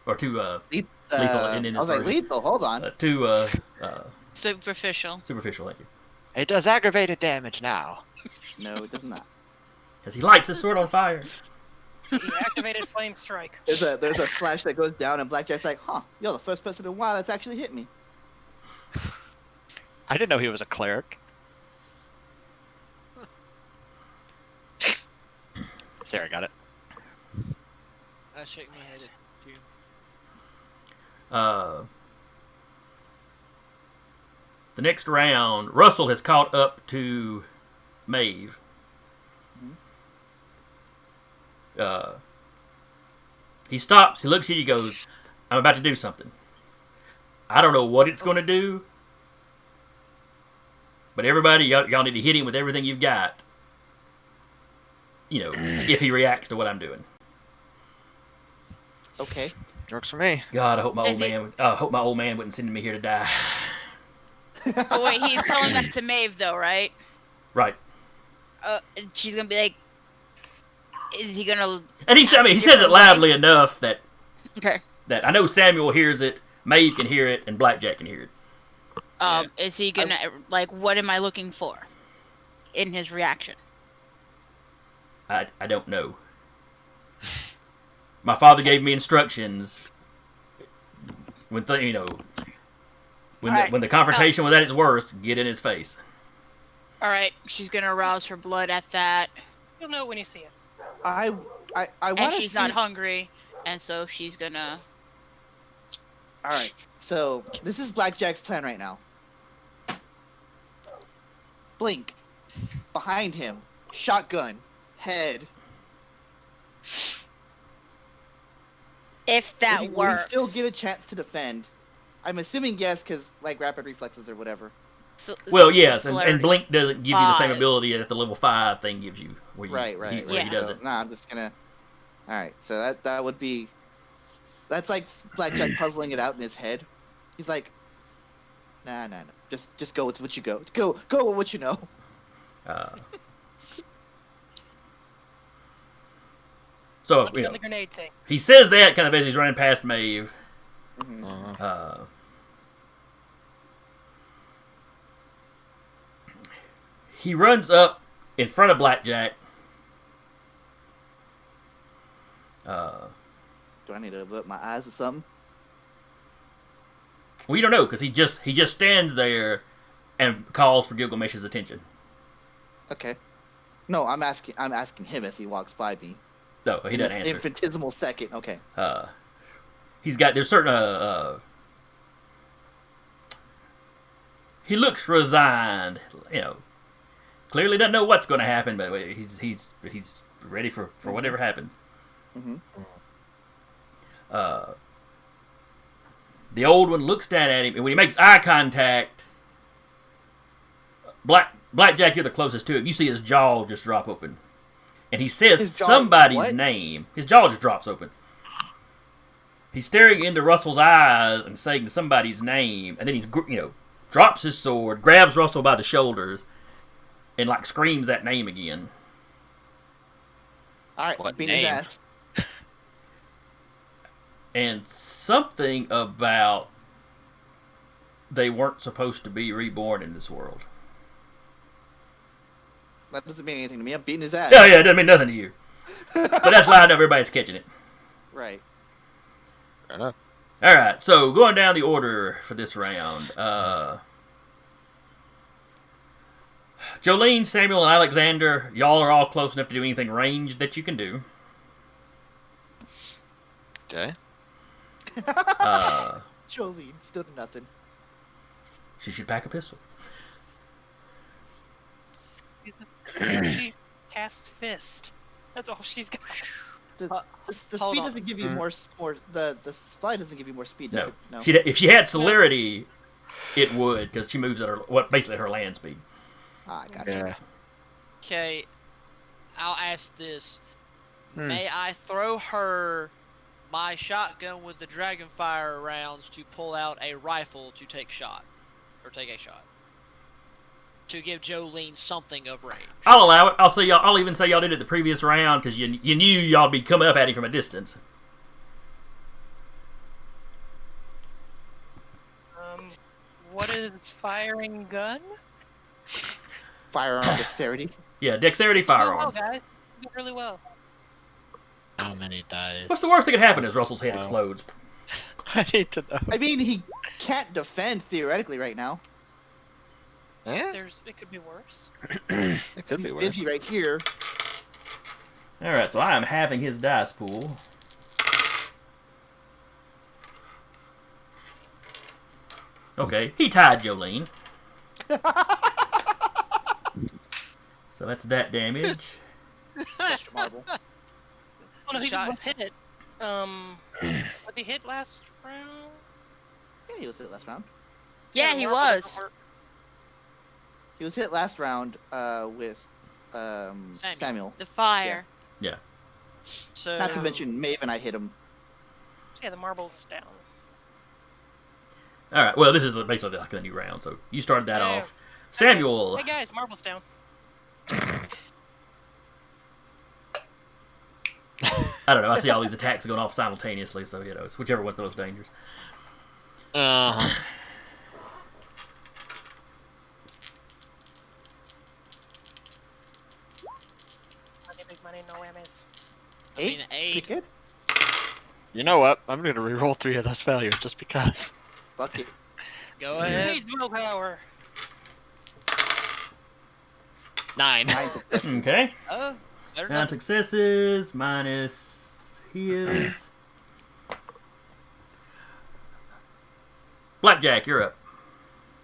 or 2
Lethal.
in
I
this
was like,
version.
lethal. Hold on.
2
Superficial.
superficial. Thank you.
It does aggravated damage now.
No, it does not.
Because he lights his sword on fire.
He activated Flame Strike.
There's a flash that goes down, and Blackjack's like, "Huh, you're the first person in a while that's actually hit me."
I didn't know he was a cleric. Sarah got it.
I shake my head at you.
The next round, Russell has caught up to Maeve. He stops, he looks at you, he goes, I'm about to do something. I don't know what it's going to do, but everybody, y'all need to hit him with everything you've got. You know, if he reacts to what I'm doing.
Okay.
Works for me.
God, I hope my
Is
old
he-
man. I hope my old man wouldn't send me here to die.
Oh wait, he's telling that to Maeve though, right?
Right.
And she's gonna be like, is he gonna?
And he says it
Different
loudly enough that
Okay.
I know Samuel hears it, Maeve can hear it, and Blackjack can hear it.
Is he gonna like? What am I looking for? In his reaction.
I don't know. My father gave me instructions. When
Alright.
when the confrontation was at its worst, get in his face.
All right, she's gonna arouse her blood at that,
You'll know when you see it.
I
and
want to
she's
see.
not hungry, and so she's gonna.
All right. So this is Blackjack's plan right now. Blink. Behind him. Shotgun. Head.
If that
Will he
works.
still get a chance to defend? I'm assuming yes, because like rapid reflexes or whatever.
Well, yes, and
celerity.
Blink doesn't give you the same
5.
ability that the level 5 thing gives you. Where you
Right.
where
Yeah.
he
So,
doesn't.
nah, I'm just gonna. All right. So that would be. That's like Blackjack puzzling it out in his head. He's like, nah. Just go with what you go. Go with what you know.
So
Watch
you
it
know,
on the grenade thing.
he says that kind of as he's running past Maeve.
Mhm.
He runs up in front of Blackjack.
Do I need to avert my eyes or something?
Well, you don't know because he just stands there and calls for Gilgamesh's attention.
Okay. No, I'm asking him as he walks by me.
No, he
In
doesn't
that
answer.
infinitesimal second. Okay.
There's certain he looks resigned, you know. Clearly doesn't know what's going to happen, but he's ready for whatever happens.
Mhm.
The old one looks down at him, and when he makes eye contact, Blackjack, you're the closest to him. You see his jaw just drop open, and he says
His jaw-
somebody's
what?
name. His jaw just drops open. He's staring into Russell's eyes and saying somebody's name, and then he's drops his sword, grabs Russell by the shoulders, and like screams that name again.
All right.
What
Beat his
name?
ass.
And something about they weren't supposed to be reborn in this world.
That doesn't mean anything to me. I'm beating his ass.
Yeah, it doesn't mean nothing to you. But that's loud enough, everybody's catching it.
Right.
Fair enough.
All right, so going down the order for this round. Jolene, Samuel, and Alexander, y'all are all close enough to do anything ranged that you can do.
Okay.
Jolene, still nothing.
She should pack a pistol.
She casts fist. That's all she's got.
The
hold
speed
on.
doesn't give you more. The slide doesn't give you more speed, does
No.
it? No.
If she had celerity, it would, because she moves at basically her land speed.
Ah, gotcha.
Yeah.
Okay, I'll ask this.
Hmm.
May I throw her my shotgun with the dragonfire rounds to pull out a rifle to take a shot? To give Jolene something of range.
I'll allow it. I'll even say y'all did it the previous round because you knew y'all'd be coming up at him from a distance.
What is firing gun?
Firearm dexterity.
Yeah, dexterity
Oh,
firearms.
guys, you did really well.
How many dice?
What's the worst that could happen is Russell's head
Wow.
explodes.
I need to know.
I mean, he can't defend theoretically right now.
Eh?
It could be worse.
It could
He's
be worse.
busy right here.
All right, so I am having his dice pool. Okay, he tied Jolene. So that's that damage.
Extra marble.
Oh no, he
Shot.
was hit. Was he hit last round?
Yeah, he was hit last round.
Yeah,
the
he
marble doesn't
was.
work.
He was hit last round with Samuel.
The fire.
So
Not to mention Maeve and I hit him.
Yeah, the marble's down.
All right, well, this is basically like the new round, so you started that
Yeah.
off. Samuel.
Hey guys, marble's down.
I don't know. I see all these attacks going off simultaneously, so it's whichever one's the most dangerous.
Uh-huh.
Money, big money, no whammies.
I mean,
8? Pretty good.
You know what? I'm gonna reroll 3 of those failures just because.
Fuck it.
go ahead.
Needs willpower.
9.
9 successes.
Okay.
Oh, better
9
not.
successes minus his. Blackjack, you're up.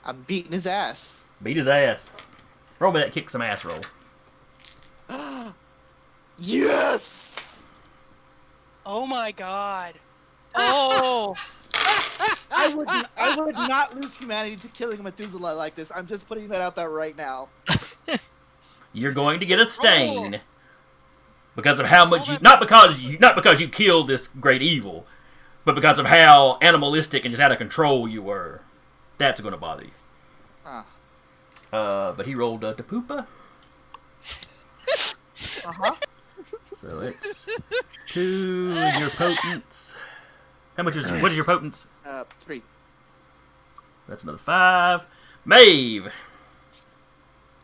I'm beating his ass.
Beat his ass. Roll me that kick some ass roll.
Yes!
Oh my god.
Oh,
I would not lose humanity to killing a Methuselah like this. I'm just putting that out there right now.
You're going to get a stain because of how much you not because you killed this great evil, but because of how animalistic and just out of control you were. That's going to bother you.
Ah.
But he rolled to Poopa,
Uh-huh.
so it's 2 of your potents. How much is what is your potents?
3.
That's another 5. Maeve.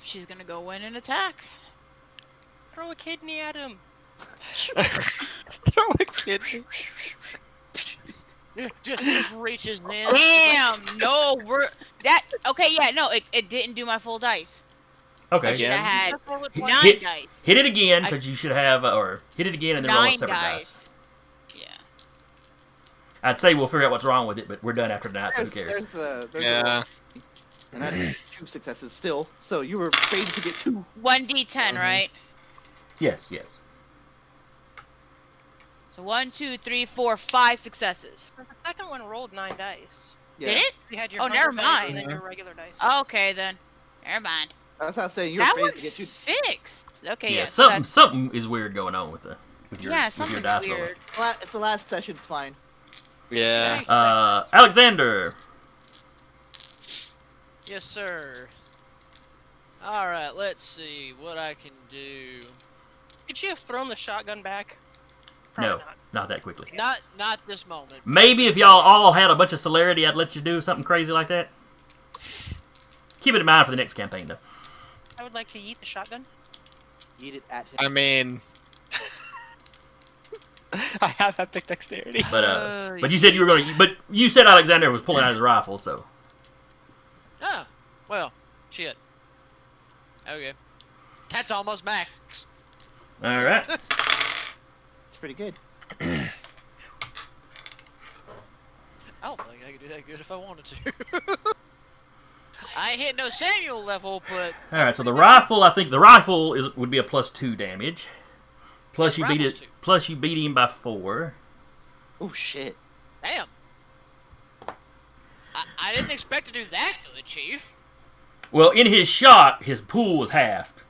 she's gonna go in and attack.
Throw a kidney at him.
Throw a kidney.
Just reaches in.
Damn, no, okay. Yeah, no, it didn't do my full dice.
Okay.
I should have had
Just roll it
Hit-
9
hit-
dice.
Hit it again because you should have, or hit it again and then roll a
9
separate dice.
dice. Yeah.
I'd say we'll figure out what's wrong with it, but we're done after tonight, so who
There's,
cares?
there's
Yeah.
and that's 2 successes still. So you were fated to get 2.
1d10, right?
Yes, yes.
So 1, 2, 3, 4, 5 successes.
The second one rolled 9 dice.
Yeah.
Did it?
You had your
Oh, never
100 dice and
mind.
then your regular dice.
Okay then. Never mind.
That's not saying you're
That
fated
one's
to get 2.
fixed. Okay, yeah.
something
so that's-
something is weird going on with your
yeah,
with your
something's
dice roller.
weird.
It's the last session. It's fine.
Yeah.
Nice.
Alexander.
Yes, sir. All right, let's see what I can do.
Could you have thrown the shotgun back? Probably
No,
not.
not that quickly.
Not this moment.
Maybe if y'all all had a bunch of celerity, I'd let you do something crazy like that. Keep it in mind for the next campaign, though.
I would like to eat the shotgun.
Eat it at him.
I mean, I have epic dexterity.
But you said you were going to. But you said Alexander was pulling out his rifle, so
Oh, well, shit. Okay. That's almost max.
all right.
It's pretty good.
I don't think I could do that good if I wanted to. I ain't hit no Samuel level, but
All right. So the rifle, I think the rifle would be a +2 damage. Plus you beat
Rifle's
it.
2.
Plus you beat him by 4.
Oh shit.
damn. I didn't expect to do that good, Chief.
Well, in his shot, his pool was halved,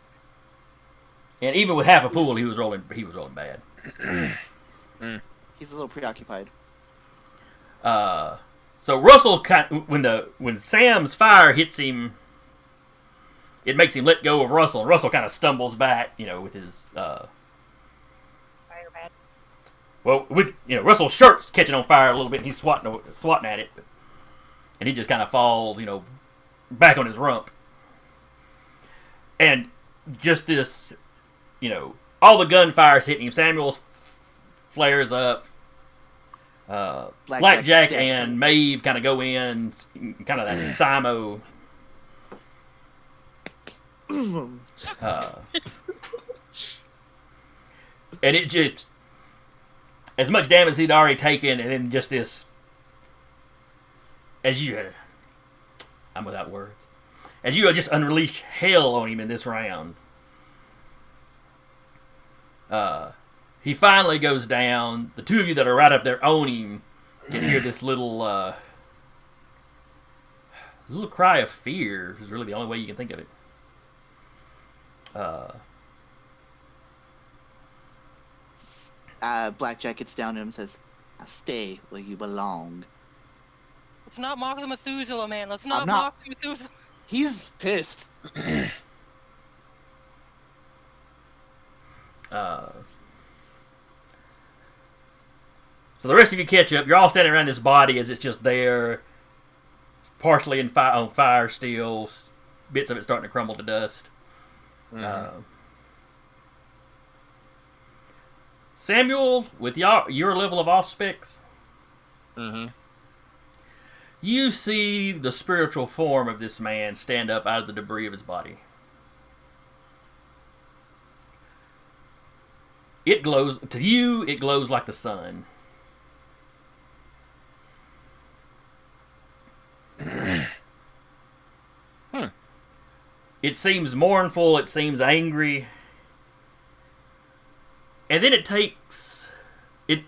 and even with half a pool, he was rolling. He was rolling bad.
He's a little preoccupied.
So Russell, when Sam's fire hits him, it makes him let go of Russell, and Russell kind of stumbles back, with his
Fire bad.
Russell's shirt's catching on fire a little bit, and he's swatting at it, and he just kind of falls, back on his rump, and just this, all the gunfire's hitting him. Samuel flares up. Blackjack
decks
and
him.
Maeve kind of go in, kind of that Simo And it just, as much damage as he'd already taken, and then just this, I'm without words. As you just unleash hell on him in this round, he finally goes down. The two of you that are right up there on him can hear this little cry of fear. Is really the only way you can think of it.
Blackjack gets down to him and says, "Now stay where you belong."
Let's not mock the Methuselah, man. Let's
I'm
not
not.
mock the Methuselah.
He's pissed.
So the rest of you catch up. You're all standing around this body as it's just there, partially on fire still. Bits of it starting to crumble to dust. Samuel, with your level of auspex, you see the spiritual form of this man stand up out of the debris of his body. It glows to you. It glows like the sun. It seems mournful. It seems angry. And then it takes it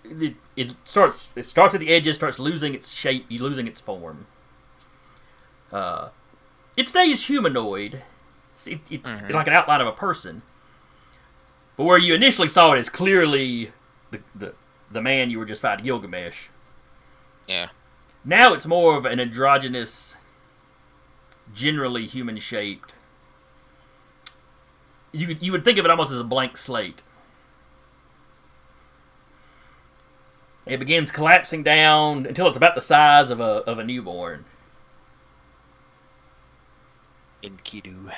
starts at the edges, starts losing its shape, losing its form. It stays humanoid, like an outline of a person. But where you initially saw it as clearly the man you were just fighting, Gilgamesh.
Yeah.
Now it's more of an androgynous, generally human-shaped. You would think of it almost as a blank slate. It begins collapsing down until it's about the size of a newborn.
Enkidu.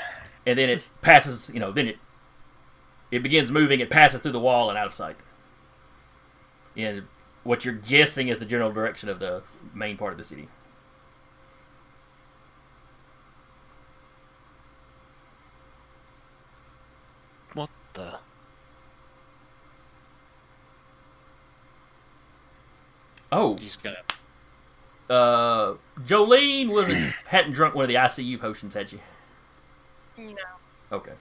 And then it passes, then it begins moving, it passes through the wall and out of sight. In what you're guessing is the general direction of the main part of the city.
What the?
Oh.
He's gonna.
Jolene hadn't drunk one of the ICU potions, had you?
No.
Okay.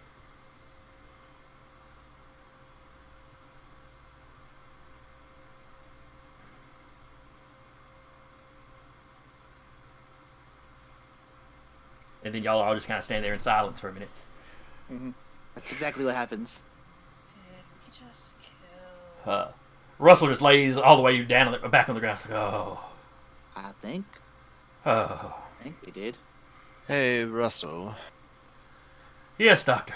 And then y'all all just kind of stand there in silence for a minute.
Mm-hmm. That's exactly what happens.
Did we just kill?
Russell just lays all the way down back on the ground. It's like, oh.
I think we did.
Hey, Russell.
Yes, Doctor.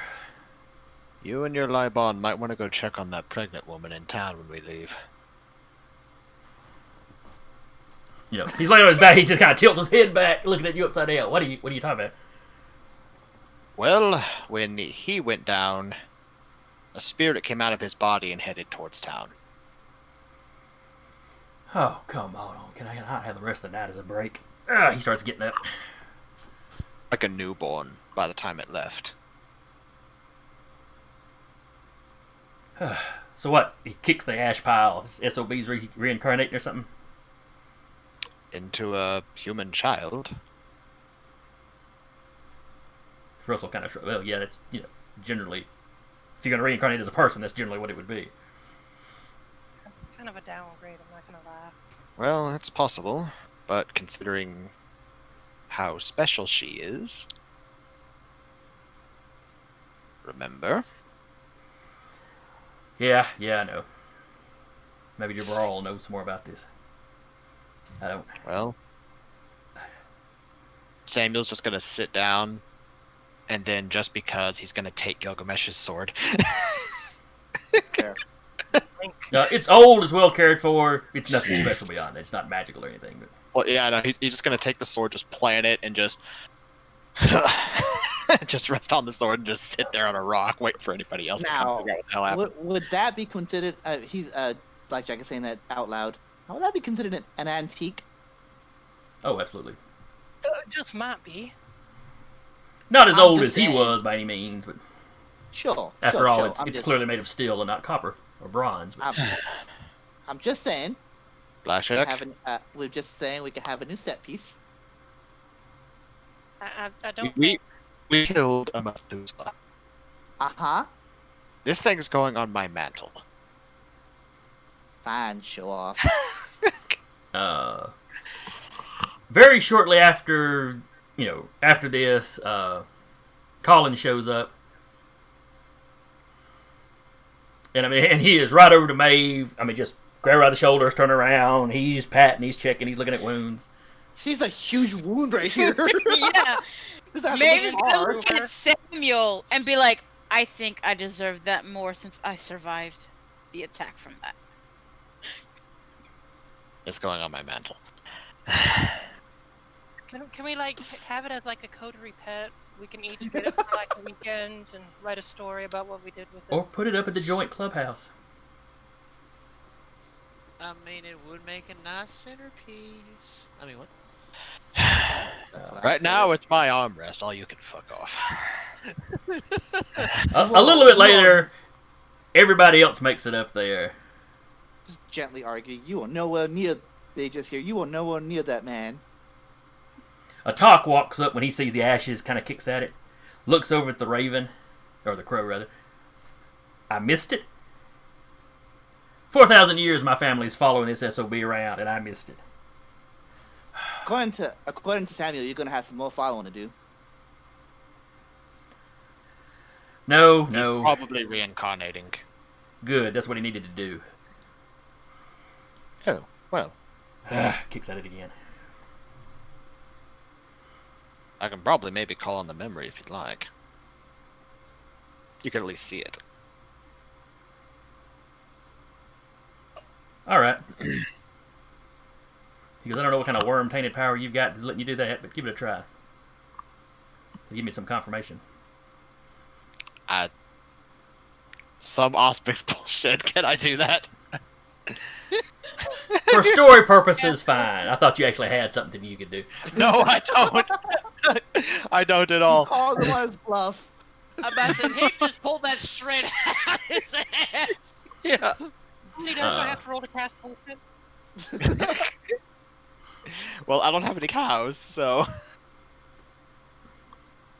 You and your Libon might want to go check on that pregnant woman in town when we leave.
He's laying on his back. He just kind of tilts his head back, looking at you upside down. What are you talking about?
Well, when he went down, a spirit came out of his body and headed towards town.
Oh, come on. Can I not have the rest of the night as a break? He starts getting up.
Like a newborn by the time it left.
So what? He kicks the ash pile. This SOB's reincarnating or something?
Into a human child.
Russell kind of well, yeah, that's generally, if you're gonna reincarnate as a person, that's generally what it would be.
Kind of a downgrade, I'm not gonna lie.
Well, it's possible, but considering how special she is, remember?
Yeah, I know. Maybe Jabral will know some more about this. I don't.
Well, Samuel's just gonna sit down, and then just because he's gonna take Gilgamesh's sword.
It's fair.
It's old, it's well cared for. It's nothing special beyond it. It's not magical or anything. But...
Well, yeah, no, he's just gonna take the sword, just plant it, and just just rest on the sword and just sit there on a rock, wait for anybody else to come
Now,
figure out what the hell happened.
would that be considered? Blackjack is saying that out loud. How would that be considered an antique?
Oh, absolutely.
It just might be.
Not as
I'm
old
just
as he
saying.
was by any means, but
Sure.
after
sure,
all,
sure.
it's clearly made of steel and not copper or bronze. But
I'm just saying.
Blackjack.
We're just saying we can have a new set piece.
I don't
We
think.
we killed a Methuselah.
Uh-huh.
This thing's going on my mantle.
Fine, show off.
Very shortly after, after this, Colin shows up. And he is right over to Maeve. Just grab her by the shoulders, turn around. He's patting, he's checking, he's looking at wounds.
Sees a huge wound right here.
Yeah.
Does that
Maybe
look hard?
look at Samuel and be like, I think I deserve that more since I survived the attack from that.
It's going on my mantle.
Can we like have it as like a coterie pet? We can each get it for like a weekend and write a story about what we did with it.
Or put it up at the joint clubhouse.
I mean, it would make a nice centerpiece. I mean, what?
That's what I
Right
said.
now, it's my armrest. All you can fuck off.
A little bit later, everybody else makes it up there.
Just gently argue. You are nowhere near. They just hear you are nowhere near that man.
A talk walks up when he sees the ashes, kind of kicks at it, looks over at the raven, or the crow rather. I missed it. 4,000 years my family's following this SOB around, and I missed it.
According to Samuel, you're gonna have some more following to do.
No,
He's
no.
probably reincarnating.
Good, that's what he needed to do.
Oh, well.
Kicks at it again.
I can probably maybe call on the memory if you'd like. You can at least see it.
Alright. He goes, I don't know what kind of worm-tainted power you've got that's letting you do that, but give it a try. Give me some confirmation.
Some Auspice bullshit. Can I do that?
For story purposes, fine. I thought you actually had something you could do.
No, I don't. I don't at all.
Call him on his bluff.
I'm about to say, he just pulled that straight out of his ass.
Yeah.
He does. I have to roll to cast bullshit.
Well, I don't have any cows, so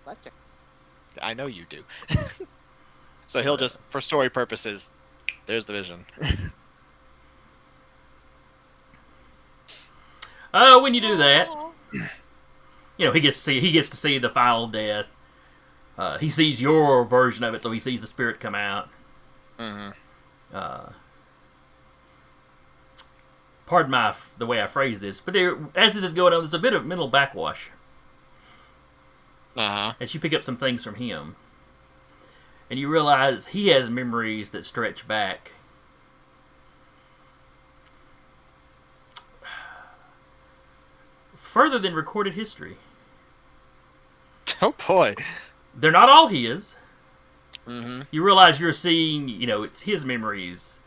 Blackjack.
I know you do. So he'll just, for story purposes, there's the vision.
When you do that, he gets to see the final death. He sees your version of it, so he sees the spirit come out.
Mm-hmm.
Pardon the way I phrase this, but as this is going on, there's a bit of mental backwash.
Uh-huh.
As you pick up some things from him, and you realize he has memories that stretch back further than recorded history.
Oh boy.
They're not all his.
Mm-hmm.
You realize you're seeing, it's his memories,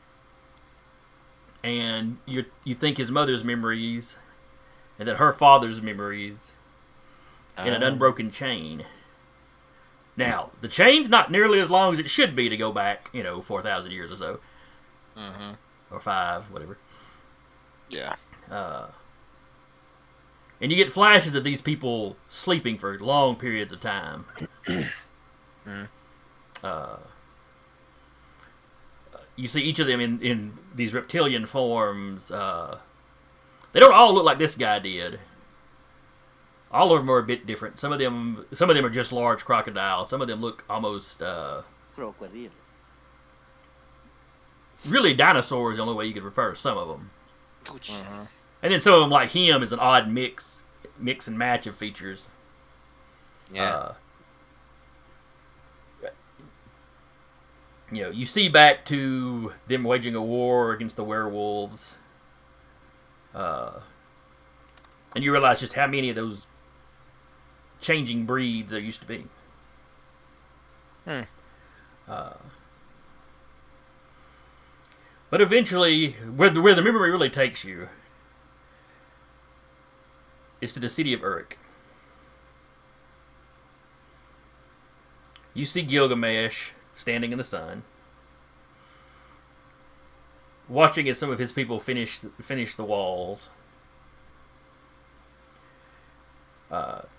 and you think his mother's memories, and then her father's memories, in an unbroken chain. Now, the chain's not nearly as long as it should be to go back, 4,000 years or so.
Mm-hmm.
Or 5, whatever.
Yeah.
And you get flashes of these people sleeping for long periods of time. You see each of them in these reptilian forms. They don't all look like this guy did. All of them are a bit different. Some of them are just large crocodiles. Some of them look almost
Crocodile.
really dinosaurs. The only way you could refer to some of them.
Oh, jeez.
And then some of them, like him, is an odd mix and match of features.
Yeah.
You see back to them waging a war against the werewolves. And you realize just how many of those changing breeds there used to be. But eventually, where the memory really takes you is to the city of Uruk. You see Gilgamesh standing in the sun, watching as some of his people finish the walls.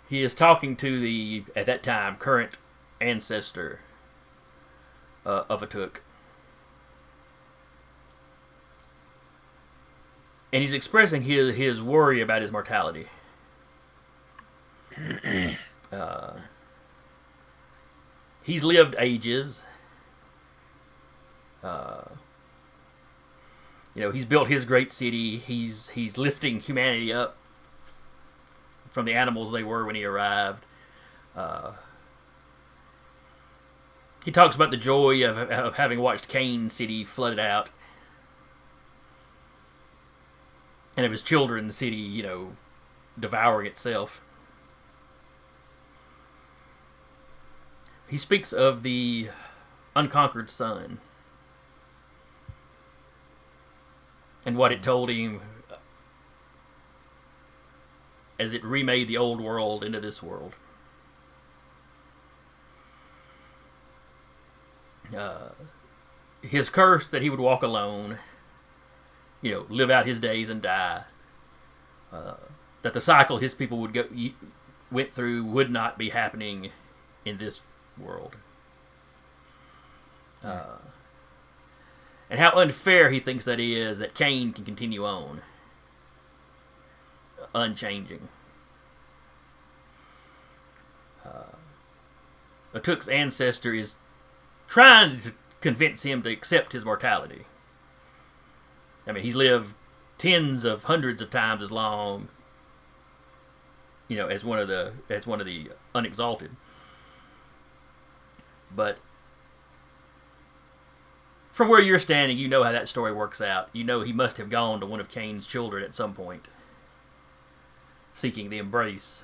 He is talking to the, at that time, current ancestor of Atuk. And he's expressing his worry about his mortality. He's lived ages. He's built his great city. He's lifting humanity up from the animals they were when he arrived. He talks about the joy of having watched Cain City flooded out, and of his children, the city, devouring itself. He speaks of the unconquered sun and what it told him as it remade the old world into this world. His curse that he would walk alone, live out his days and die. That the cycle his people went through would not be happening in this world. And how unfair he thinks that is, that Cain can continue on, unchanging. Atuk's ancestor is trying to convince him to accept his mortality. I mean, he's lived tens of hundreds of times as long, as one of the unexalted. But from where you're standing, you know how that story works out. You know he must have gone to one of Cain's children at some point, seeking the embrace.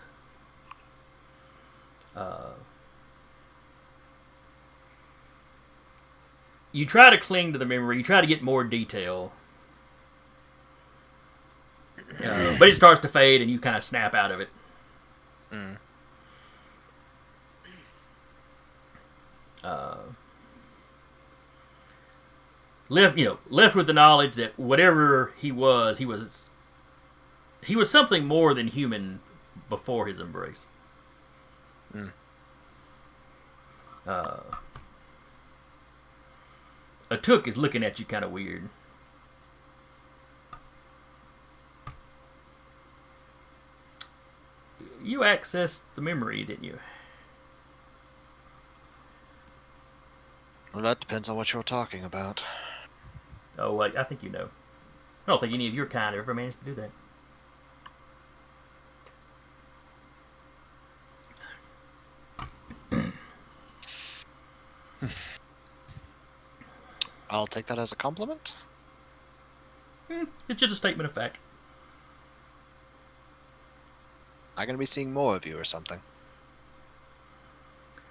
You try to cling to the memory. You try to get more detail. But it starts to fade and you kind of snap out of it. Left with the knowledge that whatever he was something more than human before his embrace. Atuk is looking at you kind of weird. You accessed the memory, didn't you?
Well, that depends on what you're talking about.
Oh, I think you know. I don't think any of your kind ever managed to do that.
I'll take that as a compliment.
It's just a statement of fact.
I'm going to be seeing more of you or something.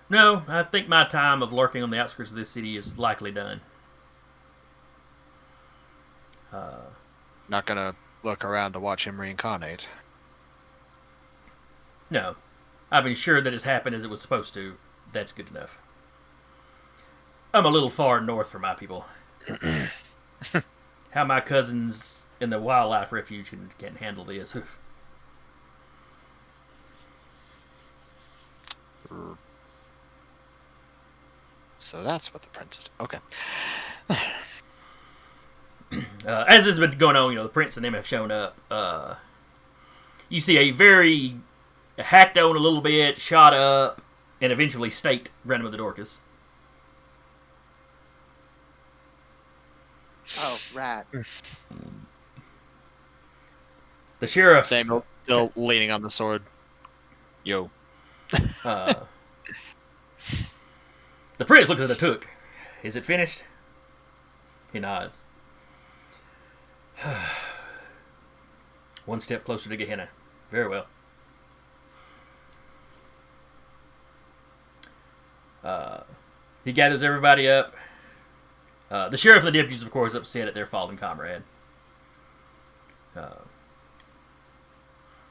No, I think my time of lurking on the outskirts of this city is likely done.
Not going to look around to watch him reincarnate.
No. I've ensured that it's happened as it was supposed to. That's good enough. I'm a little far north for my people. How my cousins in the wildlife refuge can handle this.
So that's what the prince is. Okay.
As this has been going on, the prince and them have shown up. You see a very hacked on a little bit, shot up, and eventually staked Random of the Dorcas.
Oh, rat.
The sheriff.
Samuel still leaning on the sword. Yo.
The prince looks at Atuk. Is it finished? He nods. One step closer to Gehenna. Very well. He gathers everybody up. The sheriff and the deputies, of course, upset at their fallen comrade.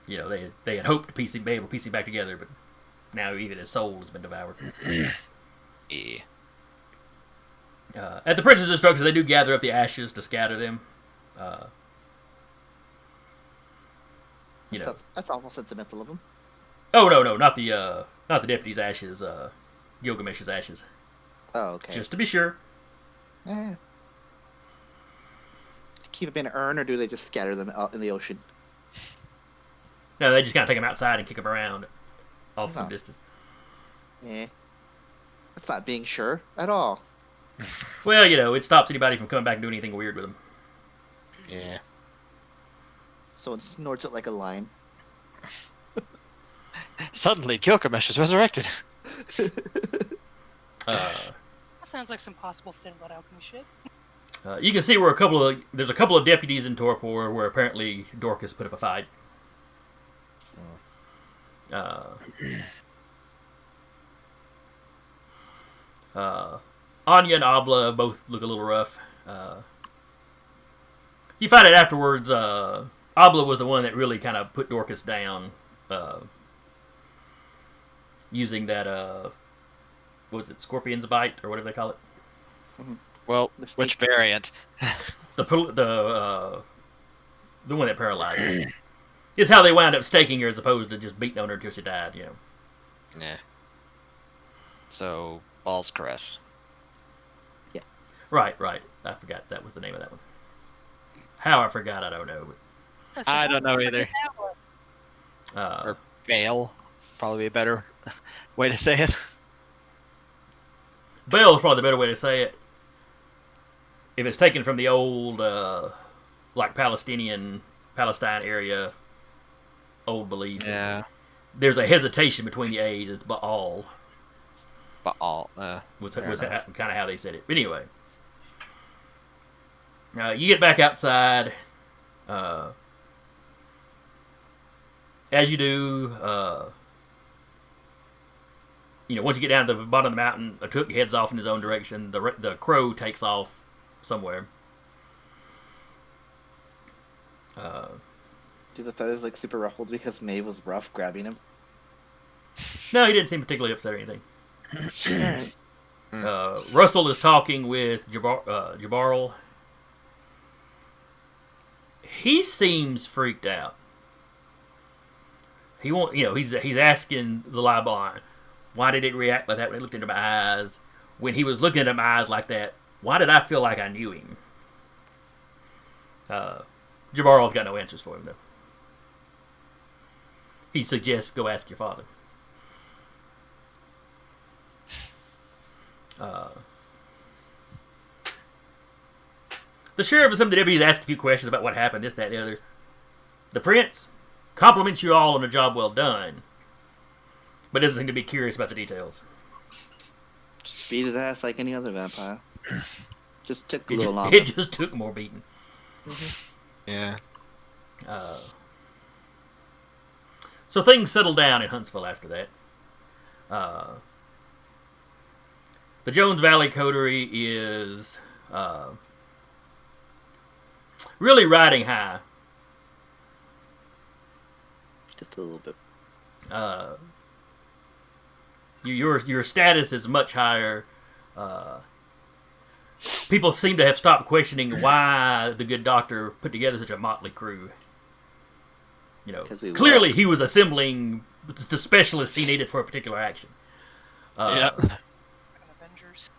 They had hoped to be able to piece him back together, but now even his soul has been devoured.
Yeah.
At the prince's instructions, they do gather up the ashes to scatter them. You know.
That's awful sentimental of him.
Oh no, not the deputy's ashes. Gilgamesh's ashes.
Oh, okay.
Just to be sure.
Eh. Just keep them in an urn, or do they just scatter them out in the ocean?
No, they just kind of take them outside and kick them around off some
Oh.
distance.
Eh. That's not being sure at all.
Well, it stops anybody from coming back and doing anything weird with them.
Yeah.
Someone snorts it like a lion.
Suddenly, Gilgamesh is resurrected.
That sounds like some possible thin blood alchemy shit.
You can see where there's a couple of deputies in Torpor where apparently Dorcas put up a fight. Anya and Abla both look a little rough. You find out afterwards, Abla was the one that really kind of put Dorcas down, using that, what was it, Scorpion's Bite, or whatever they call it?
Well,
The
which
snake.
variant?
The one that paralyzed her. It's how they wound up staking her as opposed to just beating on her until she died,
Yeah. So, Balls Caress.
Right. I forgot that was the name of that one. How I forgot, I don't know.
I don't know either.
But,
Or Bale. Probably a better way to say it.
Bell is probably the better way to say it. If it's taken from the old, like Palestine area, old belief,
Yeah.
there's a hesitation between the A's. It's Baal.
But all.
Was
Fair
kind
enough.
of how they said it. But anyway, you get back outside. As you do, once you get down to the bottom of the mountain, a Took heads off in his own direction. The crow takes off somewhere.
Do the feathers like super ruffled because Maeve was rough grabbing him?
No, he didn't seem particularly upset or anything. Russell is talking with Jabarl. He seems freaked out. He's asking the Liban, why did it react like that when it looked into my eyes? When he was looking into my eyes like that, why did I feel like I knew him? Jabarl's got no answers for him, though. He suggests go ask your father. The sheriff and some of the deputies asked a few questions about what happened, this, that, and the other. The prince compliments you all on a job well done, but doesn't seem to be curious about the details.
Just beat his ass like any other vampire. Just took a
It
little
ju-
longer.
it just took more beating.
Yeah.
So things settle down in Huntsville after that. The Jones Valley Coterie is really riding high.
Just a little bit.
Your status is much higher. People seem to have stopped questioning why the good doctor put together such a motley crew.
'Cause we
Clearly he was assembling the specialists he needed for a particular action.
Yep.
Avengers.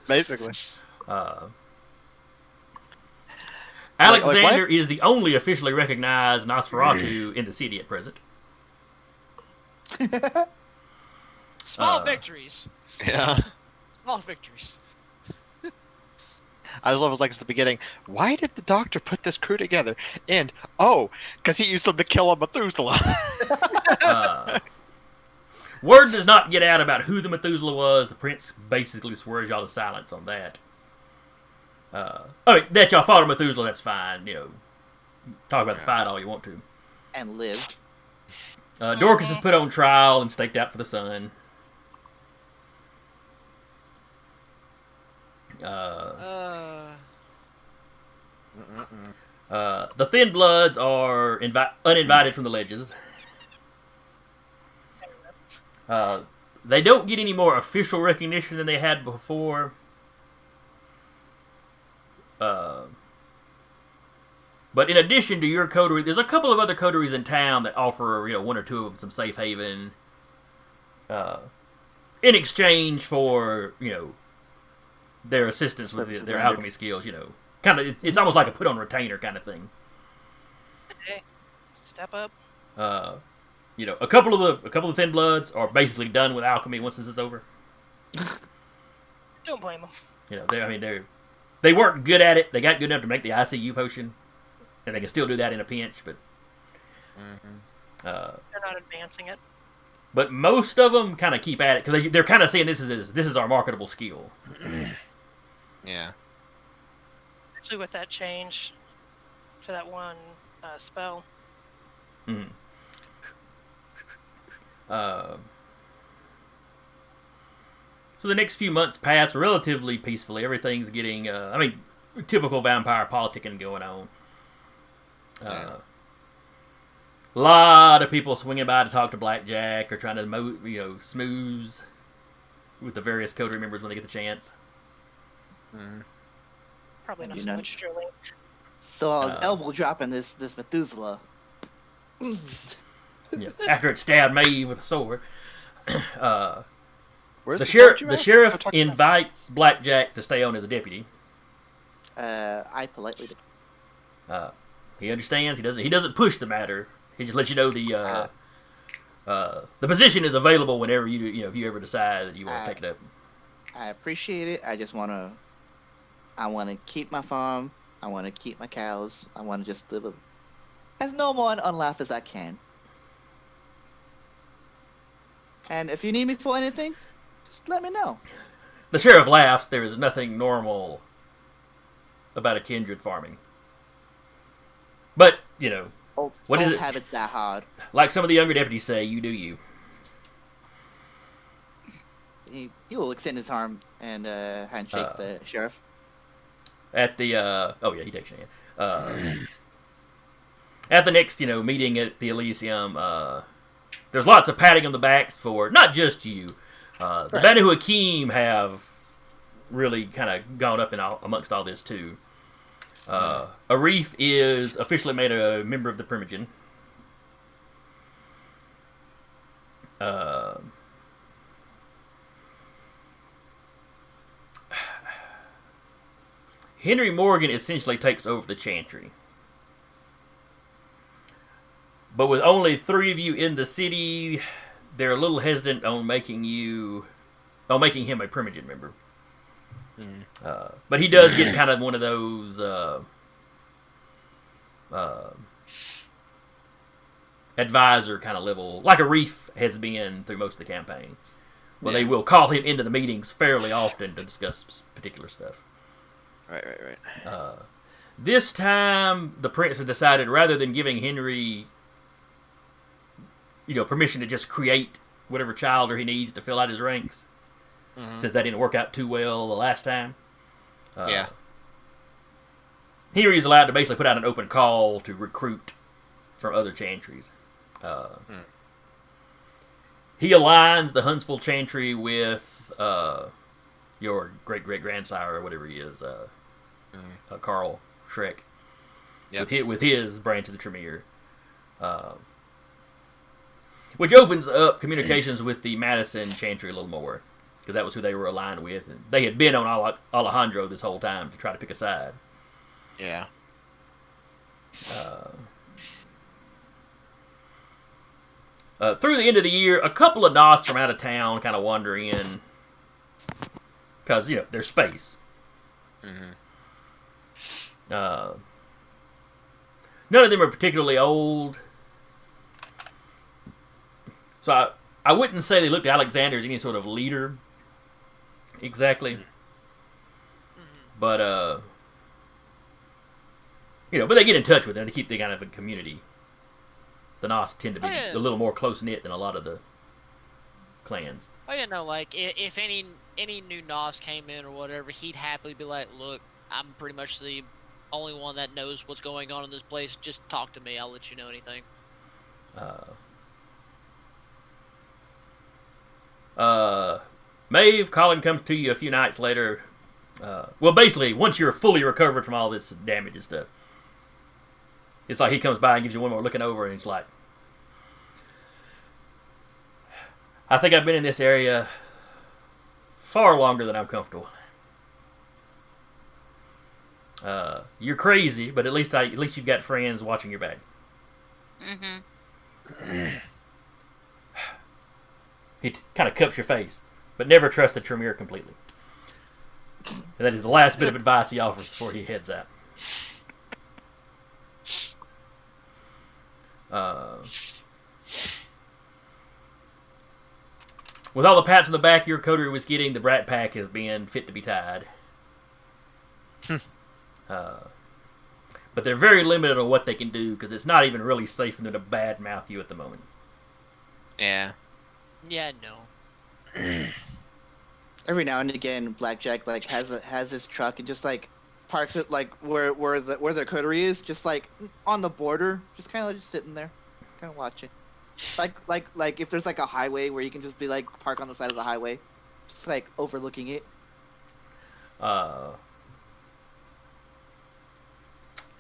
Basically.
Alexander is the only officially recognized Nosferatu in the city at present.
Small victories.
Yeah.
Small victories.
I just love it's the beginning. Why did the doctor put this crew together? And because he used them to kill a Methuselah.
Word does not get out about who the Methuselah was. The prince basically swears y'all to silence on that. That y'all fought a Methuselah, that's fine. Talk about the fight all you want to.
And lived.
Dorcas is put on trial and staked out for the sun. The Thin Bloods are uninvited from the ledges. They don't get any more official recognition than they had before. But in addition to your coterie, there's a couple of other coteries in town that offer, one or two of them some safe haven. In exchange for, their assistance with their alchemy skills, Kind of, it's almost like a put on retainer kind of thing.
Hey, step up.
A couple of the Thin Bloods are basically done with alchemy once this is over.
Don't blame them.
They weren't good at it. They got good enough to make the ICU potion, and they can still do that in a pinch. But
They're not advancing it.
but most of them kind of keep at it because they're kind of saying this is our marketable skill.
Yeah.
Especially with that change to that one spell.
Mm. So the next few months pass relatively peacefully. Everything's getting, typical vampire politicking going on. A lot of people swinging by to talk to Blackjack or trying to, smooze with the various coterie members when they get the chance.
Probably not
You
so
know-
much Sterling.
So I was elbow dropping this Methuselah.
Yeah. After it stabbed Maeve with a sword.
Where's
The
sword you
sheriff
have? Talking about-
invites Blackjack to stay on as a deputy.
I politely
He understands. He doesn't push the matter. He just lets you know the position is available whenever if you ever decide that you want to take it up.
I appreciate it. I just I want to keep my farm. I want to keep my cows. I want to just live as normal and unlaugh as I can. And if you need me for anything, just let me know.
The sheriff laughs. There is nothing normal about a kindred farming. But,
Old,
What is
old
it?
habits die hard.
like some of the younger deputies say, you do you.
He will extend his arm and handshake the sheriff.
At the, he takes your hand. At the next, meeting at the Elysium, there's lots of patting on the backs for not just you. The
Right.
Banu Hakim have really kind of gone up amongst all this too. Arif is officially made a member of the Primogen. Henry Morgan essentially takes over the Chantry. But with only 3 of you in the city, they're a little hesitant on making him a Primogen member. But he does get kind of one of those advisor kind of level, like Arif has been through most of the campaign. Well, they will call him into the meetings fairly often to discuss particular stuff.
Right.
This time, the prince has decided rather than giving Henry, permission to just create whatever childer he needs to fill out his ranks, since that didn't work out too well the last time. Henry is allowed to basically put out an open call to recruit from other chantries. He aligns the Huntsville Chantry with your great-great-grandsire, or whatever he is, Carl Schreck, with his branch of the Tremere. Which opens up communications with the Madison Chantry a little more, because that was who they were aligned with. And they had been on Alejandro this whole time to try to pick a side.
Yeah.
Through the end of the year, a couple of Nos from out of town kind of wander in, because, there's space. None of them are particularly old. So I wouldn't say they look to Alexander as any sort of leader, exactly. But, but they get in touch with them to keep the kind of a community. The Nos tend to be a little more close-knit than a lot of the clans.
If any new Nos came in or whatever, he'd happily be like, look, I'm pretty much the only one that knows what's going on in this place. Just talk to me. I'll let you know anything.
Maeve, Colin comes to you a few nights later. Well, basically, once you're fully recovered from all this damage and stuff, it's like he comes by and gives you one more looking over, and he's like, I think I've been in this area far longer than I'm comfortable. You're crazy, but at least you've got friends watching your back.
Mm-hmm.
He kind of cups your face, but never trust the Tremere completely. And that is the last bit of advice he offers before he heads out. With all the pats on the back your coterie was getting, the Brat Pack is being fit to be tied. But they're very limited on what they can do because it's not even really safe for them to badmouth you at the moment.
Yeah.
Yeah, no.
Every now and again, Blackjack like has his truck and just like parks it like where the coterie is, just like on the border, just kind of just sitting there, kind of watching. Like if there's like a highway where you can just be like park on the side of the highway, just like overlooking it.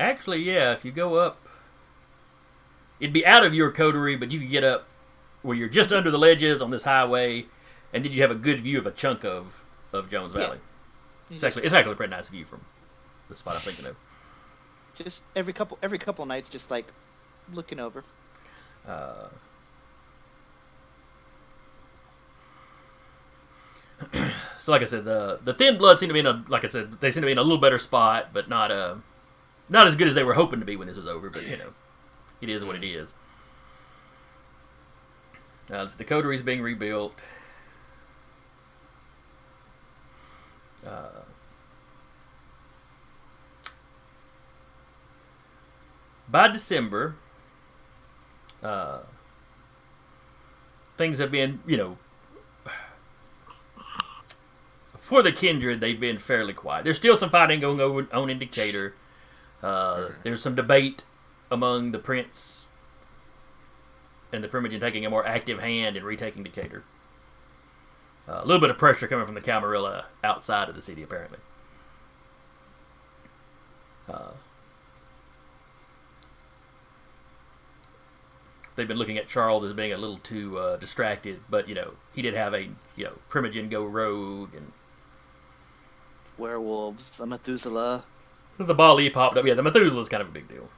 Actually, yeah, if you go up, it'd be out of your coterie, but you could get up where you're just under the ledges on this highway, and then you have a good view of a chunk of Jones Valley.
Yeah.
It's actually a pretty nice view from the spot I'm thinking of.
Just every couple nights, just like looking over.
So, like I said, the Thin Blood seem to be they seem to be in a little better spot, but not as good as they were hoping to be when this was over. But it is what it is. So the coterie's being rebuilt. By December, things have been, for the Kindred, they've been fairly quiet. There's still some fighting going on in Decatur. There's some debate among the Prince and the Primogen taking a more active hand in retaking Decatur. A little bit of pressure coming from the Camarilla outside of the city, apparently. They've been looking at Charles as being a little too distracted, but he did have a Primogen go rogue and
Werewolves, a Methuselah.
the Bali popped up. Yeah, the Methuselah is kind of a big deal.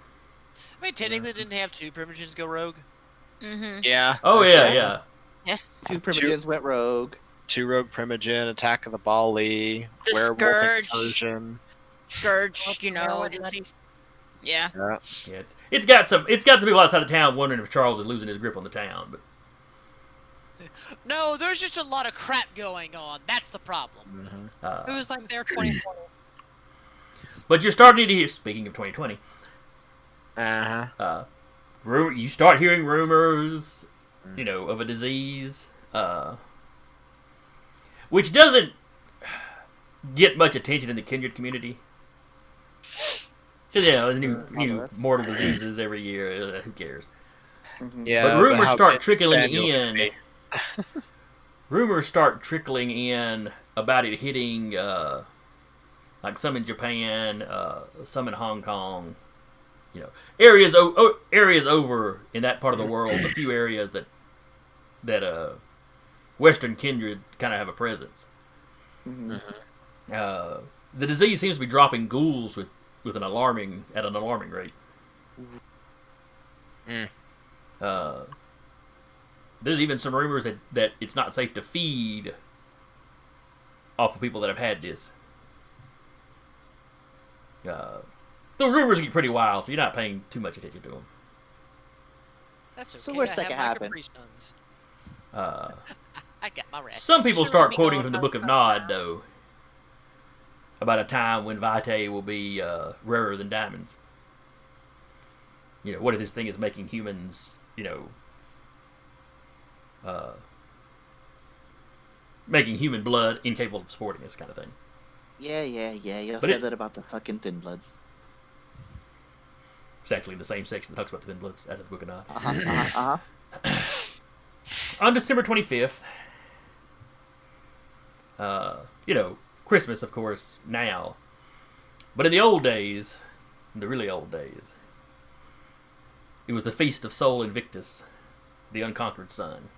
I mean, technically, didn't have two Primogens go rogue.
Mm-hmm.
Yeah.
Oh yeah.
Two Primogens went rogue.
2 Rogue Primogen, Attack of the Bali,
The
Werewolf
Scourge.
Incursion.
Scourge,
Yeah.
Yeah.
Yeah, it's got some people outside of town wondering if Charles is losing his grip on the town, but
No, there's just a lot of crap going on. That's the problem.
It was like their 2020.
but you're starting to hear. Speaking of 2020,
Uh-huh.
you start hearing rumors, of a disease, which doesn't get much attention in the Kindred community. Because there's new mortal diseases every year. Who cares?
Yeah.
But rumors
how
start
good
trickling
Samuel
in.
could be.
Rumors start trickling in about it hitting, like some in Japan, some in Hong Kong. Areas over in that part of the world. A few areas that Western Kindred kind of have a presence.
Mm-hmm.
The disease seems to be dropping ghouls at an alarming rate. There's even some rumors that it's not safe to feed off of people that have had this. The rumors get pretty wild, so you're not paying too much attention to them.
That's okay.
So where's
I
that
have
gonna
my
happen?
Capri Suns.
Uh,
I got my rats.
some people
Sure,
start
we
quoting
go
from the
on
Book of
some
Nod,
time.
though, about a time when Vitae will be rarer than diamonds. What if this thing is making humans, making human blood incapable of supporting this kind of thing.
Yeah. You
But
said
it-
that about the fucking Thin Bloods.
It's actually in the same section that talks about the Thin Bloods out of the Book of Nod.
Uh-huh.
On December 25th, Christmas, of course, now. But in the old days, in the really old days, it was the feast of Sol Invictus, the unconquered sun.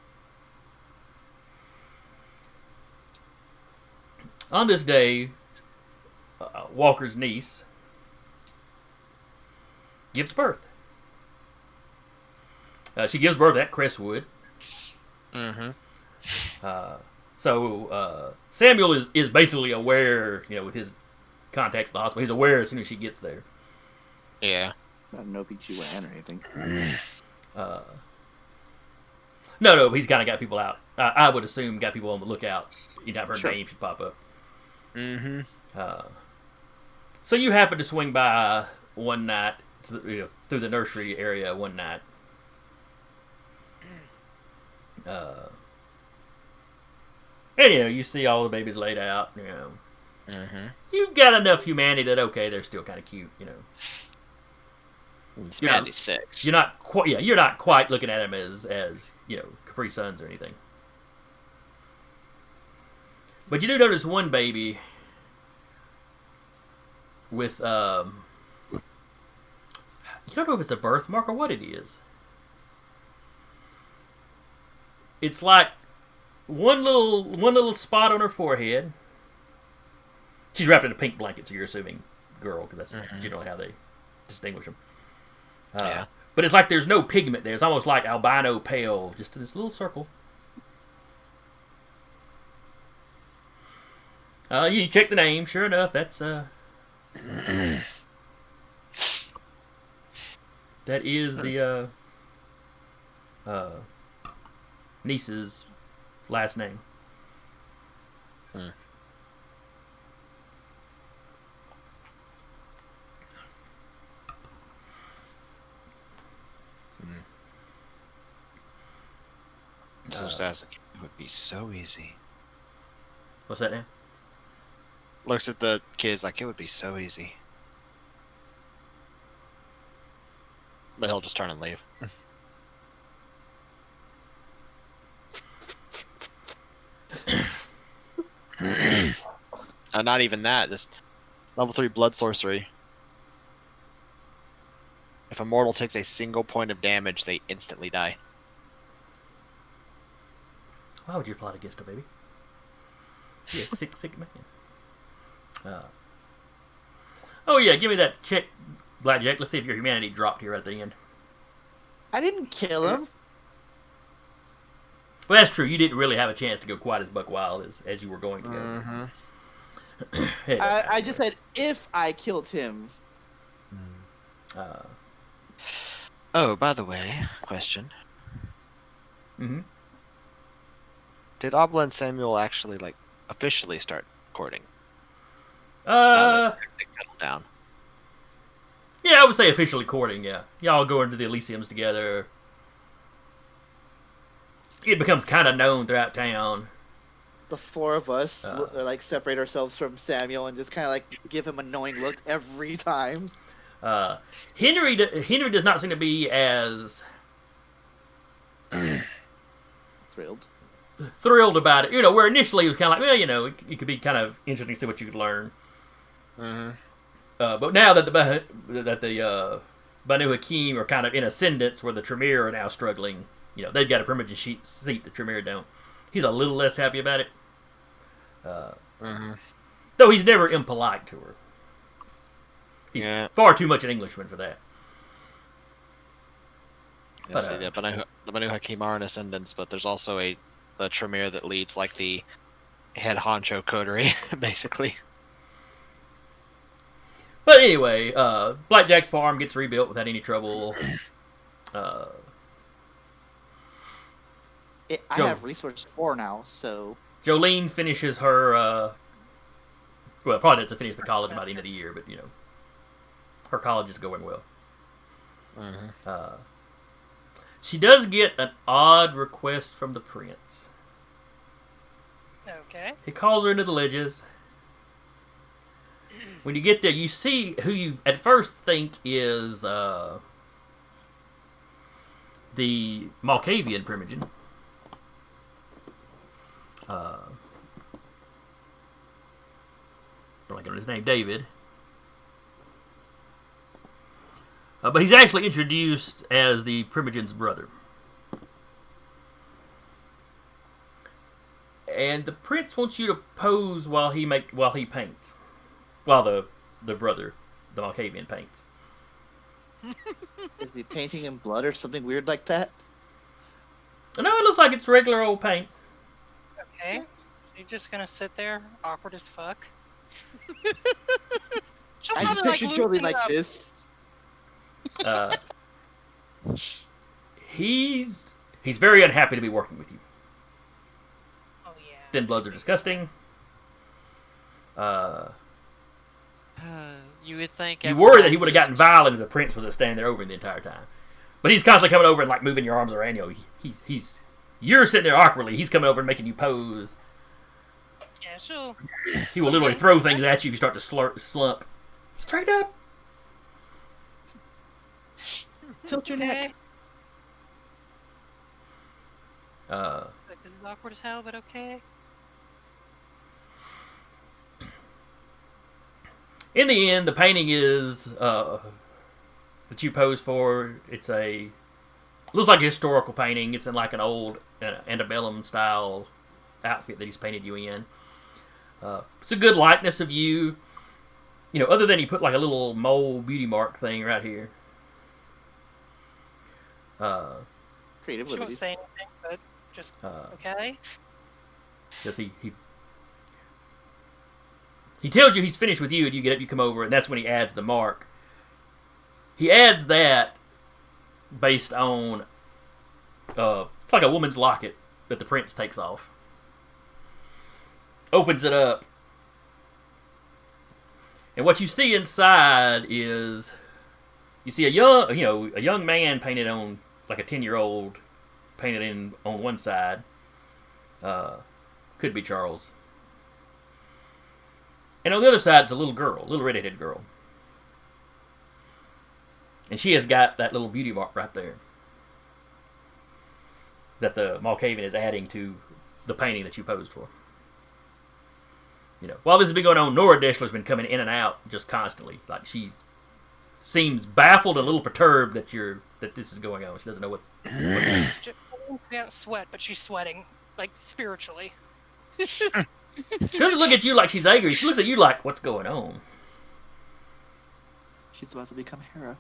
On this day, Walker's niece gives birth. She gives birth at Crestwood.
Mm-hmm.
So Samuel is basically aware, with his contacts at the hospital. He's aware as soon as she gets there.
Yeah.
Not an OB/GYN or anything.
No, he's kind of got people out. I would assume got people on the lookout. You'd have her
Sure.
name should pop up.
Mm-hmm.
So you happen to swing by one night through the nursery area one night. And you see all the babies laid out.
Mm-hmm.
You've got enough humanity that they're still kind of cute.
It's
You're not-
96.
You're not quite. Yeah, you're not quite looking at them as Capri Suns or anything. But you do notice one baby with you don't know if it's a birthmark or what it is. It's like one little spot on her forehead. She's wrapped in a pink blanket, so you're assuming girl, because that's generally how they distinguish them.
Yeah.
But it's like there's no pigment there. It's almost like albino pale, just in this little circle. You check the name. Sure enough, that's that is the niece's last name.
Just ask, it would be so easy.
What's that now?
Looks at the kids like it would be so easy. But he'll just turn and leave. Not even that. Just level 3 blood sorcery. If a mortal takes a single point of damage, they instantly die.
Why would you plot against a baby? You're a sick man. Oh yeah, give me that check, Blackjack. Let's see if your humanity dropped here at the end.
I didn't kill him.
Well, that's true. You didn't really have a chance to go quite as buck wild as you were going to go.
Mm-hmm.
Hey,
I just said if I killed him.
Oh, by the way, question.
Mhm.
Did Obla and Samuel actually, officially start courting?
Uh,
They settled down.
yeah, I would say officially courting. Yeah, y'all go into the Elysiums together. It becomes kind of known throughout town.
The four of us separate ourselves from Samuel and just kind of give him an annoying look every time.
Henry does not seem to be as thrilled about it. Where initially he was kind of like, well, it could be kind of interesting to see what you could learn.
Mm-hmm.
But now that the Banu Hakim are kind of in ascendance, where the Tremere are now struggling, they've got a permanent seat. The Tremere don't. He's a little less happy about it. Though he's never impolite to her. He's far too much an Englishman for that.
Yeah, see, the Banu Hakim are in ascendance, but there's also the Tremere that leads the head honcho coterie, basically.
But anyway, Blackjack's farm gets rebuilt without any trouble.
I have resource 4 now, so...
Jolene finishes her, probably doesn't finish the college by the end of the year, but, her college is going well. She does get an odd request from the prince.
Okay.
He calls her into the ledges. When you get there, you see who you at first think is the Malkavian Primogen. blanking on his name, David. But he's actually introduced as the Primogen's brother. And the prince wants you to pose while he paints, while the brother, the Malkavian, paints.
Is he painting in blood or something weird like that?
No, it looks like it's regular old paint.
Okay. You're just gonna sit there, awkward as fuck. She'll
I just
probably,
picture Jolie
loosen
like
up.
this.
He's very unhappy to be working with you.
Oh yeah.
Thin bloods are disgusting.
You would think.
You
after
worry
all
that he would have
this-
gotten violent if the prince wasn't standing there over him the entire time. But he's constantly coming over and like moving your arms around you. He's you're sitting there awkwardly. He's coming over and making you pose.
Yeah, she'll.
He will literally throw things at you if you start to slump. Straight up.
Tilt your neck.
Okay.
Uh,
Like, this is awkward as hell, but okay.
in the end, the painting is that you pose for. Looks like a historical painting. It's in like an old antebellum style outfit that he's painted you in. It's a good likeness of you. You know, other than he put like a little mole beauty mark thing right here.
Creative
She won't
liberties.
say anything, but just okay.
Because he tells you he's finished with you, and you get up, you come over, and that's when he adds the mark. He adds that based on it's like a woman's locket that the prince takes off. Opens it up, and what you see inside is you see a young man painted on like a 10-year-old painted in on one side. Could be Charles. And on the other side is a little girl, little redheaded girl. And she has got that little beauty mark right there that the Malkavian is adding to the painting that you posed for. You know, while this has been going on, Nora Deschler's been coming in and out just constantly. Like, she seems baffled and a little perturbed that this is going on. She doesn't know what.
She can't sweat, but she's sweating, like, spiritually.
She doesn't look at you like she's angry. She looks at you like, what's going on?
She's about to become Hera.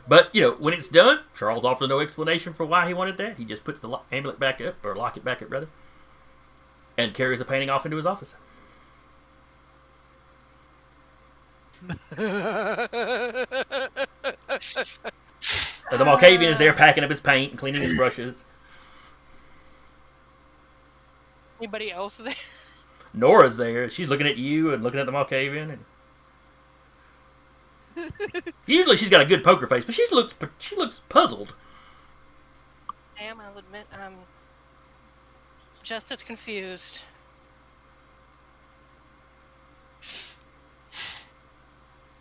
But, you know, when it's done, Charles offers no explanation for why he wanted that. He just puts the amulet back up, or locket back up, rather, and carries the painting off into his office. The Malkavian is there packing up his paint and cleaning his brushes.
Anybody else there?
Nora's there. She's looking at you and looking at the Malkavian. And usually she's got a good poker face, but she looks puzzled.
Damn, I'll admit I'm just as confused.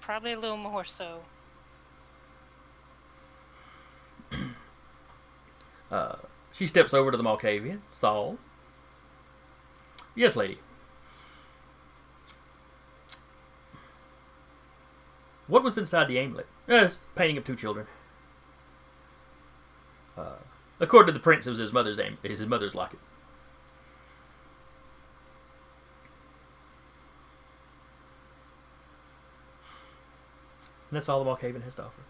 Probably a little more so.
She steps over to the Malkavian. Saul. Yes, lady. What was inside the amulet? It's a painting of two children. According to the prince, it was his mother's locket. And that's all the Malkavian has to offer.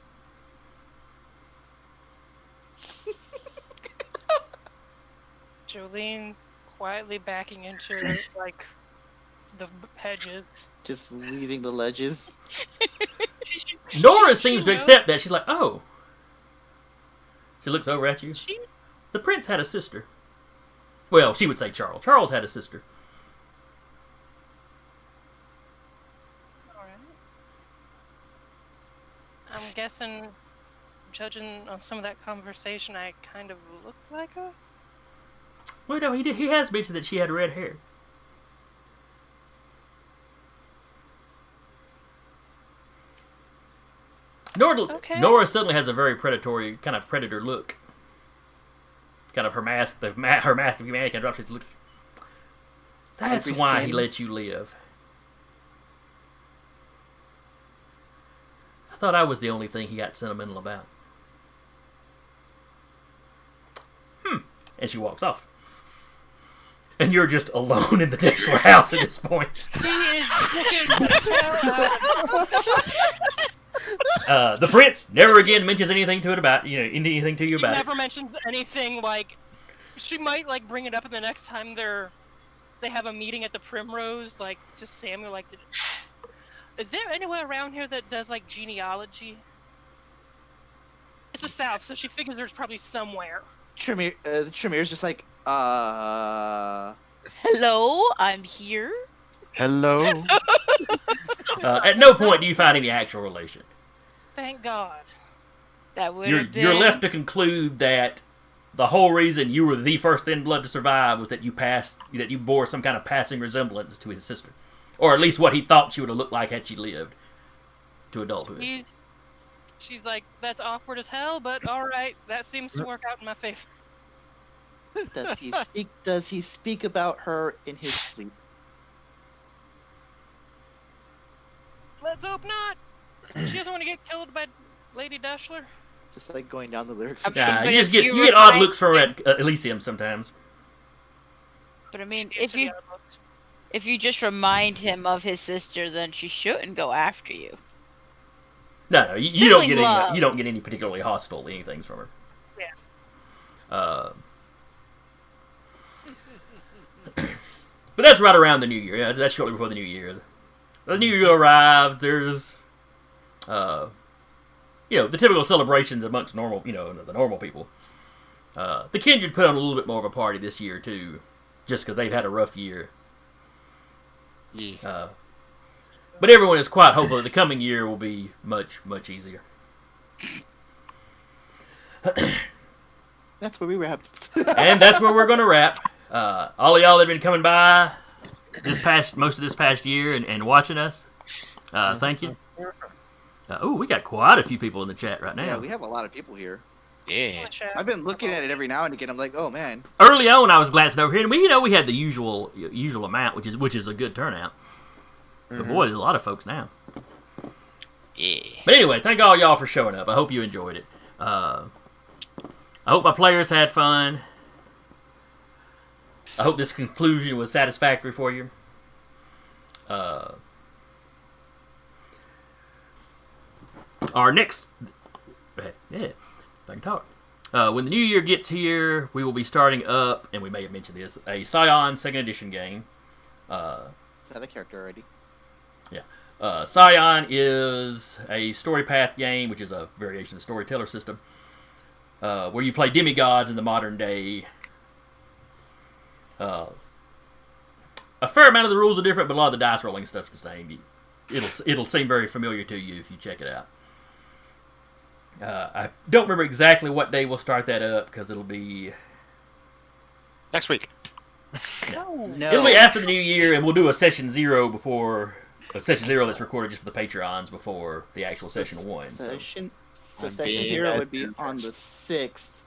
Jolene quietly backing into, like, the hedges.
Just leaving the ledges.
Nora
She
seems to
knows-
accept that. She's like, oh. She looks over at you.
She,
The prince had a sister. Well, she would say Charles. Charles had a sister.
alright. I'm guessing, judging on some of that conversation, I kind of looked like her.
Well, no, he has mentioned that she had red hair.
Okay.
Nora certainly has a very predatory kind of predator look. Kind of her mask, her mask of humanity kind of drops. She looks. That's
Ivory
why he
skin.
let you live. I thought I was the only thing he got sentimental about. And she walks off. And you're just alone in the Dexter house at this point.
He is looking
The prince never again mentions anything to it about anything to you
He
about
never
it.
mentions anything like. She might like bring it up in the next time they have a meeting at the Primrose, like to Samuel. Like, is there anywhere around here that does like genealogy? It's the South, so she figures there's probably somewhere.
The Tremere's just like,
Hello, I'm here.
Hello.
At no point do you find any actual relation.
Thank God.
That would
You're
have been.
you're left to conclude that the whole reason you were the first thin blood to survive was that you bore some kind of passing resemblance to his sister, or at least what he thought she would have looked like had she lived to adulthood.
She's like, that's awkward as hell, but all right, that seems to work out in my favor.
does he speak about her in his sleep?
Let's hope not. She doesn't want to get killed by Lady Dashler.
Just like going down the lyrics.
I'm
of
sure-
Nah,
But
you
if
just get
you
you get odd
remind
looks from her
him-
at Elysium sometimes.
But I mean,
Used
if
to be
you
on the books.
if you just remind him of his sister, then she shouldn't go after you.
No, you don't
Sibling
get
love.
any. You don't get any particularly hostile anything from her.
Yeah.
But that's right around the New Year. Yeah, that's shortly before the New Year. The New Year arrives. There's, the typical celebrations amongst the normal people. The Kindred put on a little bit more of a party this year too, just because they've had a rough year.
Yeah.
But everyone is quite hopeful that the coming year will be much, much easier.
That's where we wrapped.
And that's where we're going to wrap. All of y'all that have been coming by most of this past year and watching us, thank you. We got quite a few people in the chat right now.
Yeah, we have a lot of people here.
Yeah.
I've been looking at it every now and again. I'm like, oh man.
Early on, I was glancing over here, and we had the usual amount, which is a good turnout. But boy, there's a lot of folks now.
Yeah.
But anyway, thank all y'all for showing up. I hope you enjoyed it. I hope my players had fun. I hope this conclusion was satisfactory for you. Our next... Yeah, if I can talk. When the new year gets here, we will be starting up, and we may have mentioned this, a Scion 2nd Edition game.
Let's have a character already.
Scion is a story path game, which is a variation of the storyteller system, where you play demigods in the modern day. A fair amount of the rules are different, but a lot of the dice rolling stuff's the same. It'll seem very familiar to you if you check it out. I don't remember exactly what day we'll start that up, because it'll be
Next week.
No.
it'll be after the new year, and we'll do a session 0 before a session 0 that's recorded just for the Patreons before the actual session 1. So
Session
I'm
session
being
0 would be
adventurous.
on the 6th.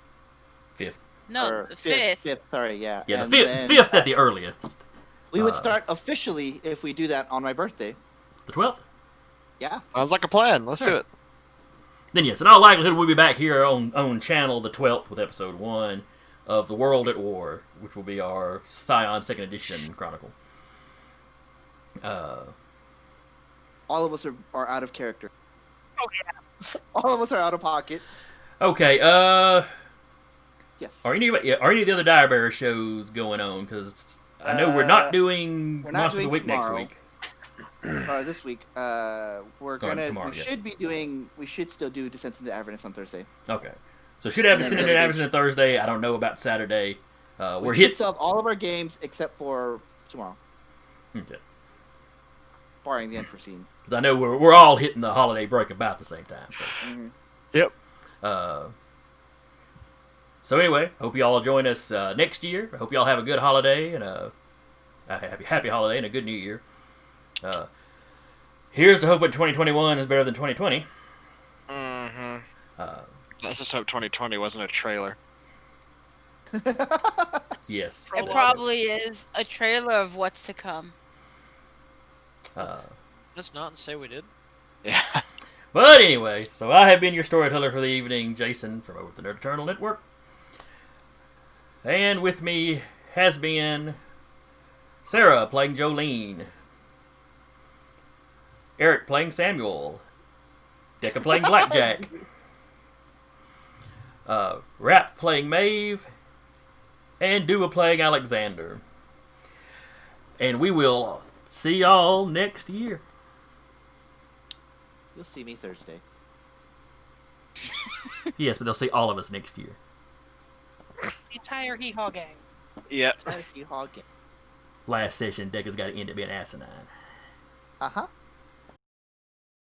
5th.
No,
or
the fifth.
5th, sorry, yeah.
Yeah,
And
the
then
5th at the earliest.
we would start officially if we do that on my birthday.
The 12th.
Yeah.
Sounds like a plan. Let's do it.
Then yes, in all likelihood, we'll be back here on channel the 12th with episode 1 of The World at War, which will be our Scion 2nd Edition Chronicle.
All of us are out of character.
Oh yeah.
All of us are out of pocket.
Okay,
Yes.
are any of the other Dire Bearer shows going on? Because I know we're not doing
we're not
Monsters of the
doing
Week next
tomorrow.
week.
This week,
tomorrow, yeah.
we should still do Descent into Avernus on Thursday.
Okay. So should have
And
the
then
Cinnamon
really
Average on Thursday. I don't know about Saturday. We're
We should
hit.
still have all of our games except for tomorrow,
Okay.
barring the unforeseen.
Because I know we're all hitting the holiday break about the same time. So.
Mhm.
Yep.
So anyway, hope y'all join us next year. I hope y'all have a good holiday and a happy holiday and a good new year. Here's to hope that 2021 is better than 2020.
Let's just hope 2020 wasn't a trailer.
Yes.
It probably is a trailer of what's to come.
Let's not say we did.
Yeah.
But anyway, so I have been your storyteller for the evening, Jason from Over the Nerd Eternal Network. And with me has been Sarah playing Jolene, Eric playing Samuel, Decca playing Blackjack, Rap playing Maeve, and Dua playing Alexander. And we will see y'all next year.
You'll see me Thursday.
Yes, but they'll see all of us next year.
The entire Hee Haw gang.
Yep.
Hog.
Last session, Decca's got to end up being asinine.
Uh huh.